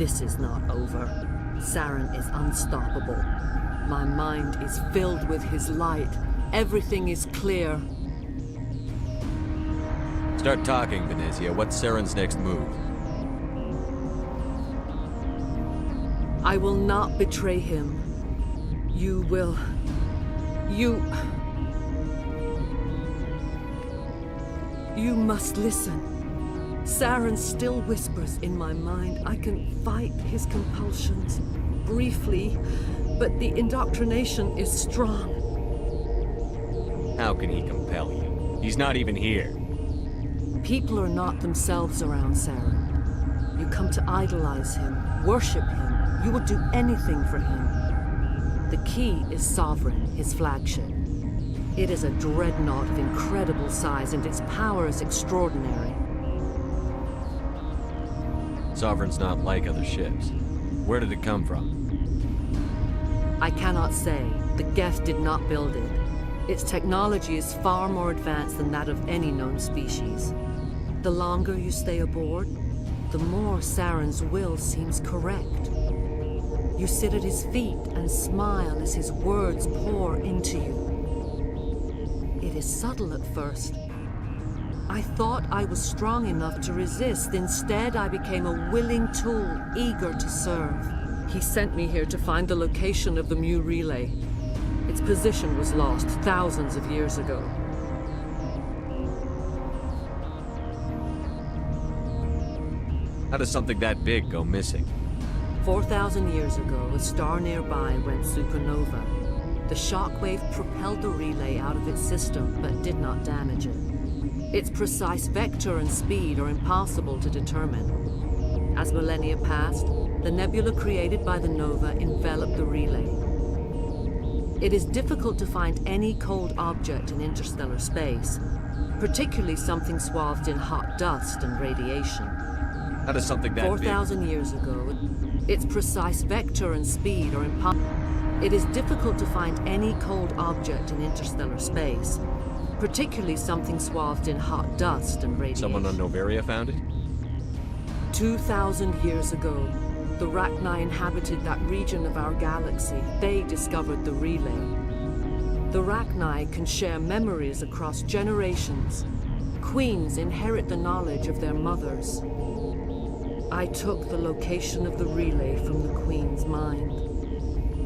This is not over. Saren is unstoppable. My mind is filled with his light. Everything is clear. Start talking, Venezia. What's Saren's next move? I will not betray him. You will... You must listen. Saren still whispers in my mind. I can fight his compulsions, briefly, but the indoctrination is strong. How can he compel you? He's not even here. People are not themselves around Saren. You come to idolize him, worship him. You will do anything for him. The key is Sovereign, his flagship. It is a dreadnought of incredible size, and its power is extraordinary. Sovereign's not like other ships. Where did it come from? I cannot say. The Geth did not build it. Its technology is far more advanced than that of any known species. The longer you stay aboard, the more Saren's will seems correct. You sit at his feet and smile as his words pour into you. It is subtle at first. I thought I was strong enough to resist. Instead, I became a willing tool, eager to serve. He sent me here to find the location of the Mu relay. Its position was lost thousands of years ago. How does something that big go missing? 4,000 years ago, a star nearby went supernova. The shockwave propelled the relay out of its system, but did not damage it. Its precise vector and speed are impossible to determine. As millennia passed, the nebula created by the nova enveloped the relay. It is difficult to find any cold object in interstellar space, particularly something swathed in hot dust and radiation. How does something that 4,000 years ago, its precise vector and speed are impossible. It is difficult to find any cold object in interstellar space, particularly something swathed in hot dust and radiation. Someone on Noveria found it? 2,000 years ago, the Rachni inhabited that region of our galaxy. They discovered the relay. The Rachni can share memories across generations. Queens inherit the knowledge of their mothers. I took the location of the relay from the Queen's mind.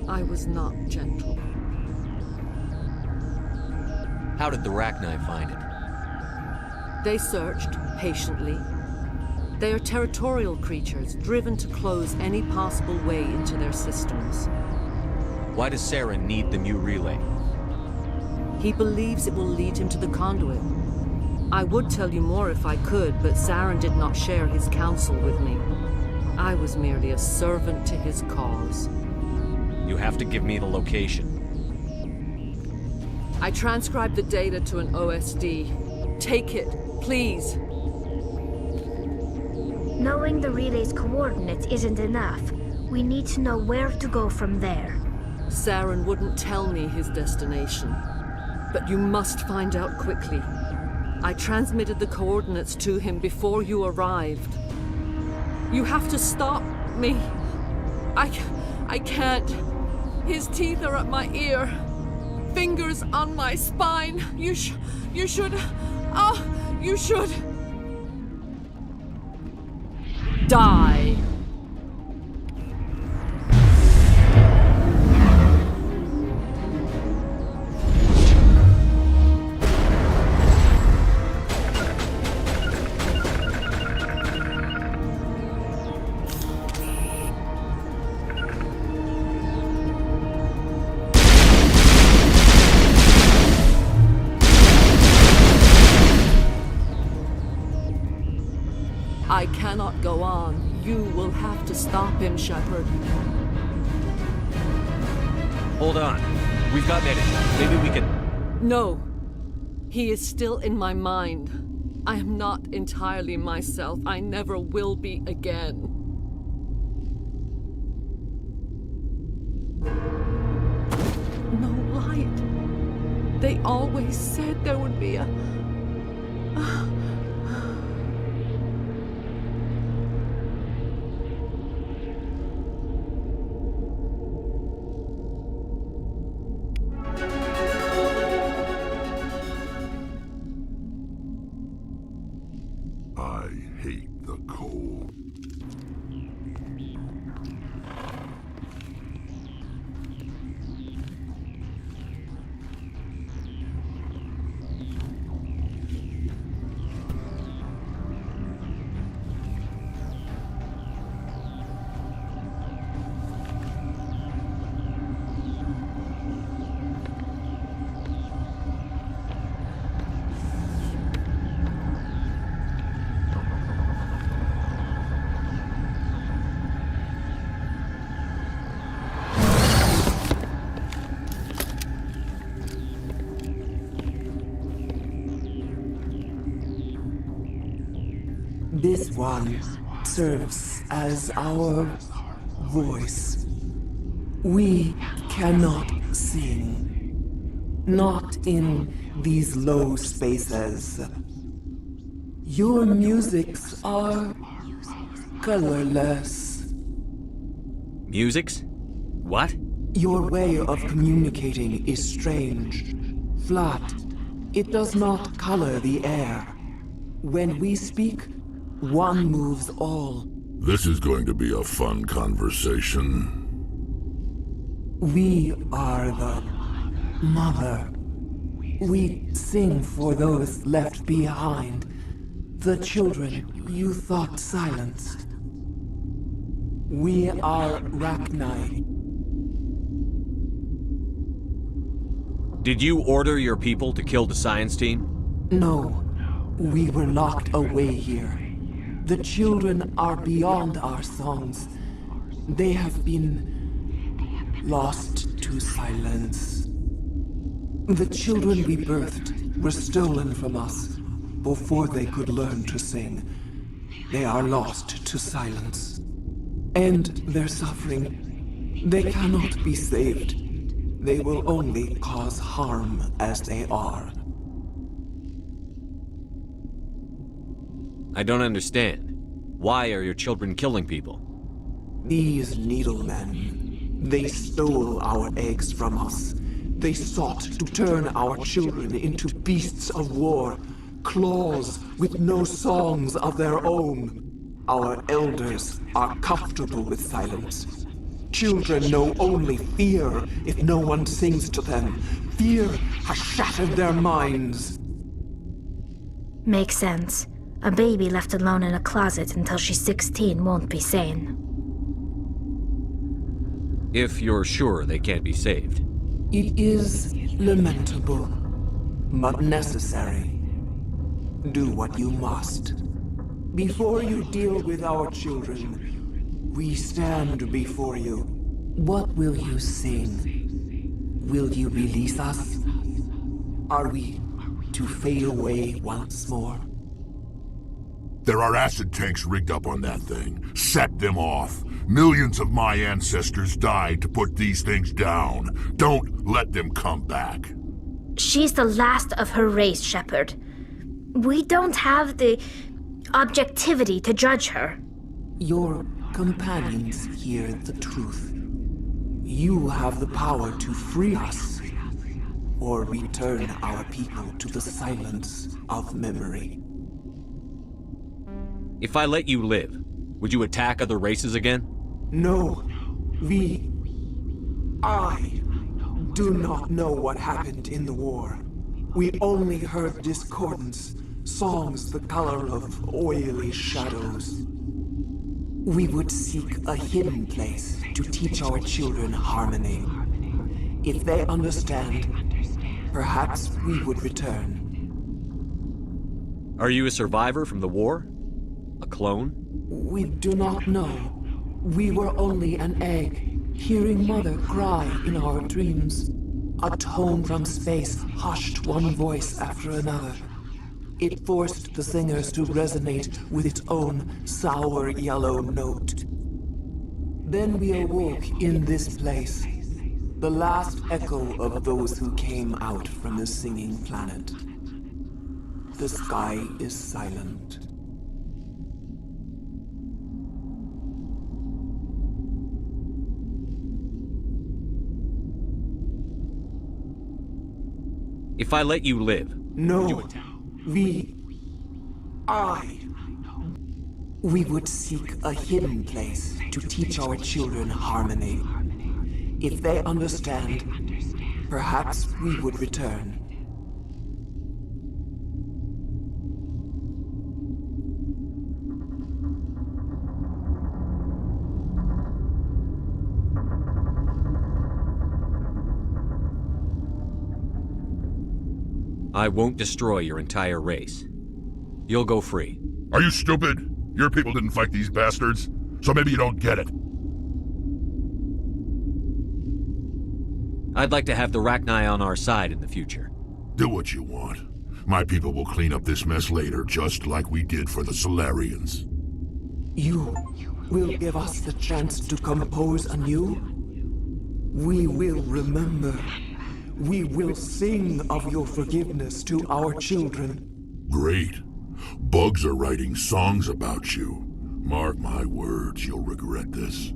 I was not gentle. How did the Rachni find it? They searched, patiently. They are territorial creatures, driven to close any possible way into their systems. Why does Saren need the Mu relay? He believes it will lead him to the conduit. I would tell you more if I could, but Saren did not share his counsel with me. I was merely a servant to his cause. You have to give me the location. I transcribed the data to an OSD. Take it, please. Knowing the relay's coordinates isn't enough. We need to know where to go from there. Saren wouldn't tell me his destination. But you must find out quickly. I transmitted the coordinates to him before you arrived. You have to stop me. I can't. His teeth are at my ear. Fingers on my spine. You should... you should... die. I cannot go on. You will have to stop him, Shepard. Hold on. We've got Medic. Maybe we can... No. He is still in my mind. I am not entirely myself. I never will be again. No light. They always said there would be a... This one serves as our voice. We cannot sing. Not in these low spaces. Your musics are colorless. Musics? What? Your way of communicating is strange. Flat. It does not color the air. When we speak, one moves all. This is going to be a fun conversation. We are the mother. We sing for those left behind. The children you thought silenced. We are Rachni. Did you order your people to kill the science team? No. We were locked away here. The children are beyond our songs. They have been lost to silence. The children we birthed were stolen from us before they could learn to sing. They are lost to silence. And their suffering, they cannot be saved. They will only cause harm as they are. I don't understand. Why are your children killing people? These needlemen, they stole our eggs from us. They sought to turn our children into beasts of war, claws with no songs of their own. Our elders are comfortable with silence. Children know only fear if no one sings to them. Fear has shattered their minds. Makes sense. A baby left alone in a closet until she's 16 won't be sane. If you're sure they can't be saved. It is lamentable, but necessary. Do what you must. Before you deal with our children, we stand before you. What will you sing? Will you release us? Are we to fade away once more? There are acid tanks rigged up on that thing. Set them off. Millions of my ancestors died to put these things down. Don't let them come back. She's the last of her race, Shepard. We don't have the objectivity to judge her. Your companions hear the truth. You have the power to free us, or return our people to the silence of memory. If I let you live, would you attack other races again? No. I do not know what happened in the war. We only heard discordance, songs the color of oily shadows. We would seek a hidden place to teach our children harmony. If they understand, perhaps we would return. Are you a survivor from the war? A clone? We do not know. We were only an egg, hearing Mother cry in our dreams. A tone from space hushed one voice after another. It forced the singers to resonate with its own sour yellow note. Then we awoke in this place, the last echo of those who came out from the singing planet. The sky is silent. If I let you live... No. We would seek a hidden place to teach our children harmony. If they understand, perhaps we would return. I won't destroy your entire race. You'll go free. Are you stupid? Your people didn't fight these bastards, so maybe you don't get it. I'd like to have the Rachni on our side in the future. Do what you want. My people will clean up this mess later, just like we did for the Solarians. You will give us the chance to compose anew? We will remember. We will sing of your forgiveness to our children. Great. Bugs are writing songs about you. Mark my words, you'll regret this.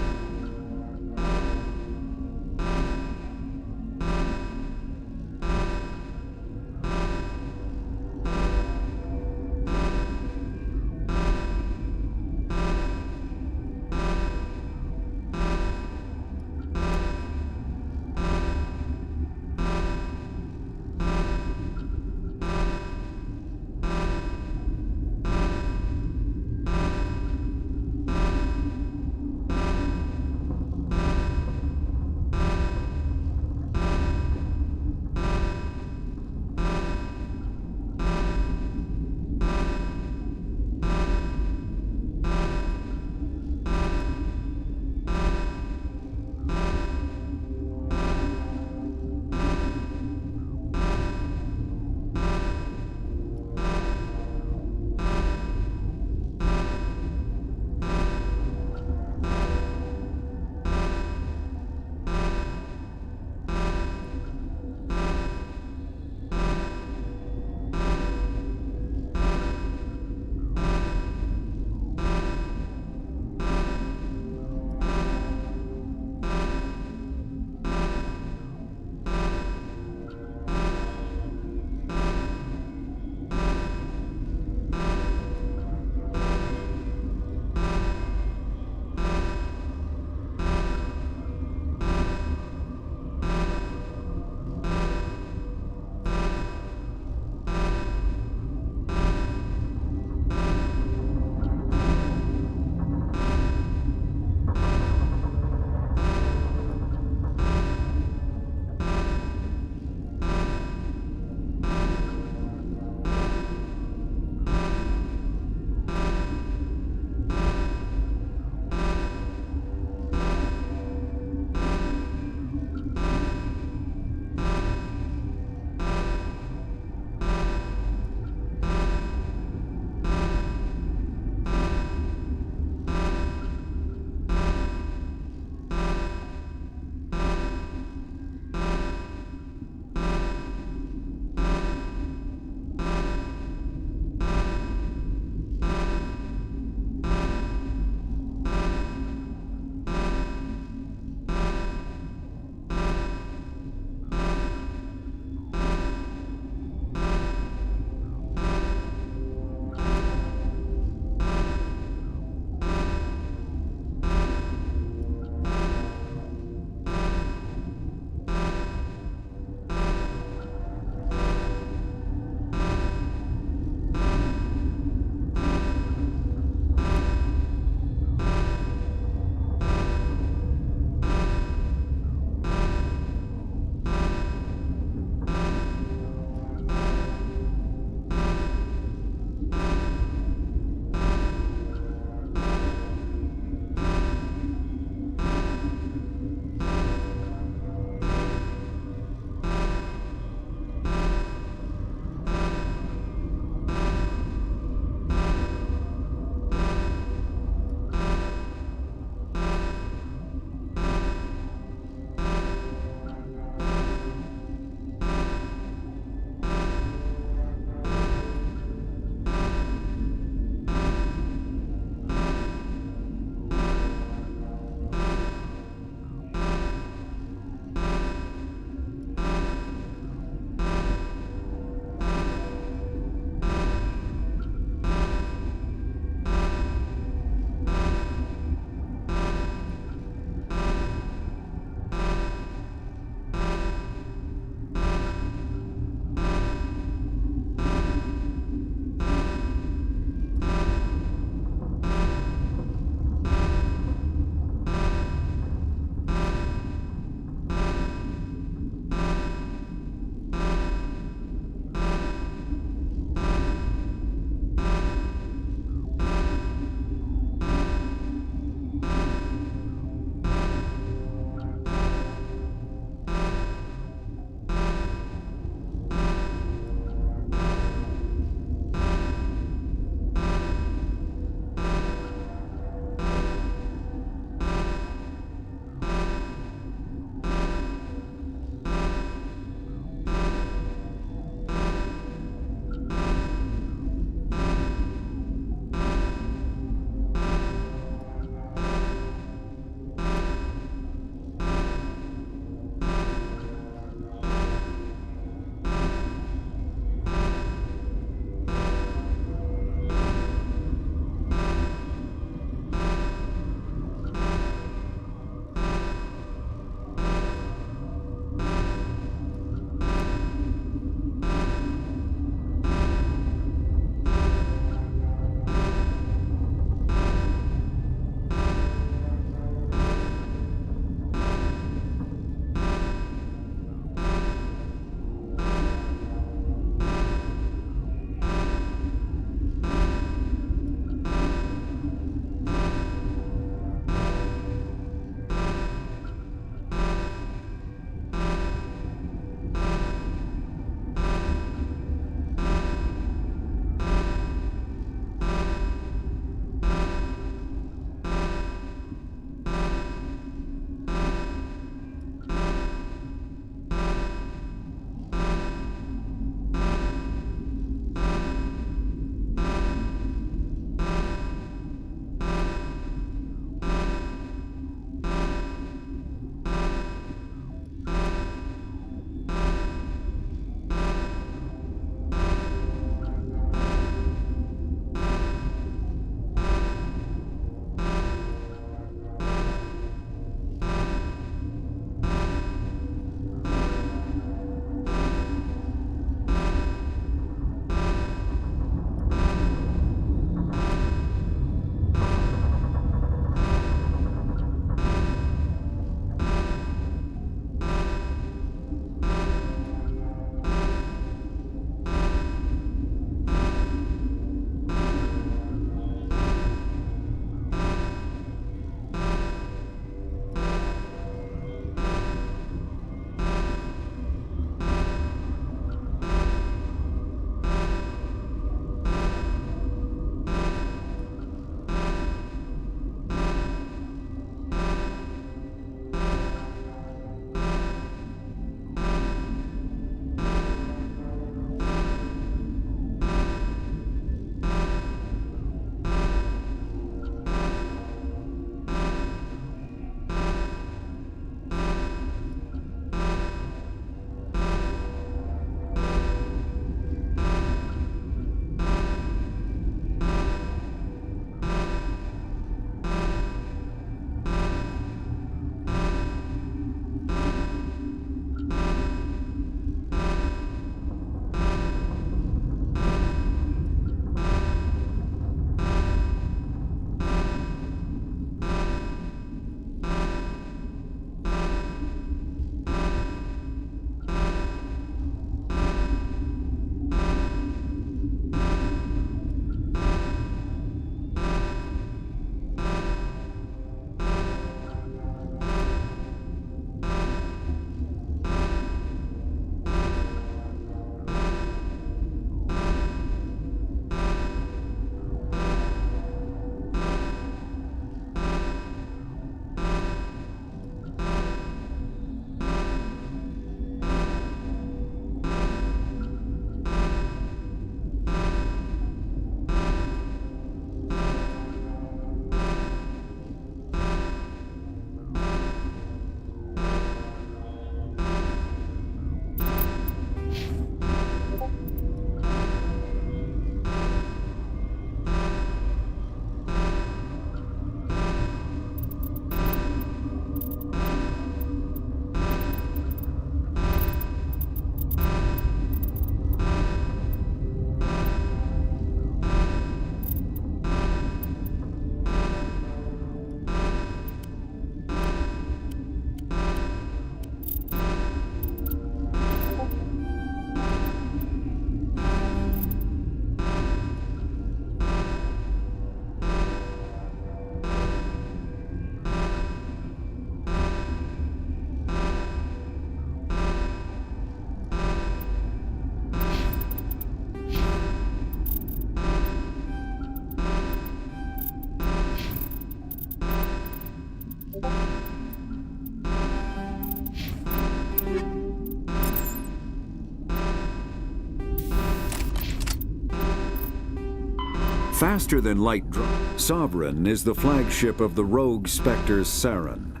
Faster than light drone, Sovereign is the flagship of the rogue Spectre Saren,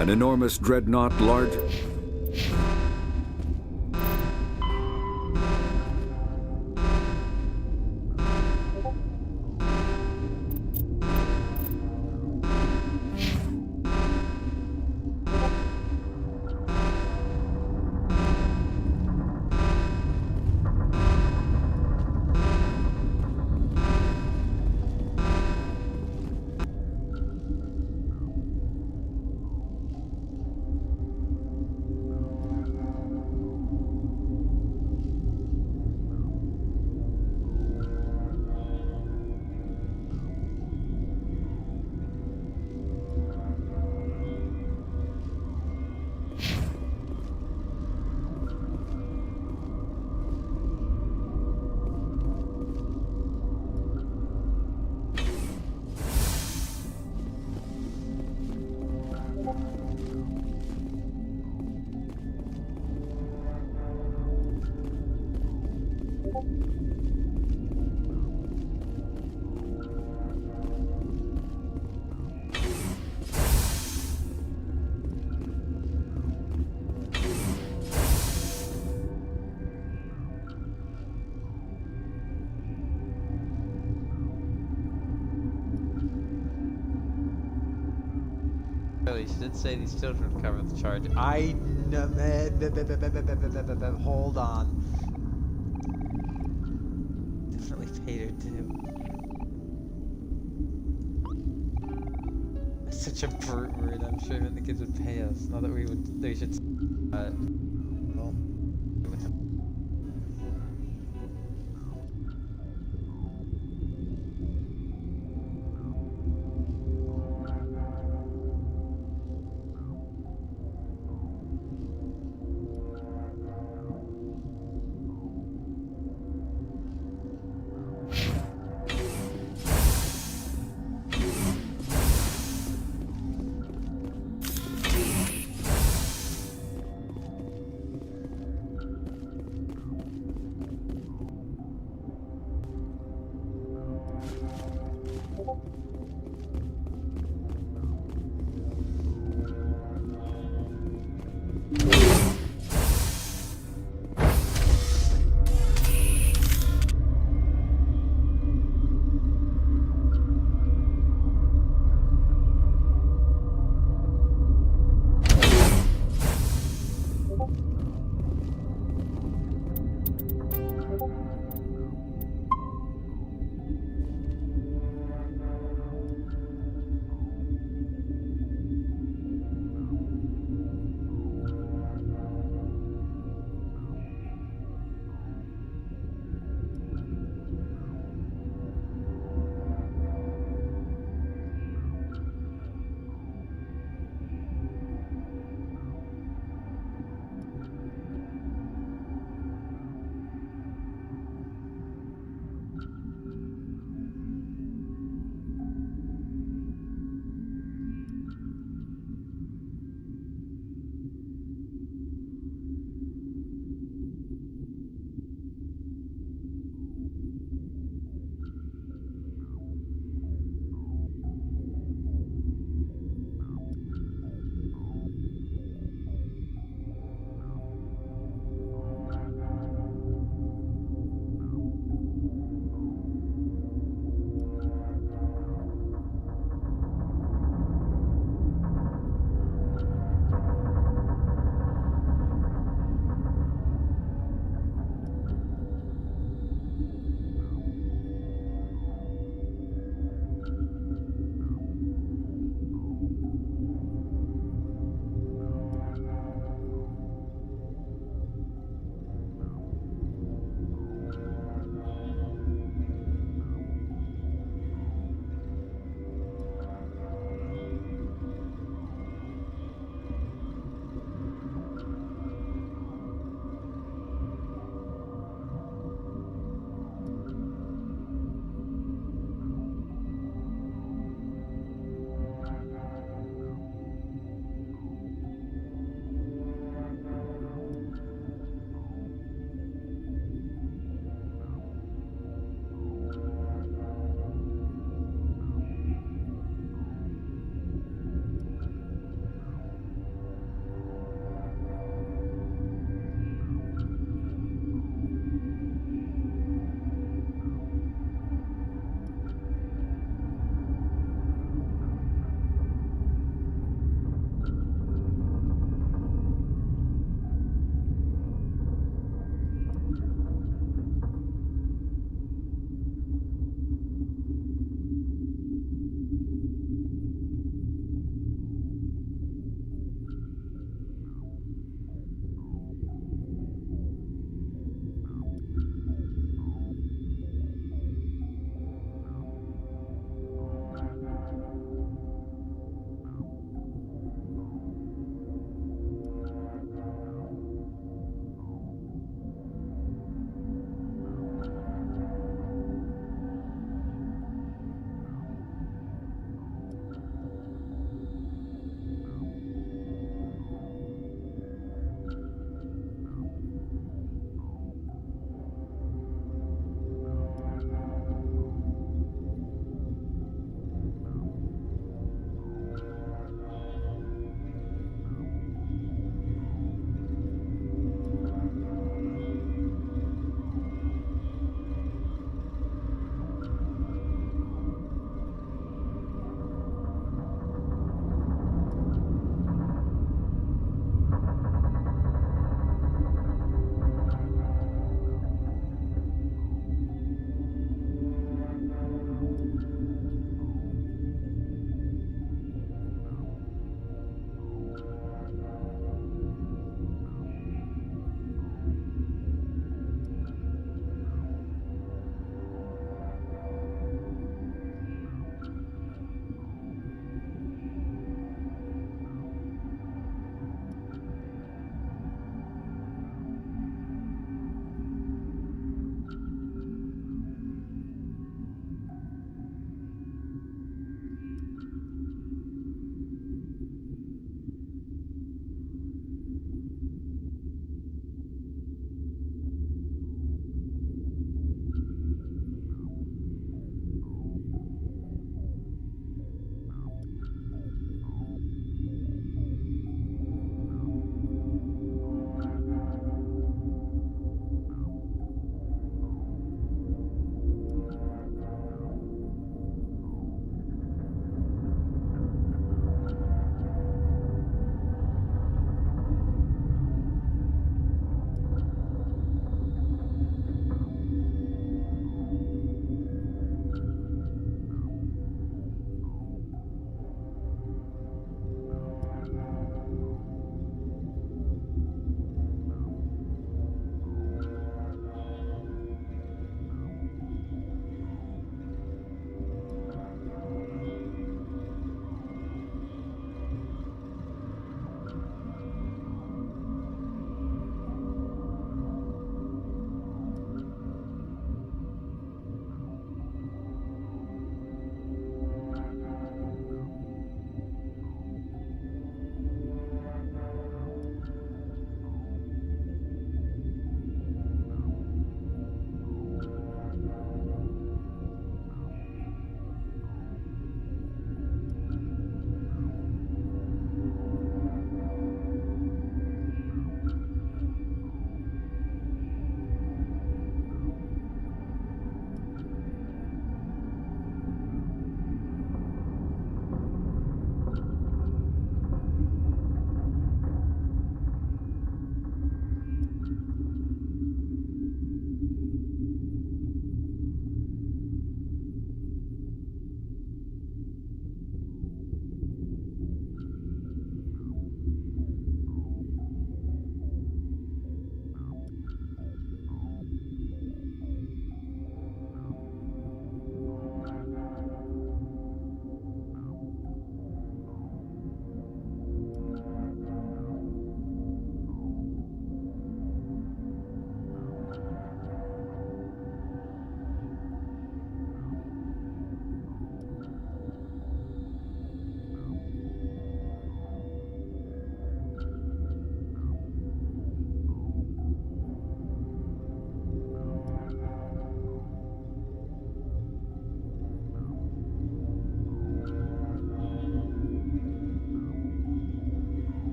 an enormous dreadnought large... She did say these children would cover the charge. I know. Hold on. Definitely paid her too. Such a brute word. I'm sure the kids would pay us. Not that we should.